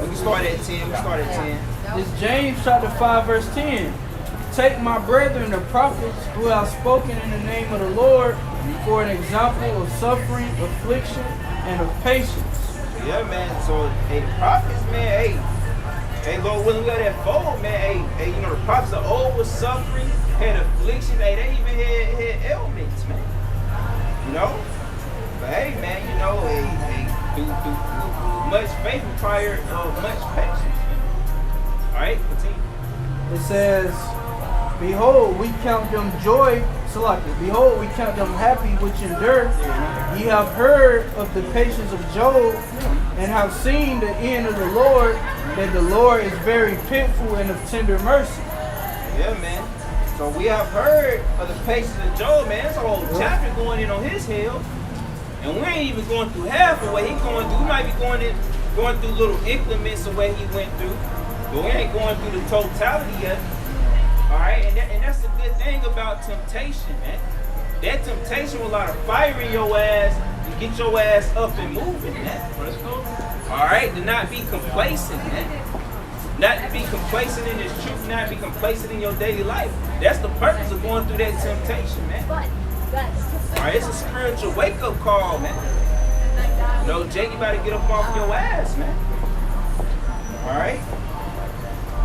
We can start at 10. It's James chapter 5 verse 10. Take my brethren, the prophets, who have spoken in the name of the Lord, for an example of suffering, affliction, and of patience. Yeah, man. So, hey, the prophets, man, hey, Lord willing, we got that fold, man. Hey, you know, the prophets are old with suffering, had affliction, hey, they even had ailments, man. You know? But hey, man, you know, through much faith required much patience. All right, continue. It says, behold, we count them joy, behold, we count them happy which endure. Ye have heard of the patience of Job, and have seen the end of the Lord, that the Lord is very pitiful and of tender mercy. Yeah, man. So we have heard of the patience of Job, man. There's a whole chapter going in on his hell. And we ain't even going through half of what he's going through. We might be going through little increments of what he went through. But we ain't going through the totality yet. Alright, and that's the good thing about temptation, man. That temptation will light a fire in your ass and get your ass up and moving, man. Alright, to not be complacent, man. Not to be complacent in this truth, not to be complacent in your daily life. That's the purpose of going through that temptation, man. Alright, it's a spiritual wake-up call, man. You know, Jake, you better get up off your ass, man. Alright?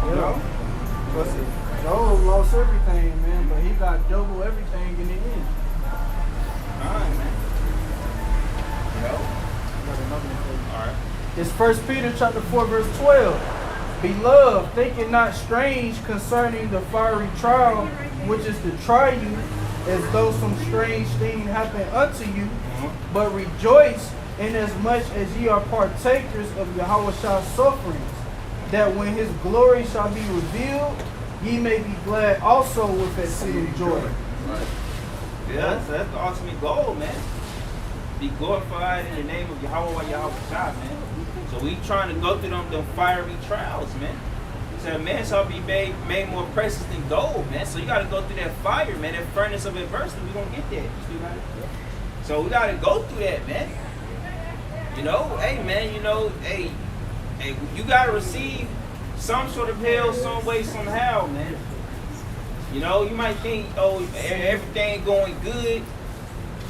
You know? What's it? Job lost everything, man, but he got double everything in the end. Alright, man. You know? Alright. It's 1 Peter chapter 4, verse 12. Beloved, think it not strange concerning the fiery trial, which is to try you, as though some strange thing happened unto you, but rejoice inasmuch as ye are partakers of Yahweh's sufferings, that when his glory shall be revealed, ye may be glad also with exceeding joy. Right. Yeah, so that's the ultimate goal, man. Be glorified in the name of Yahweh man. So we trying to go through them fiery trials, man. So man shall be made more precious than gold, man. So you got to go through that fire, man. That furnace of adversity, we're going to get that. So we got to go through that, man. You know, hey, man, you know, hey, you got to receive some sort of hell, some way, somehow, man. You know, you might think, oh, everything going good,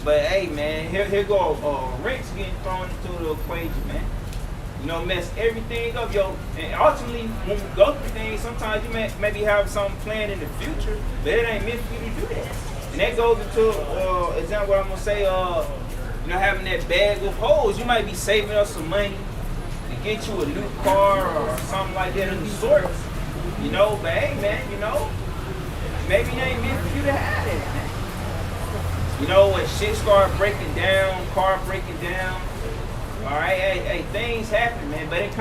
but hey, man, here go wrench getting thrown into the equation, man. You know, mess everything up, yo. And ultimately, when we go through things, sometimes you maybe have something planned in the future, but it ain't meant for you to do that. And that goes into, example, what I'm gonna say, you know, having that bag of holes. You might be saving up some money to get you a new car or something like that of the sorts. You know, but hey, man, you know, maybe it ain't meant for you to have that, man. You know, when shit start breaking down, car breaking down, all right, hey, things happen, man. But it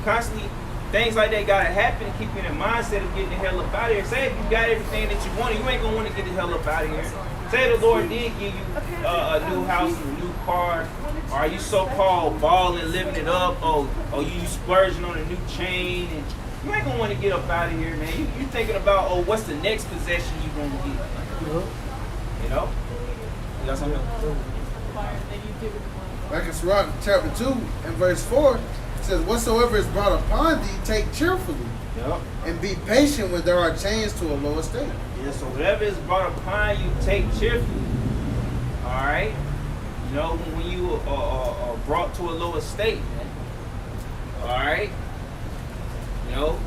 constantly, things like that gotta happen to keep you in the mindset of getting the hell up out of here. Say if you got everything that you wanted, you ain't gonna want to get the hell up out of here. Say the Lord did give you a new house, a new car, or are you so-called balling, living it up, or you splurging on a new chain, and you ain't gonna want to get up out of here, man. You thinking about, oh, what's the next possession you gonna get? You know? You got something else? Like in Sirach chapter 2 and verse 4, it says, whatsoever is brought upon thee, take cheerfully. Yep. And be patient when there are chains to a low estate. Yeah, so whatever is brought upon you, take cheerfully. All right? You know, when you are brought to a low estate, man. All right? You know?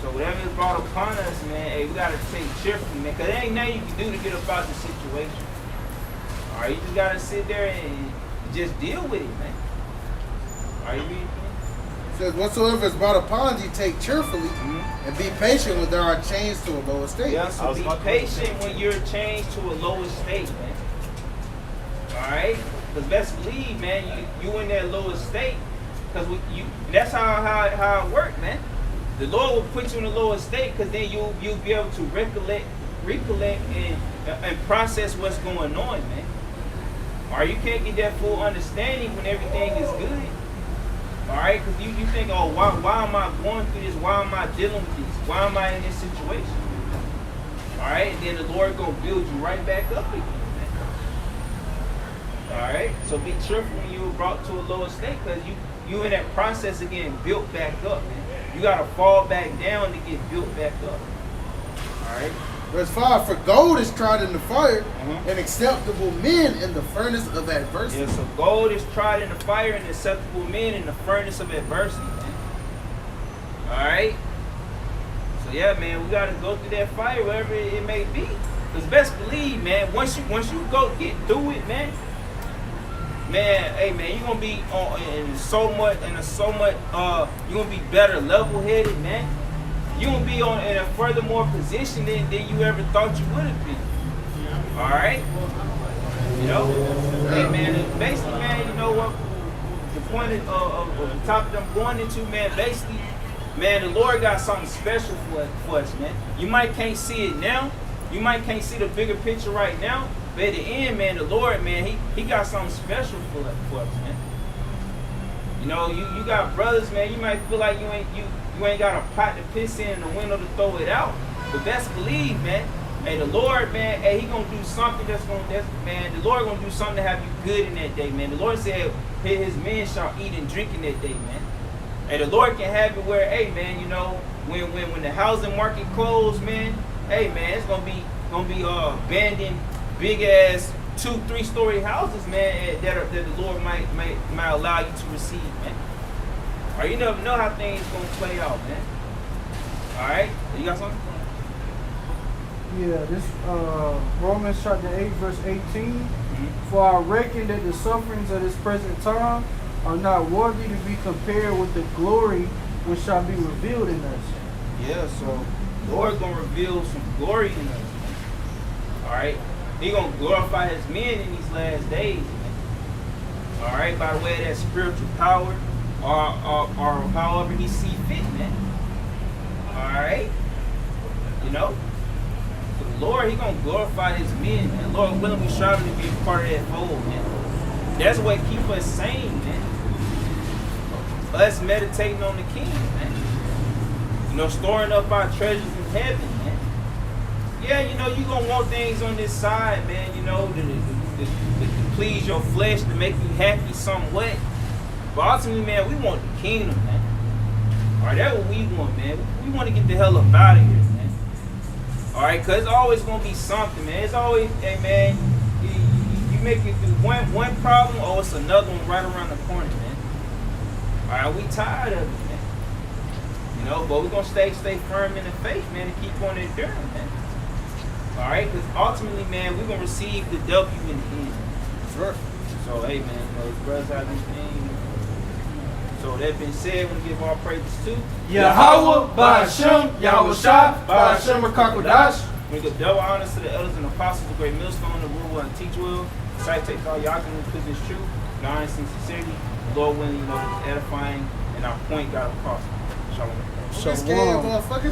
So whatever is brought upon us, man, hey, we got to take cheerfully, man, because there ain't nothing you can do to get up out the situation. All right? You just got to sit there and just deal with it, man. Are you reading? It says, whatsoever is brought upon thee, take cheerfully, and be patient when there are chains to a low estate. Yeah, so be patient when you're changed to a low estate, man. Alright? Because best believe, man, you in that low estate, because that's how it works, man. The Lord will put you in a low estate, because then you'll be able to recollect and process what's going on, man. Or you can't get that full understanding when everything is good. Alright, because you think, oh, why am I going through this? Why am I dealing with this? Why am I in this situation? Alright, and then the Lord gonna build you right back up again. Alright, so be cheerful when you were brought to a lower state, because you in that process of getting built back up, man. You gotta fall back down to get built back up. Alright. Verse 5, for gold is tried in the fire, and acceptable men in the furnace of adversity. Yeah, so gold is tried in the fire, and acceptable men in the furnace of adversity, man. Alright? So yeah, man, we gotta go through that fire, wherever it may be. Because best believe, man, once you go get through it, man, hey man, you're gonna be in so much, you're gonna be better level-headed, man. You're going to be in a furthermore position than you ever thought you would have been. All right? You know? Hey, man, basically, man, you know what? The point of the topic I'm going into, man, basically, man, the Lord got something special for us, man. You might can't see it now. You might can't see the bigger picture right now. But at the end, man, the Lord, man, he got something special for us, man. You know, you got brothers, man, you might feel like you ain't got a pot to piss in and a window to throw it out. But best believe, man, hey, the Lord, man, hey, he gonna do something man, the Lord gonna do something to have you good in that day, man. The Lord said his men shall eat and drink in that day, man. Hey, the Lord can have it where, hey, man, you know, when the housing market closed, man, hey, man, it's gonna be abandoned big ass 2-3 story houses, man, that the Lord might allow you to receive, man. Or you never know how things gonna play out, man. All right, you got something? Yeah, this Romans chapter 8, verse 18. For I reckon that the sufferings of this present time are not worthy to be compared with the glory which shall be revealed in us. Yeah, so the Lord gonna reveal some glory in us, man. All right, he gonna glorify his men in these last days, man. All right, by the way of that spiritual power, or however he see fit, man. All right, you know. So the Lord, he gonna glorify his men, man. Lord willing, we striving to be a part of that fold, man. That's what keep us sane, man. Us meditating on the King, man. You know, storing up our treasures in heaven, man. Yeah, you know, you gonna want things on this side, man. You know, to please your flesh, to make you happy somewhat. But ultimately, man, we want the kingdom, man. All right, that's what we want, man. We want to get the hell up out of here, man. All right, cause it's always gonna be something, man. It's always, hey man, you make it through one problem, or it's another one right around the corner, man. All right, we tired of it, man. You know, but we're gonna stay firm in the faith, man, and keep on enduring, man. All right, because ultimately, man, we're gonna receive the W in the end. Sure. So, hey, man, those brothers out this thing. So that being said, we give all praises to Yahweh, Ba'ashem, Yahweh Shah, Ba'ashem Rakakodash. We give double honors to the elders and apostles, the great millstone, the rule well and teach well. Sight take all y'all can because it's true. The honest and sincerity. The Lord willing, you know, it's edifying, and our point got across. Shalom. This game, motherfucker.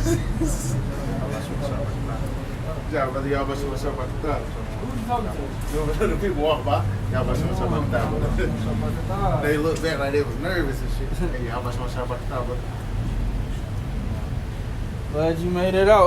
Yeah, brother, y'all must know what's up about the thought. Who's you talking to? The people walk by, y'all must know what's up about the thought. They look back like they was nervous and shit. Hey, y'all must know what's up about the thought, brother. Glad you made it out.